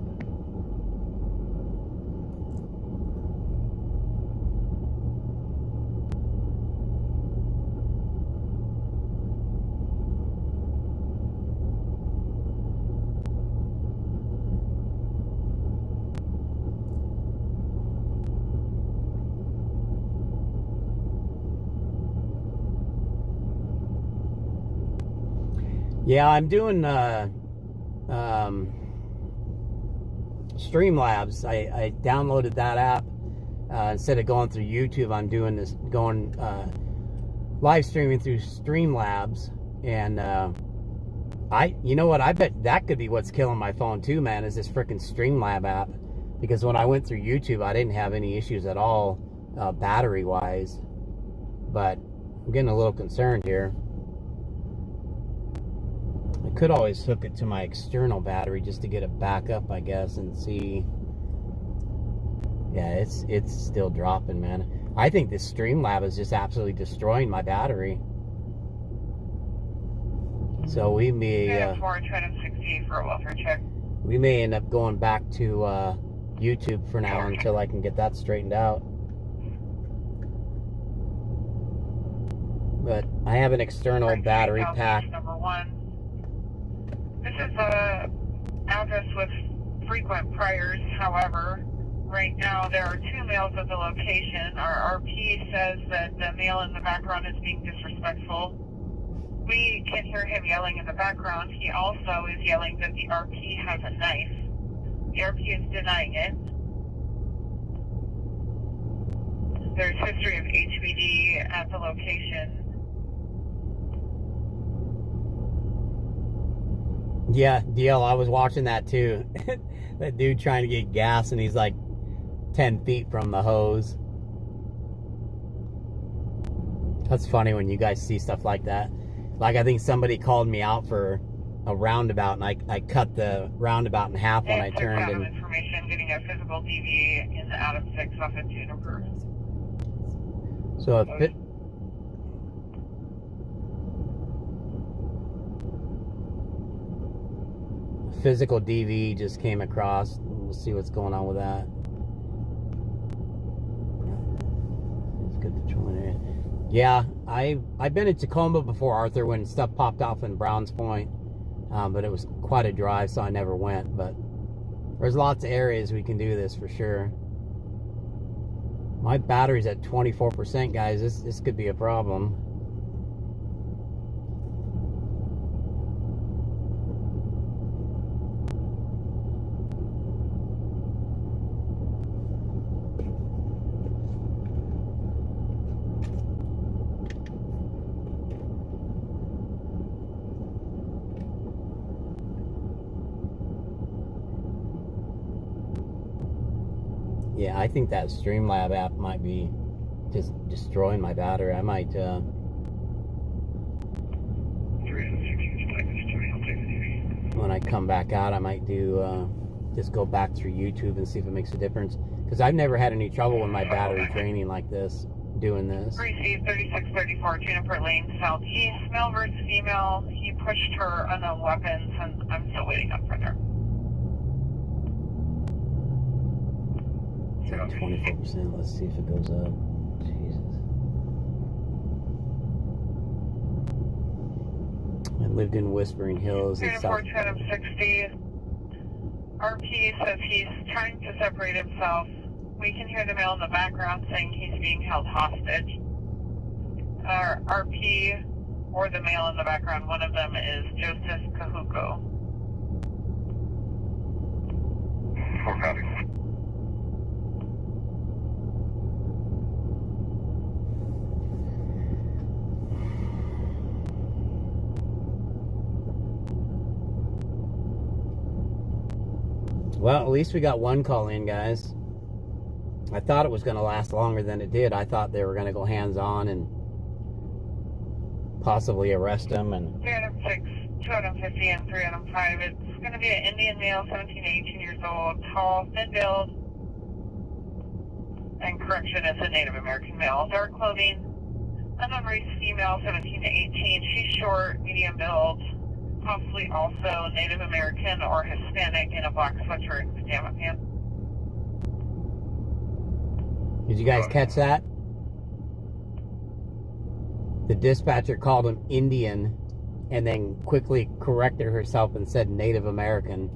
Yeah, I'm doing Streamlabs. I downloaded that app. Instead of going through YouTube, I'm doing this, going live streaming through Streamlabs. And you know what? I bet that could be what's killing my phone too, man, is this freaking Streamlab app. Because when I went through YouTube, I didn't have any issues at all, battery-wise. But I'm getting a little concerned here. I could always hook it to my external battery just to get it back up, I guess, and see. Yeah, it's still dropping, man. I think this Streamlab is just absolutely destroying my battery. So we may for a welfare check. We may end up going back to YouTube for now until I can get that straightened out. But I have an external battery pack. Number 1. This is a address with frequent priors. However, right now there are 2 males at the location. Our RP says that the male in the background is being disrespectful. We can hear him yelling in the background. He also is yelling that the RP has a knife. The RP is denying it. There's history of HVD at the location. Yeah, DL, I was watching that too. That dude trying to get gas and he's like 10 feet from the hose. That's funny when you guys see stuff like that. Like, I think somebody called me out for a roundabout, and I cut the roundabout in half when I turned. And information, getting a physical DV in the Adam 6 off of Juniper. So if it, physical DV just came across. We'll see what's going on with that. It's good to join it. Yeah, I've been in Tacoma before, Arthur, when stuff popped off in Browns Point, but it was quite a drive, so I never went. But there's lots of areas we can do this for sure. My battery's at 24%, guys. This could be a problem. Yeah, I think that Streamlab app might be just destroying my battery. I might, when I come back out, I might do, just go back through YouTube and see if it makes a difference. Because I've never had any trouble with my battery draining like this, doing this. Receive 3634 Juniper Lane Southeast, male versus female. He pushed her unknown weapons, and I'm still waiting on further. 24%. Let's see if it goes up. Jesus. I lived in Whispering Hills in South. 60. RP says he's trying to separate himself. We can hear the male in the background saying he's being held hostage. RP or the male in the background, one of them is Joseph Kahuko. Well, at least we got one call in, guys. I thought it was going to last longer than it did. I thought they were going to go hands-on and possibly arrest him. And 306, 250, and 305. It's going to be an Indian male, 17 to 18 years old, tall, thin build, and correction, it's a Native American male. Dark clothing, unknown race female, 17 to 18. She's short, medium build, possibly also Native American or Hispanic in a black sweatshirt and pajama pants. Did you guys catch that? The dispatcher called him Indian and then quickly corrected herself and said Native American.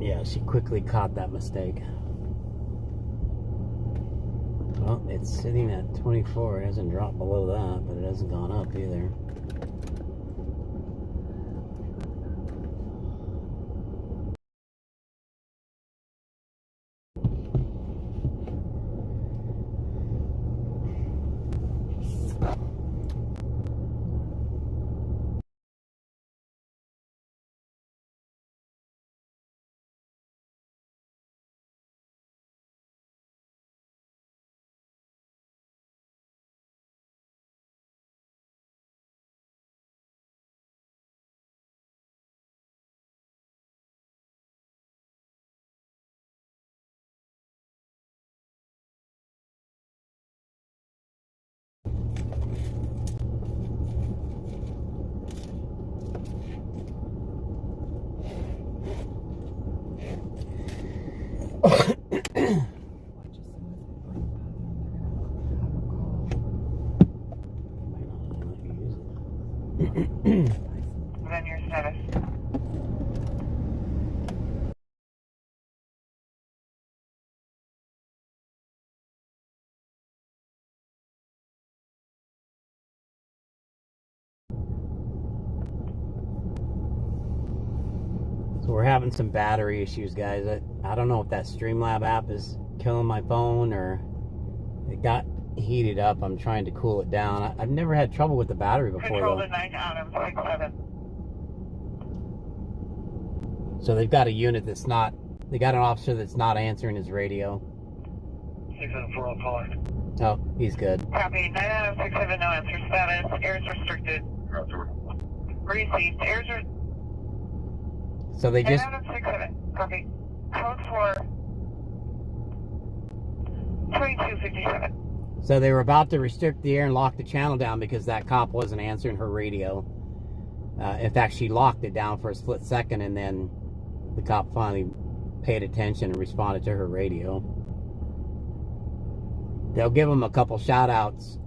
Yeah, she quickly caught that mistake. Well, it's sitting at 24. It hasn't dropped below that, but it hasn't gone up either. Then your status. So we're having some battery issues, guys. I don't know if that Streamlab app is killing my phone or it got heated up. I'm trying to cool it down. I've never had trouble with the battery before, Control though. to 9 Auburn 67. So they've got a unit that's not, they got an officer that's not answering his radio. 674 on caller. Oh, he's good. Copy. 9 Auburn 67, no answer status. Airs restricted. Received. Airs are. So they 9 just, Auburn 67. Copy. Code for 2257. so they were about to restrict the air and lock the channel down because that cop wasn't answering her radio. In fact, she locked it down for a split second, and then the cop finally paid attention and responded to her radio. They'll give them a couple shout outs,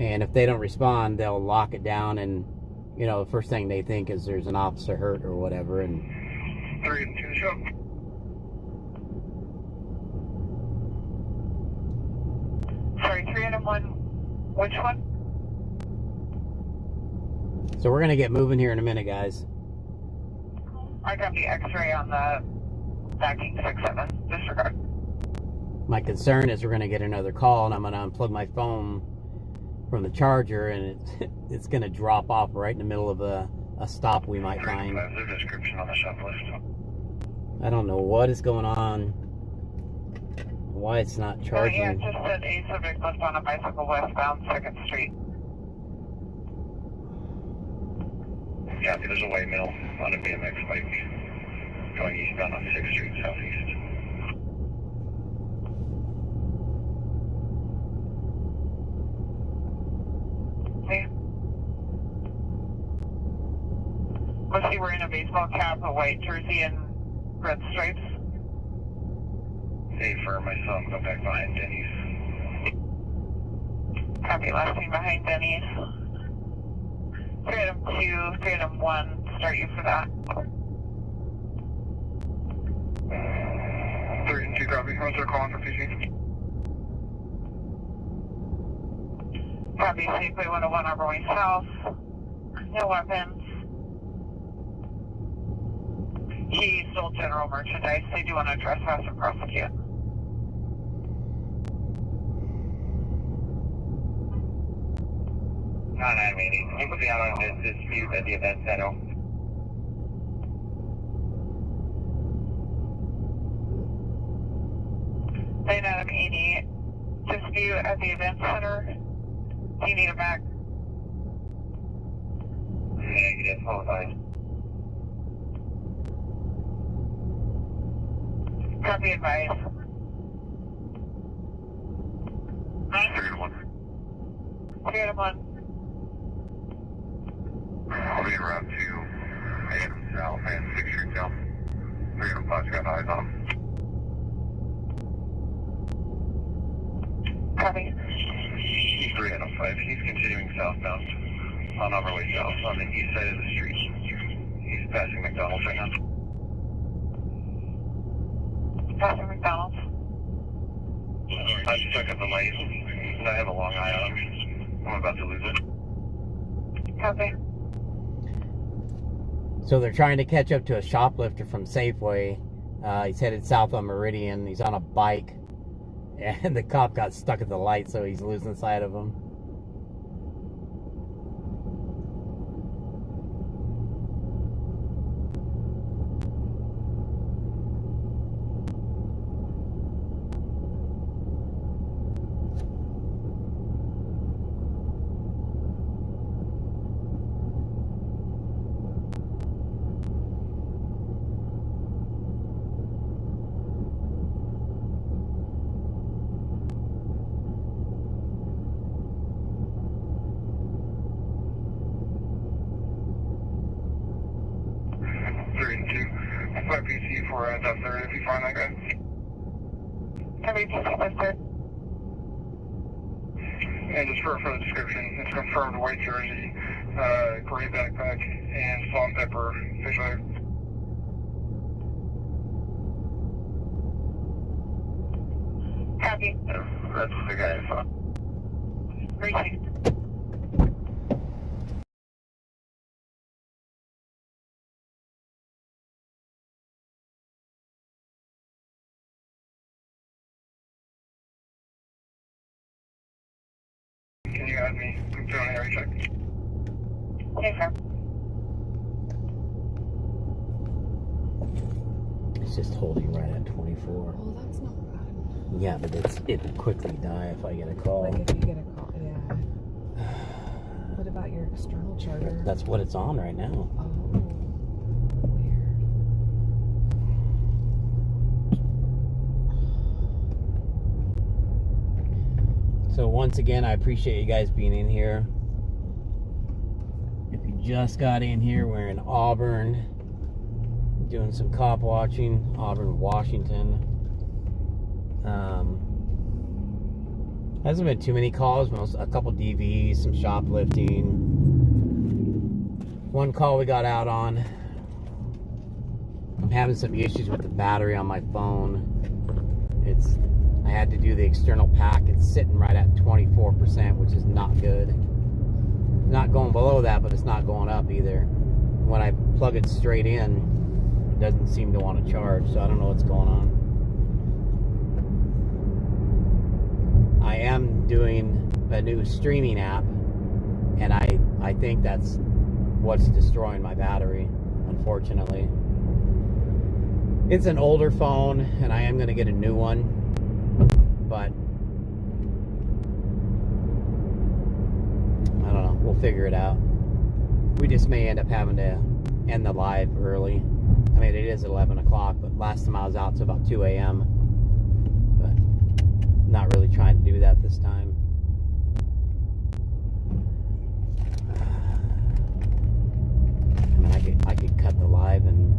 and if they don't respond, they'll lock it down, and you know, the first thing they think is there's an officer hurt or whatever. And 3 and 2 show. Sorry, 3 and 1. Which one? so we're gonna get moving here in a minute, guys. I got the X-ray on the backing 67. Disregard. My concern is we're gonna get another call, and I'm gonna unplug my phone from the charger, and it's gonna drop off right in the middle of a stop we might find. Their description on the shop list. I don't know what is going on, why it's not charging. Yeah, it just said a subject left on a bicycle westbound 2nd Street. Yeah, there's a way mill on a BMX bike going eastbound on 6th Street southeast. Yeah. Was he wearing a baseball cap, a white jersey, and red stripes? Hey, for my son, go back behind Denny's. Copy, last seen behind Denny's. 3 Adam 2, 3 Adam 1, start you for that. 3 and 2 copy. What's their calling for PC? Copy, safely 101 Auburn Way South. No weapons. He stole general merchandise. They do want to trespass and prosecute. Not that meeting. You put me out on this dispute at the event center. Then Adam 80, dispute at the event center. Do you need it back? Negative, hold on. Copy advice. 3 and 1. 3 Adam 1. I'll be in route 2. Adam South and 6th Street South. 3 and 5's got eyes on him. Copy. 3 and 5. He's continuing southbound on Auburn Way South on the east side of the street. He's passing McDonald's right now. Passing McDonald's. I'm stuck at the light, and I have a long eye on him. I'm about to lose it. Copy. So they're trying to catch up to a shoplifter from Safeway. He's headed south on Meridian. He's on a bike. And the cop got stuck at the light, so he's losing sight of him. My PC for that third if you find that guy. Every PC for third. And just for the description, it's confirmed white jersey, gray backpack, and salt and pepper fish layer. Copy. That's the guy I saw. Received. Can you add me? I'm doing an area check. Yes, sir. It's just holding right at 24. Well, that's not bad. Yeah, but it will quickly die if I get a call. Like if you get a call, yeah. What about your external charger? That's what it's on right now. Oh, weird. So once again, I appreciate you guys being in here. If you just got in here, we're in Auburn, doing some cop watching, Auburn, Washington. Hasn't been too many calls, a couple DVs, some shoplifting. One call we got out on. I'm having some issues with the battery on my phone. I had to do the external pack. It's sitting right at 24%, which is not good. Not going below that, but it's not going up either. When I plug it straight in, it doesn't seem to want to charge, so I don't know what's going on. I am doing a new streaming app, and I think that's what's destroying my battery, unfortunately. It's an older phone, and I am going to get a new one. But I don't know. We'll figure it out. We just may end up having to end the live early. I mean, it is 11 o'clock, but last time I was out to about 2 a.m. But not really trying to do that this time. I mean, I could cut the live and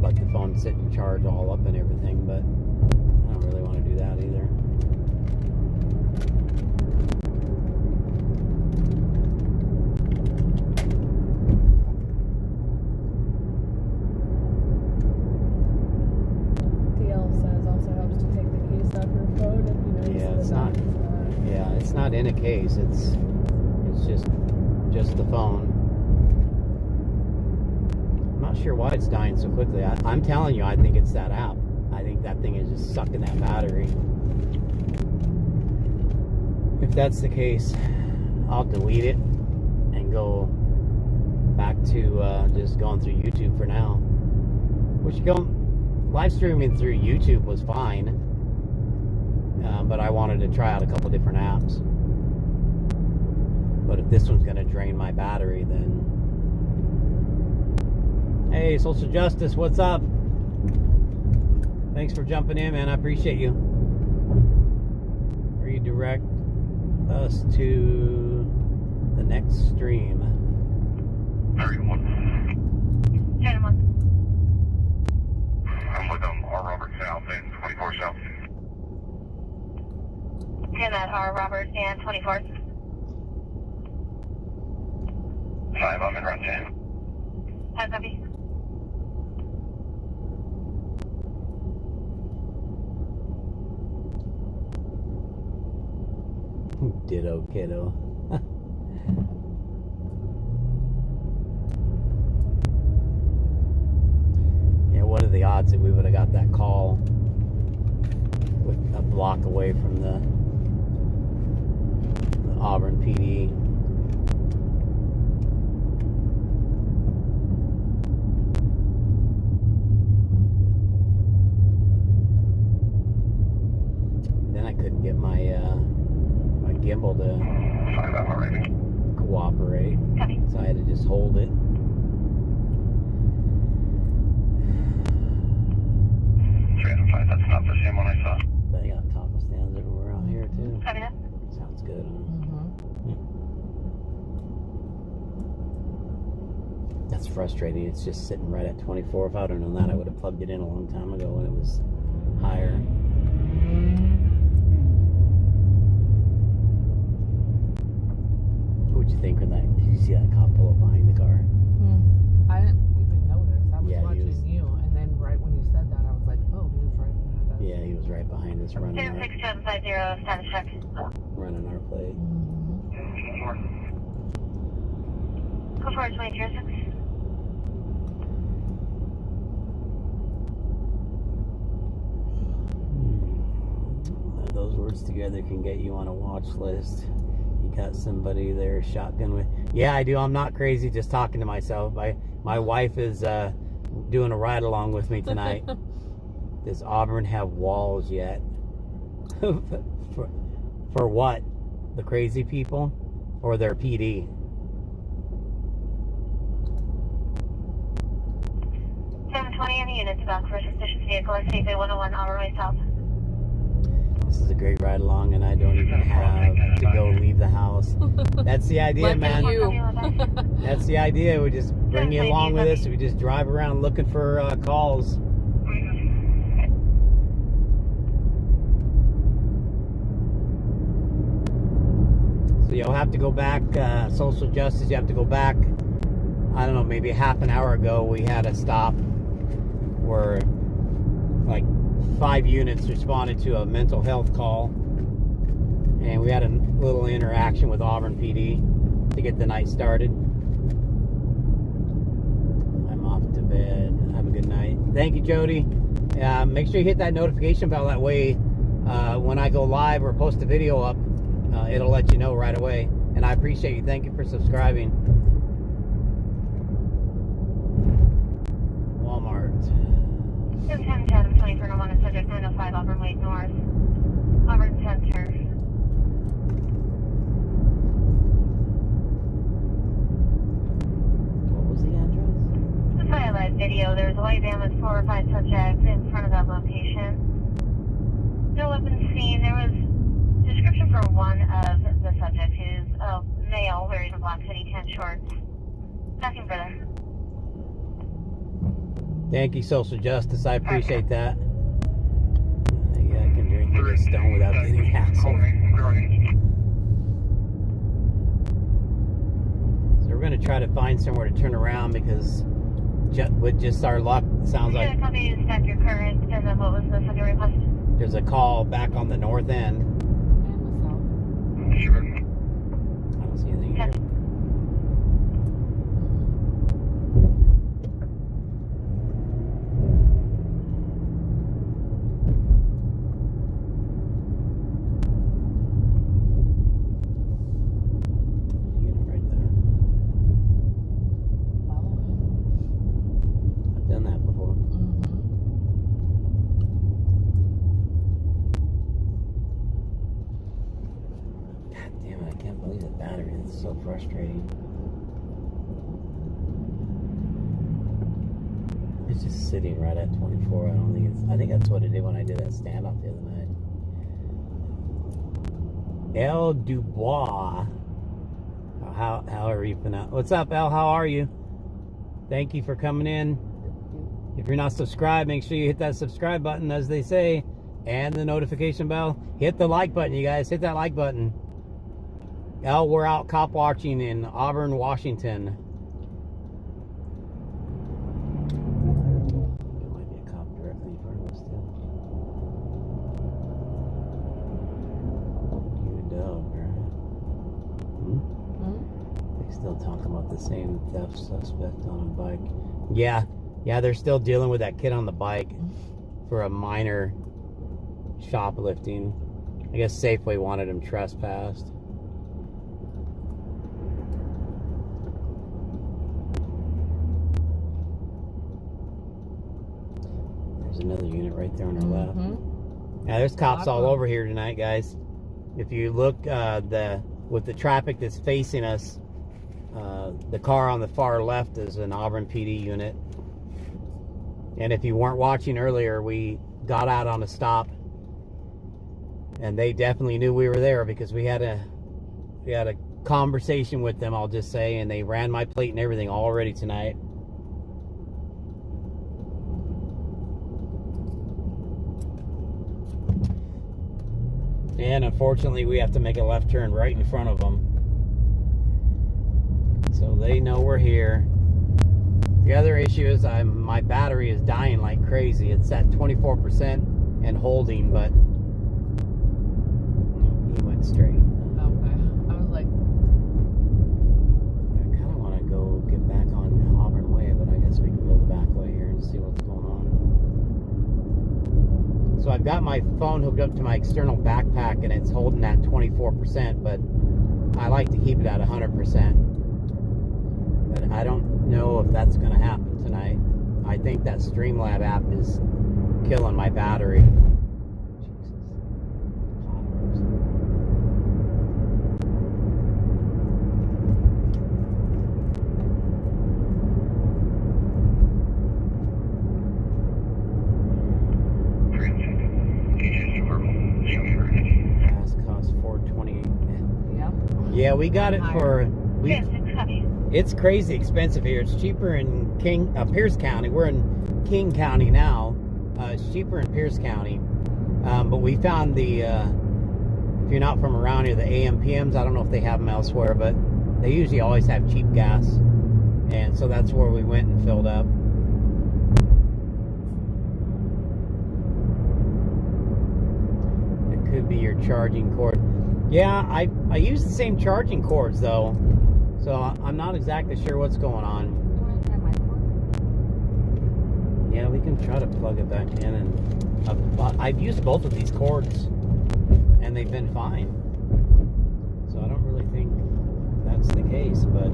let the phone sit and charge all up and everything, but I don't really want to do that either. It's not in a case. It's just the phone. I'm not sure why it's dying so quickly. I'm telling you, I think it's that app. I think that thing is just sucking that battery. If that's the case, I'll delete it and go back to just going through YouTube for now. Which live streaming through YouTube was fine. But I wanted to try out a couple different apps. But if this one's going to drain my battery, then... Hey, Social Justice, what's up? Thanks for jumping in, man. I appreciate you. Redirect us to the next stream. 31. 10-1. I'm with R. Robert South and 24 South. 10 at R. Robert and 24th. 5, I'm in route 10. 10 copy. Ditto, kiddo. Yeah, what are the odds that we would have got that call with a block away from the Auburn PD? Then I couldn't get my my gimbal to cooperate, so I had to just hold it. 305, that's not the same one I saw. They got taco stands everywhere out here too. Sounds good, huh? That's frustrating. It's just sitting right at 24. If I would have known that, I would have plugged it in a long time ago when it was higher. What would you think when that? Did you see that cop pull up behind the car? I didn't even notice. I was Yeah, he watching was- you, and then right when you said that, I was like, oh, he was right behind us. Yeah, he was right behind us, running our, 6750, status check. running our plate. Go forward, 2206. Those words together can get you on a watch list. You got somebody there shotgun with. Yeah, I do. I'm not crazy, just talking to myself. My wife is doing a ride along with me tonight. Does Auburn have walls yet? for what? The crazy people or their PD? 720 any units back for a suspicious vehicle. I see 101 Auburn Way South. This is a great ride along, and I don't even have to go leave the house. That's the idea, Lucky man. you. That's the idea. We just bring you along with us. We just drive around looking for calls. So you'll have to go back, social justice, you have to go back, I don't know, maybe half an hour ago we had a stop where like 5 units responded to a mental health call, and we had a little interaction with Auburn PD to get the night started. I'm off to bed. Have a good night. Thank you, Jody. Make sure you hit that notification bell. That way, when I go live or post a video up, it'll let you know right away. And I appreciate you. Thank you for subscribing. Walmart. 1010, 2401, subject 905 Auburn Way North. Auburn Center. What was the address? This is my live video. There was a white van with 4 or 5 subjects in front of that location. No weapons seen. There was description for one of the subjects, who's a male wearing a black hoodie, tan shorts. Nothing further. Thank you, social justice. I appreciate that. Yeah, I can drink to this stone without getting hassled. So we're going to try to find somewhere to turn around because with just our luck, it sounds like Copy you stack your current, and then what was the second request? there's a call back on the north end. And the south. Sure. I don't see anything here. Unit right there. Follow him. I've done that before. God damn it, I can't believe the battery. It's so frustrating. It's just sitting right at 24. I think that's what it did when I did that standoff the other night. El Dubois. How are you pronounced? What's up, El? How are you? Thank you for coming in. If you're not subscribed, make sure you hit that subscribe button, as they say, and the notification bell. Hit the like button, you guys. Hit that like button. El, we're out cop watching in Auburn, Washington. There might be a cop directly in front of us, too. You dog, right? Still talking about the same theft suspect on a bike. Yeah, they're still dealing with that kid on the bike for a minor shoplifting. I guess Safeway wanted him trespassed. There's another unit right there on our left. Yeah, there's cops all over here tonight, guys. If you look, with the traffic that's facing us, the car on the far left is an Auburn PD unit. And if you weren't watching earlier, we got out on a stop, and they definitely knew we were there because we had a conversation with them, I'll just say, and they ran my plate and everything already tonight. And unfortunately, we have to make a left turn right in front of them. So they know we're here. The other issue is my battery is dying like crazy. It's at 24% and holding, but he went straight. Okay. I was like, I kind of want to go get back on Auburn Way, but I guess we can go the back way here and see what's going on. So I've got my phone hooked up to my external backpack, and it's holding at 24%, but I like to keep it at 100%. But I don't know if that's going to happen tonight. I think that Streamlab app is killing my battery. Gas costs $4.28. yep. Yeah, we got it for. It's crazy expensive here. It's cheaper in Pierce County. We're in King County now. It's cheaper in Pierce County. But we found if you're not from around here, the AMPMs, I don't know if they have them elsewhere, but they usually always have cheap gas. And so that's where we went and filled up. It could be your charging cord. Yeah, I use the same charging cords though. So I'm not exactly sure what's going on. You want to try my cord? Yeah, we can try to plug it back in. And I've used both of these cords, and they've been fine. So I don't really think that's the case, but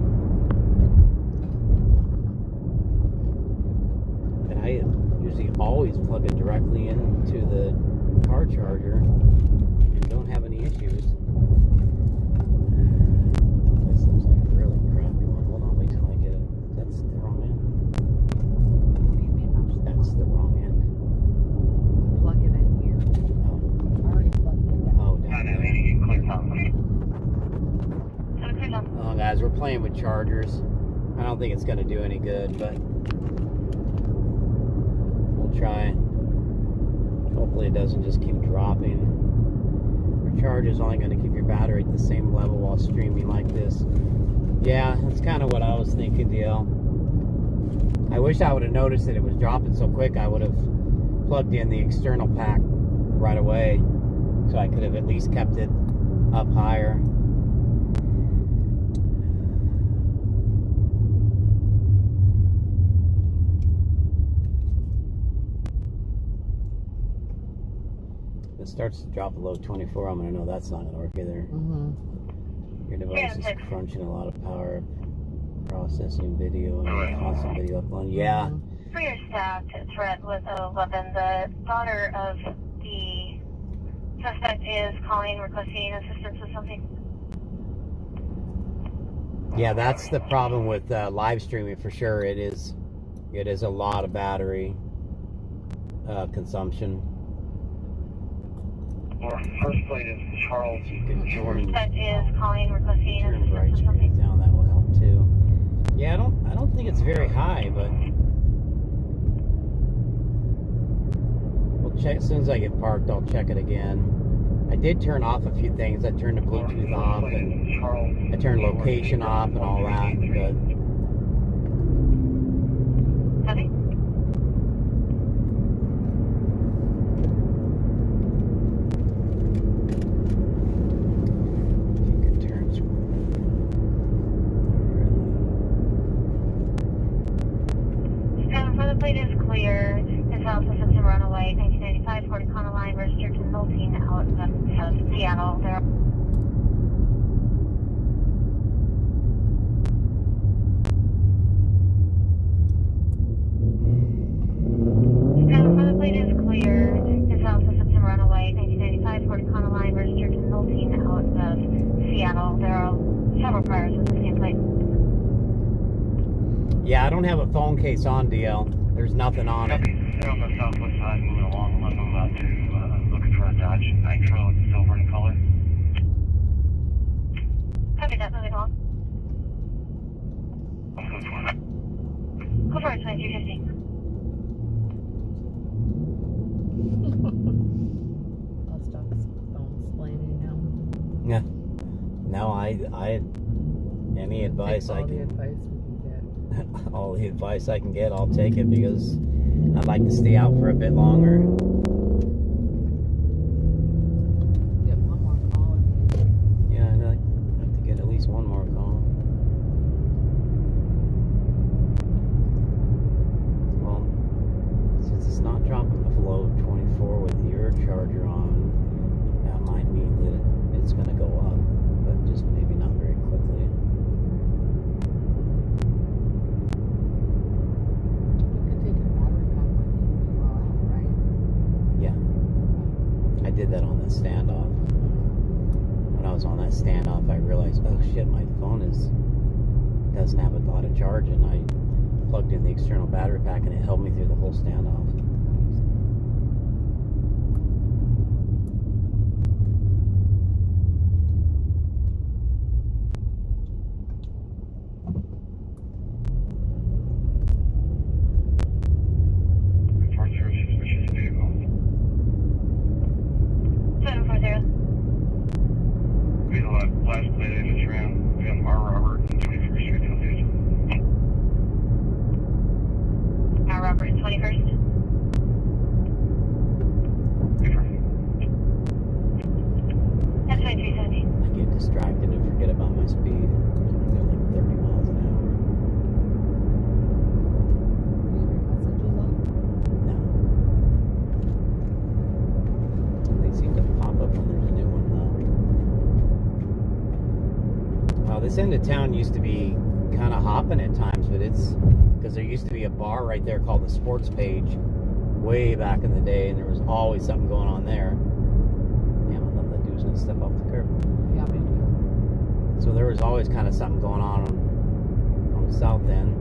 and I usually always plug it directly into the car charger and don't have any issues. This looks like a really crappy one. Hold on, wait till I get it. That's the wrong end. That's the wrong end. Plug it in here. Oh, I already plugged it in. oh down there. Oh, guys, we're playing with chargers. I don't think it's going to do any good, but we'll try. Hopefully it doesn't just keep dropping. Your charge is only going to keep your battery at the same level while streaming like this. Yeah, that's kind of what I was thinking, DL. I wish I would have noticed that it was dropping so quick. I would have plugged in the external pack right away, so I could have at least kept it up higher. If it starts to drop below 24, I'm going to know that's not going to work either. Your device is crunching a lot of power, processing video and constant video upload. Yeah. For your staff, it's Red with 11. The daughter of the suspect is calling, requesting assistance with something. Yeah, that's the problem with live streaming for sure. It is a lot of battery consumption. First plate is Charles Jordan. That is calling, requesting Turn bright assistance with screen something. down, that will help too. Yeah, I don't think it's very high, but we'll check as soon as I get parked. I'll check it again. I did turn off a few things. I turned the Bluetooth off, and I turned location off and all that. But Copy. you can turn. clear. It's also September on a white 1995 Ford Econoline registered to Milton out of Seattle. There. The plate is clear. It's also September on a white 1995 Ford Econoline registered to Milton out of Seattle. There are several priors with the same plate. Yeah, I don't have a phone case on, DL. There's nothing on it. They're on the southwest side, moving along. I'm gonna move out to looking for a Dodge Nitro. It's silver in color. Copy that, moving along. Let's go for it. Go for it, 2250. I'll stop phone explaining now. Yeah. No, I any advice I All the can advice we can get. all the advice I can get, I'll take it because I'd like to stay out for a bit longer. Get one more call. Yeah, I'd like to get at least one more call. Well, since it's not dropping below 24 with your charger on, that might mean that it's going to go up, but just maybe not very quickly. You can take your battery pack with you and be well out, right? Yeah, I did that on the standoff. When I was on that standoff, I realized, oh shit, my phone doesn't have a lot of charge, and I plugged in the external battery pack, and it held me through the whole standoff. Suspicious vehicle. 740. Be the last plate agents around. Be on R. Robert, 21st Street, Southeast. Our Robert, 21st. That's 2370. I get distracted and forget about my speed. I'm doing like 30 miles an hour. Leave your messages on. No. They seem to pop up when there's a new one, though. Well, this end of town used to be kind of hopping at times, but it's because there used to be a bar right there called the Sports Page way back in the day, and there was always something going on there. Damn, I thought that dude was going to step off the curb. Yeah, me too. So there was always kind of something going on the south end,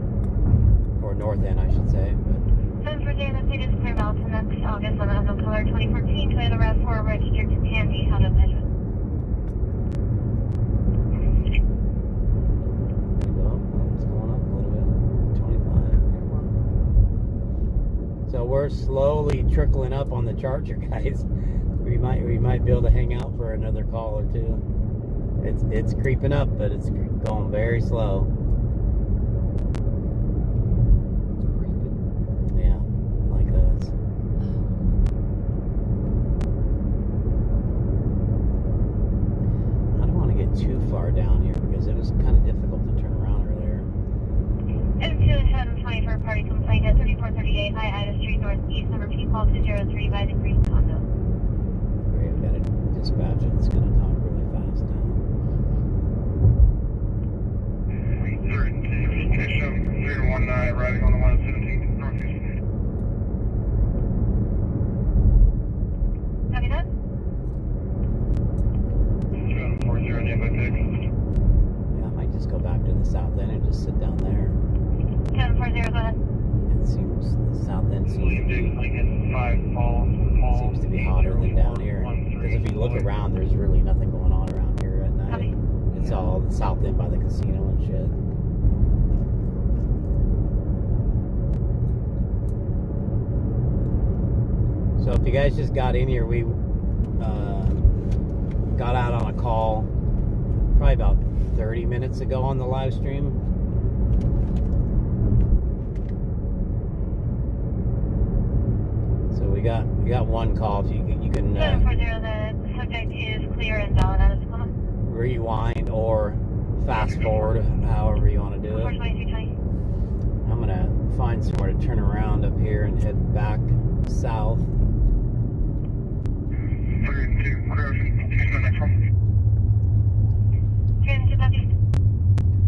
or north end, I should say. But 740, the plate is clear Mountain. That's August 11th, color 2014. Toyota RAV4 registered to Candy. How does it? it's going up a little bit, 25. So we're slowly trickling up on the charger, guys. We might be able to hang out for another call or two. It's creeping up, but it's going very slow. Yeah, like us. I don't want to get too far down here because it was kind of difficult to turn around earlier. M2 24 party complaint at 3438 High Ida Street Northeast, number P call 203 by the Green Condo. Great, I've got a dispatcher that's going to talk really fast now. 319, riding on the 117 Northeast. Copy that? 740, nearby Texas. Yeah, I might just go back to the south end and just sit down there. 740, go ahead. It seems the south end seems to be hotter than down here. Because if you look around, there's really nothing going on around here at night. Copy. It's all the south end by the casino and shit. So if you guys just got in here, we got out on a call probably about 30 minutes ago on the live stream. So we got one call. If you can 740, the subject is clear and valid out of Tacoma. rewind or fast forward, however you want to do it. 42220. I'm gonna find somewhere to turn around up here and head back south. 3 and 2, crossing. He's the next one. 3 and 2 copy.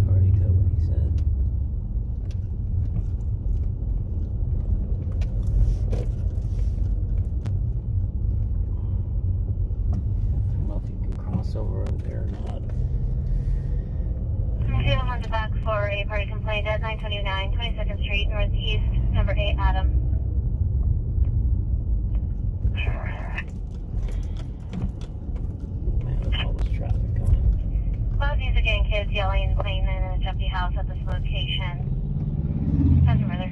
Already told what he said. I don't know if you can cross over there or not. 0 back for a party complaint at 929 22nd Street, Northeast, number 8, Adam. Man, look at all this traffic going. Loud music and kids yelling, playing in an empty house at this location. Doesn't matter.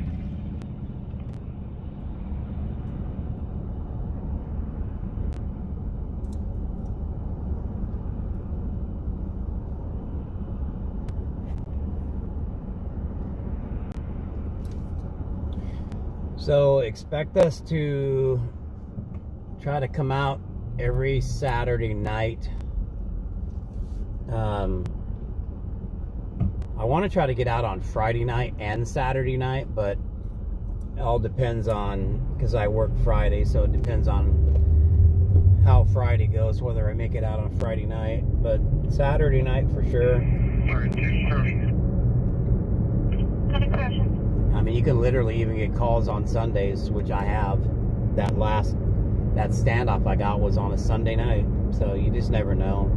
So expect us to try to come out every Saturday night. I want to try to get out on Friday night and Saturday night, but it all depends on, because I work Friday, so it depends on how Friday goes, whether I make it out on Friday night. But Saturday night for sure. 3 and 2, crossing. Copy, correction. I mean, you can literally even get calls on Sundays, which I have. That standoff I got was on a Sunday night, so you just never know.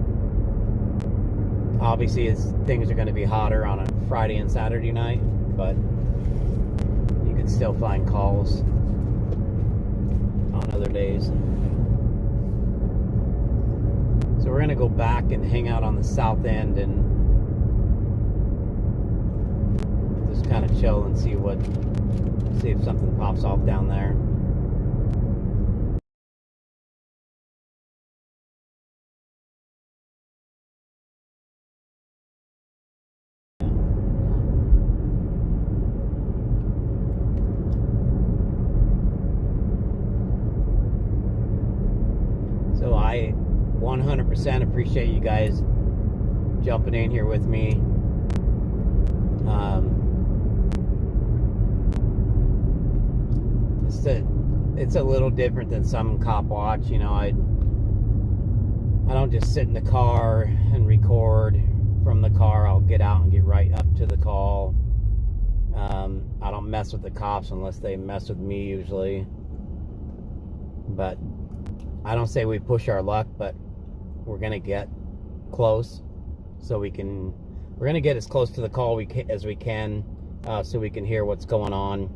Obviously, things are going to be hotter on a Friday and Saturday night, but you can still find calls on other days. So we're going to go back and hang out on the south end and just kind of chill and see if something pops off down there. So I 100% appreciate you guys jumping in here with me. It's a little different than some cop watch, you know. I don't just sit in the car and record from the car. I'll get out and get right up to the call. I don't mess with the cops unless they mess with me usually. But I don't say we push our luck, but we're gonna get close, so we're gonna get as close to the call as we can, so we can hear what's going on.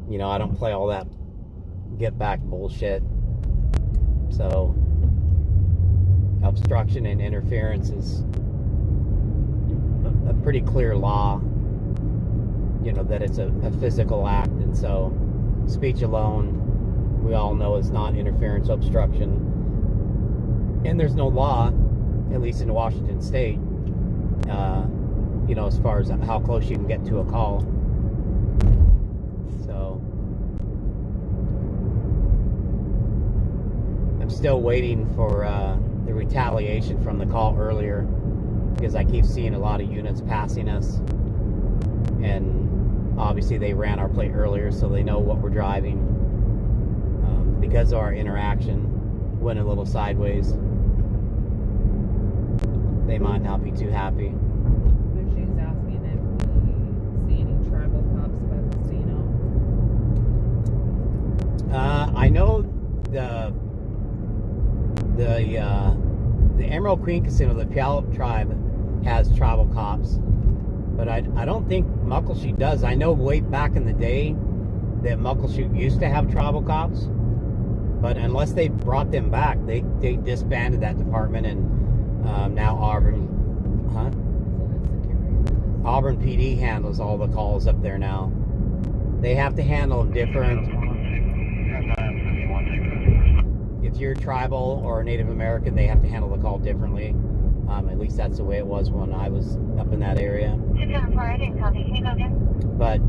You know, I don't play all that get back bullshit. So obstruction and interference is a pretty clear law, you know, that it's a physical act. And so speech alone, we all know, is not interference, obstruction. And there's no law, at least in Washington State, you know, as far as how close you can get to a call. So I'm still waiting for the retaliation from the call earlier, because I keep seeing a lot of units passing us, and obviously they ran our plate earlier, so they know what we're driving. Because of our interaction went a little sideways, they might not be too happy. She's asking if we see any tribal cops by the casino. I know the Emerald Queen Casino, the Puyallup tribe, has tribal cops, but I don't think Muckleshoot does. I know way back in the day that Muckleshoot used to have tribal cops, but unless they brought them back, they disbanded that department, and now Auburn PD handles all the calls up there now. They have to handle them different. If you're tribal or Native American, they have to handle the call differently. At least that's the way it was when I was up in that area. But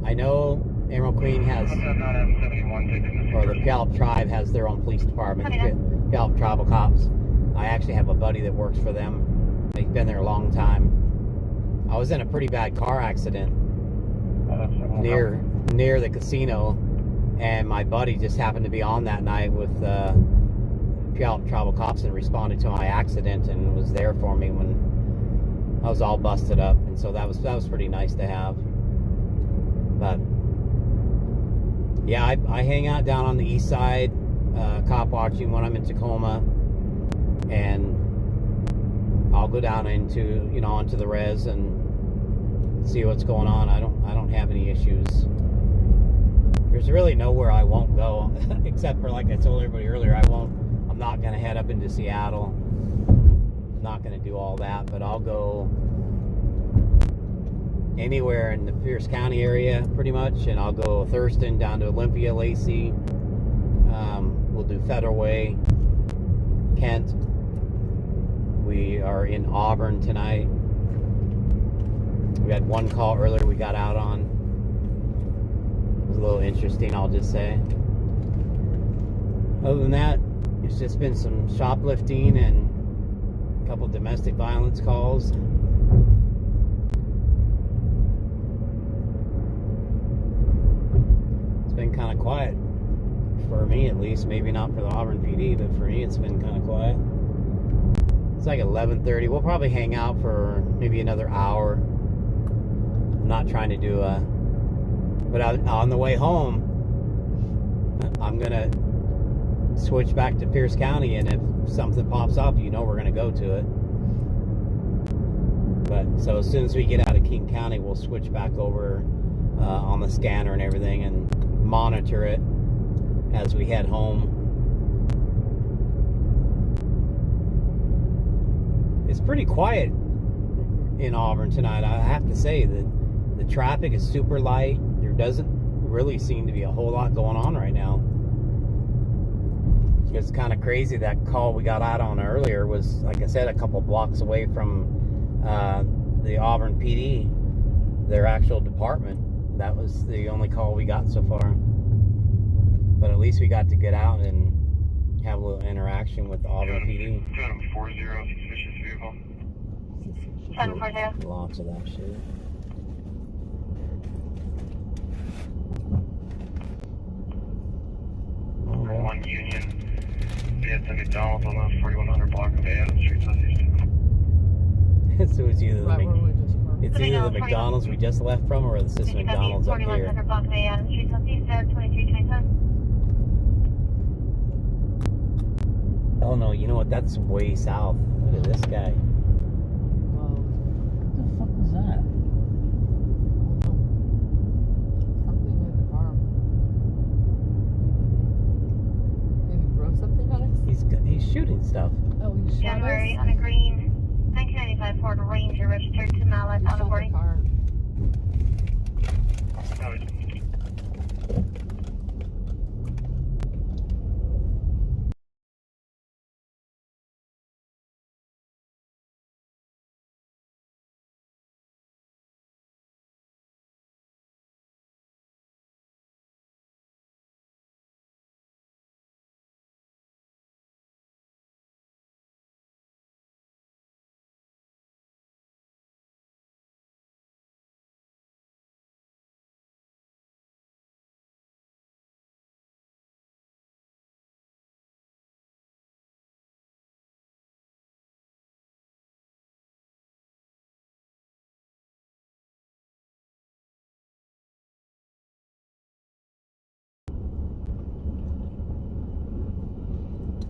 I know Emerald Queen has, or the Puyallup tribe has their own police department, Puyallup tribal cops. I actually have a buddy that works for them. They've been there a long time. I was in a pretty bad car accident near the casino, and my buddy just happened to be on that night with Travel Cops and responded to my accident and was there for me when I was all busted up, and so that was pretty nice to have. But yeah, I hang out down on the east side, cop watching when I'm in Tacoma, and I'll go down into, onto the res and see what's going on. I don't have any issues. There's really nowhere I won't go except for, like I told everybody earlier, I'm not going to head up into Seattle. I'm not going to do all that, but I'll go anywhere in the Pierce County area pretty much, and I'll go Thurston down to Olympia, Lacey. We'll do Federal Way, Kent. We are in Auburn tonight. We had one call earlier we got out on. It was a little interesting, I'll just say. Other than that, it's just been some shoplifting and a couple domestic violence calls. It's been kind of quiet for me, at least. Maybe not for the Auburn PD, but for me it's been kind of quiet. It's like 11:30. We'll probably hang out for maybe another hour. I'm not trying to do but on the way home, I'm gonna switch back to Pierce County, and if something pops up, we're gonna go to it. But so as soon as we get out of King County, we'll switch back over on the scanner and everything and monitor it as we head home. It's pretty quiet in Auburn tonight. I have to say that the traffic is super light. There doesn't really seem to be a whole lot going on right now. It's kind of crazy. That call we got out on earlier was, like I said, a couple blocks away from the Auburn PD, their actual department. That was the only call we got so far. But at least we got to get out and have a little interaction with the Auburn PD. 40, suspicious vehicle. 740. Lots of that shit. One Union. Be at the McDonald's on the 4100 block of Adams Street Southeast. So it's either Right where we just were. it's either the McDonald's we just left from, or the sister McDonald's up here. 4100 block of Adams Street Southeast, 2327. Oh no, you know what? That's way south. Look at this guy. Whoa. What the fuck was that? Something in the car. Did he throw something at us? He's shooting stuff. Oh, he shot January us? on a green 1995 Ford Ranger registered to Mallet He on the shot the boarding. car.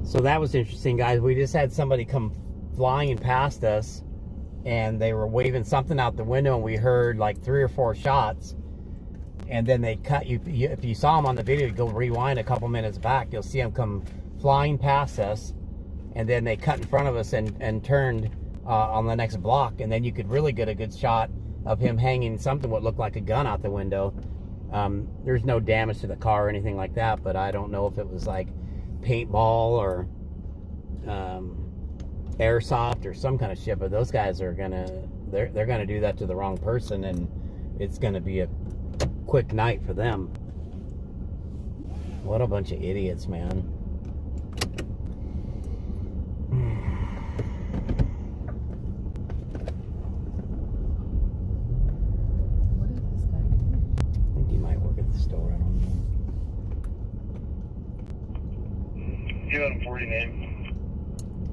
So that was interesting, guys. We just had somebody come flying past us, and they were waving something out the window, and we heard like 3 or 4 shots. And then they cut you. If you saw them on the video, you go rewind a couple minutes back, you'll see them come flying past us, and then they cut in front of us and turned on the next block, and then you could really get a good shot of him hanging something what looked like a gun out the window. There's no damage to the car or anything like that, but I don't know if it was like paintball or airsoft or some kind of shit. But those guys are they're gonna do that to the wrong person, and it's gonna be a quick night for them. What a bunch of idiots, man. What is this guy doing? Give them 40 name.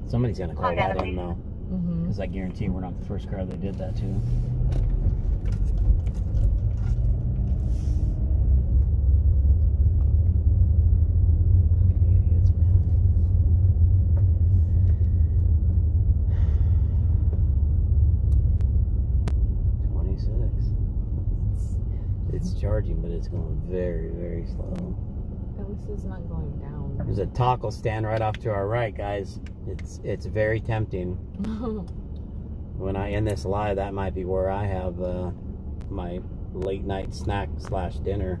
Somebody's gonna call that in though, Mm-hmm. because I guarantee we're not the first car they did that to. Idiots, man. It's charging, but it's going very, very slow. At least it's not going down. There's a taco stand right off to our right, guys. It's very tempting. When I end this live, that might be where I have my late night snack / dinner.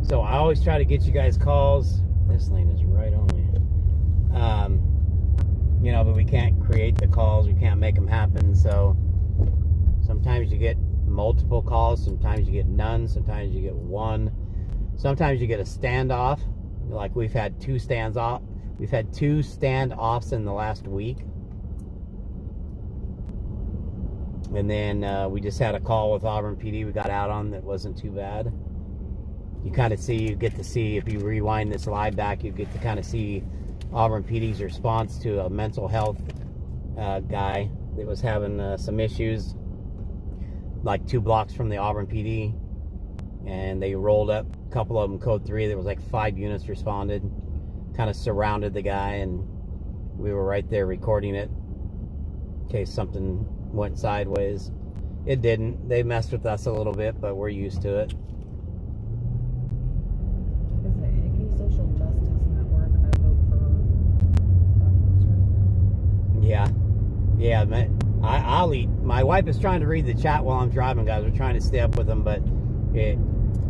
So I always try to get you guys calls. This lane is right on me. You know, but we can't create the calls. We can't make them happen. So sometimes you get multiple calls. Sometimes you get none. Sometimes you get one. Sometimes you get a standoff. Like we've had 2 stands-off. We've had 2 standoffs in the last week. And then we just had a call with Auburn PD we got out on that wasn't too bad. You kind of see, you get to see, if you rewind this live back, you get to kind of see Auburn PD's response to a mental health guy that was having some issues, like 2 blocks from the Auburn PD. And they rolled up, a couple of them code 3. There was like 5 units responded, kind of surrounded the guy, and we were right there recording it in case something went sideways. It didn't. They messed with us a little bit, but we're used to it. Is it Hickey Social Justice Network? I vote for tacos right now. Yeah, man. I'll eat. My wife is trying to read the chat while I'm driving, guys. We're trying to stay up with them, but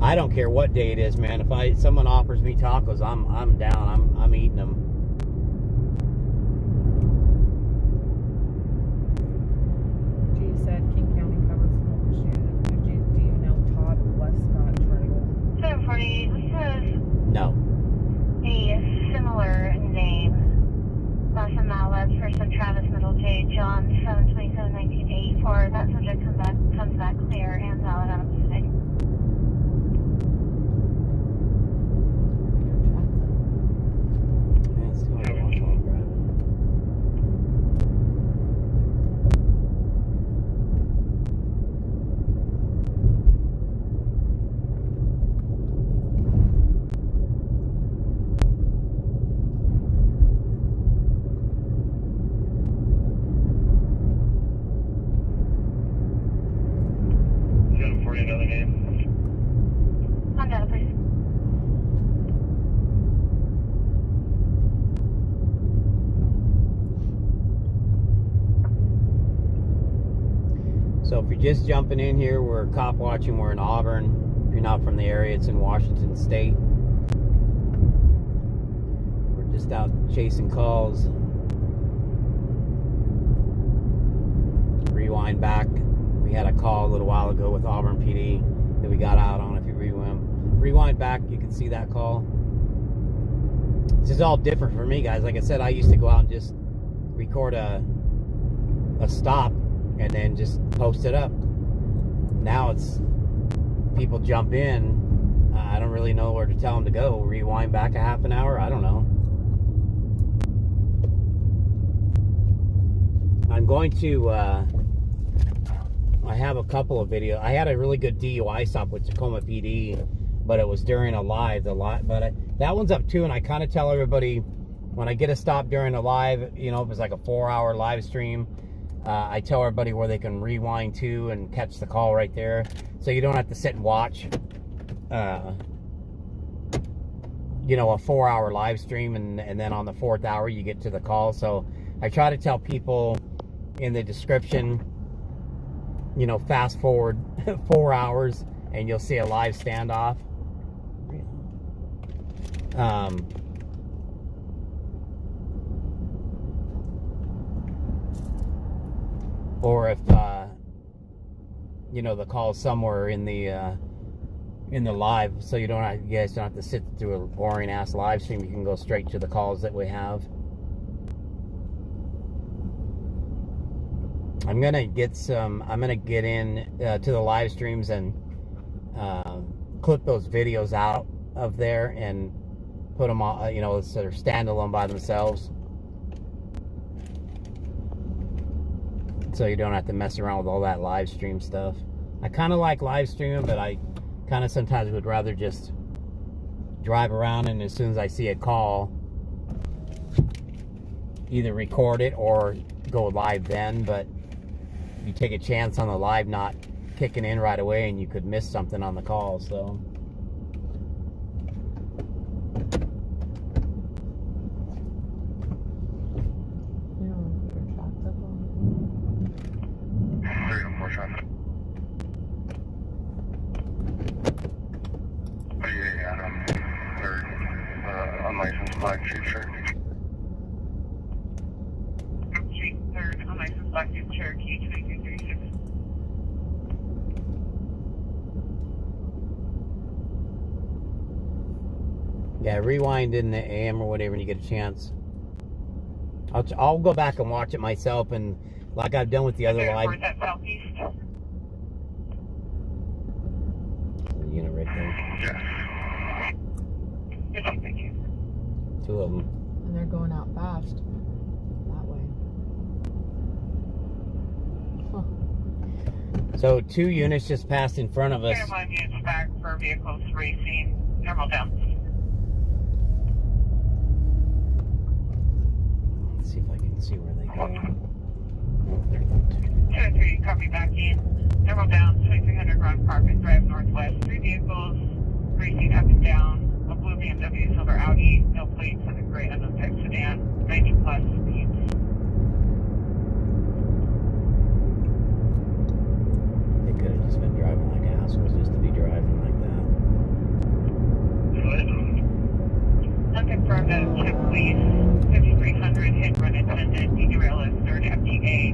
I don't care what day it is, man. If someone offers me tacos, I'm down. I'm eating them. G said King County covers local shootings. Do you know Todd Westcott Trail? 740, this is No. a similar name. Some outlets for some Travis Middleton, John 7/27/1984. That subject comes back clear and valid out of the state. Man, it's too hard to watch while I'm driving. Another name. On data, please. So if you're just jumping in here, we're cop watching. We're in Auburn. If you're not from the area, it's in Washington State. We're just out chasing calls. Rewind back. We had a call a little while ago with Auburn PD that we got out on. If you rewind back, you can see that call. This is all different for me, guys. Like I said, I used to go out and just record a stop and then just post it up. Now it's people jump in. I don't really know where to tell them to go. Rewind back a half an hour. I don't know. I'm going to I have a couple of videos. I had a really good DUI stop with Tacoma PD, but it was during a live. That one's up too, and I kind of tell everybody when I get a stop during a live, you know, if it's like a 4-hour live stream, I tell everybody where they can rewind to and catch the call right there, so you don't have to sit and watch, you know, a 4-hour live stream, and then on the 4th hour you get to the call. So I try to tell people in the description, you know, fast forward 4 hours and you'll see a live standoff. Or if you know, the call's somewhere in the live, so you guys don't have to sit through a boring ass live stream. You can go straight to the calls that we have. I'm gonna get in to the live streams and clip those videos out of there and put them on, you know, so they're standalone by themselves. So you don't have to mess around with all that live stream stuff. I kind of like live streaming, but I kind of sometimes would rather just drive around and as soon as I see a call, either record it or go live then. But you take a chance on the live not kicking in right away and you could miss something on the call. So unlicensed black Jeep Cherokee. Jeep 3rd, unlicensed black Jeep Cherokee 2336. yeah, rewind in the AM or whatever when you get a chance. I'll go back and watch it myself, and like I've done with the other live. That southeast. The unit right there. Yes. Yes, thank you. Two of them. And they're going out fast. That way. Huh. So 2 units just passed in front of us. 1 units back for vehicles racing. Normal down. Let's see if I can see where they go. 2 and 3, copy back in. Normal down, 2300 Ron Carpet Drive Northwest. 3 vehicles racing up and down. A blue BMW, silver Audi, no plates, and a gray unknown type sedan. 90 plus speeds. They could have just been driving like assholes just to be driving like that. Unconfirmed that chip police 5300 hit run attendant derail as 3rd FTA.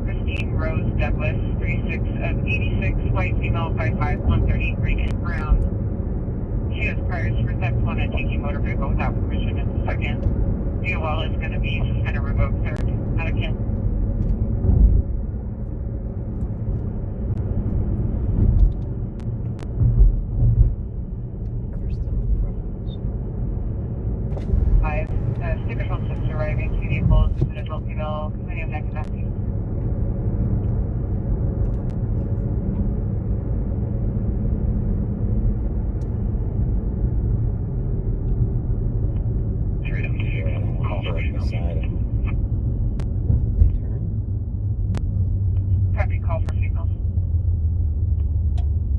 Christine Rose Douglas 36 of 86, white female 5'5", 130, green and brown. She has priors for theft one and taking motor vehicle without permission in the 2nd. DOL is going to be suspended revoked 3rd. Out of 10. Sticker home ships arriving, 2 vehicles, an adult female, medium neck capacity. Copy, call for signals.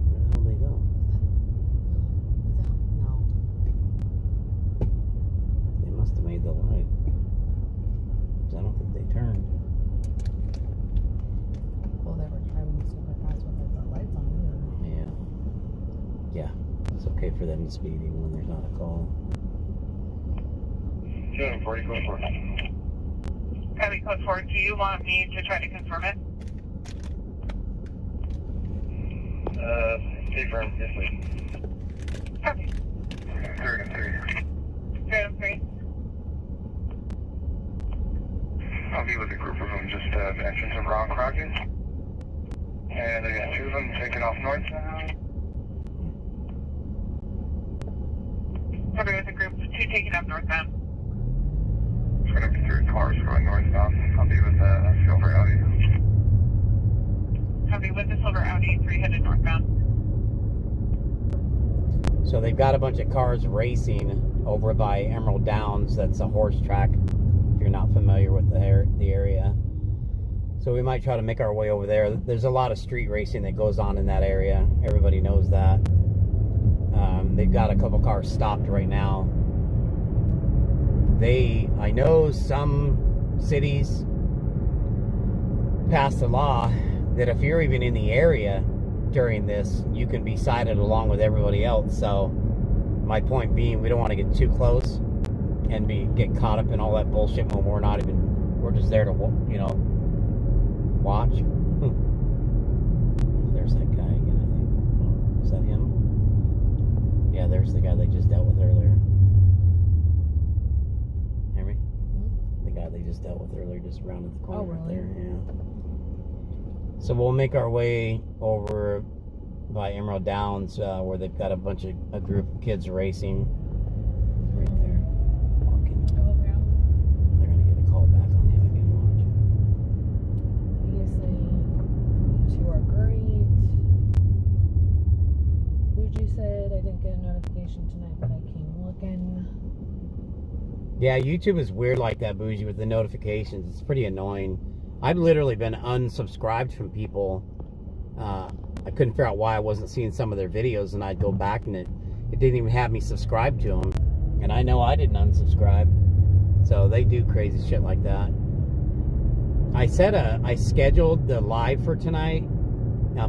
Where the hell they go? No. They must have made the light. 'Cause I don't think they turned. Well, they were driving super fast with the lights on. Yeah. Yeah. It's okay for them to speed even when there's not a call. 240, code 4. Copy, code 4. Do you want me to try to confirm it? Stay firm, yes please. Copy. 3rd and 3. 3rd and 3. I'll be with a group of them just at the entrance of Ron Crockett. And I got 2 of them taking off north now. Copy with a group, 2 taking up northbound. It's going to be 3 cars going northbound. I'll be with a silver Audi. Copy with the silver Audi, 3 headed northbound. So they've got a bunch of cars racing over by Emerald Downs. That's a horse track, if you're not familiar with the area. So we might try to make our way over there. There's a lot of street racing that goes on in that area. Everybody knows that. They've got a couple cars stopped right now. I know some cities passed a law that if you're even in the area during this, you can be cited along with everybody else. So my point being, we don't want to get too close and get caught up in all that bullshit when we're just there to, you know, watch. There's that guy again, I think. Oh, is that him? Yeah, there's the guy they just dealt with earlier. Hear me? The guy they just dealt with earlier, just rounded the corner right there. Yeah. So we'll make our way over by Emerald Downs, where they've got a group of kids racing. Right there. Walking. Oh, yeah. They're gonna get a call back on him again. Watch. He is saying, you two are great. Bougie said, I didn't get a notification tonight, but I came looking. Yeah, YouTube is weird like that, Bougie, with the notifications. It's pretty annoying. I've literally been unsubscribed from people. I couldn't figure out why I wasn't seeing some of their videos, and I'd go back and it didn't even have me subscribed to them. And I know I didn't unsubscribe. So they do crazy shit like that. I scheduled the live for tonight,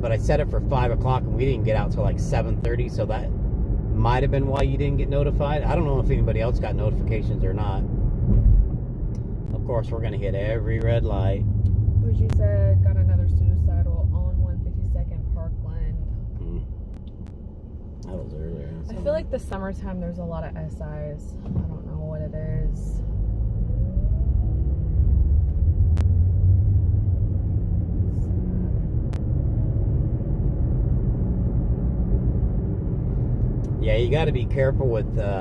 but I set it for 5 o'clock, and we didn't get out till like 7:30, so that might have been why you didn't get notified. I don't know if anybody else got notifications or not. Of course, we're going to hit every red light. Bougie said, got another suicidal on 152nd Parkland. That was earlier. I feel like the summertime there's a lot of SIs. I don't know what it is. Yeah, you got to be careful with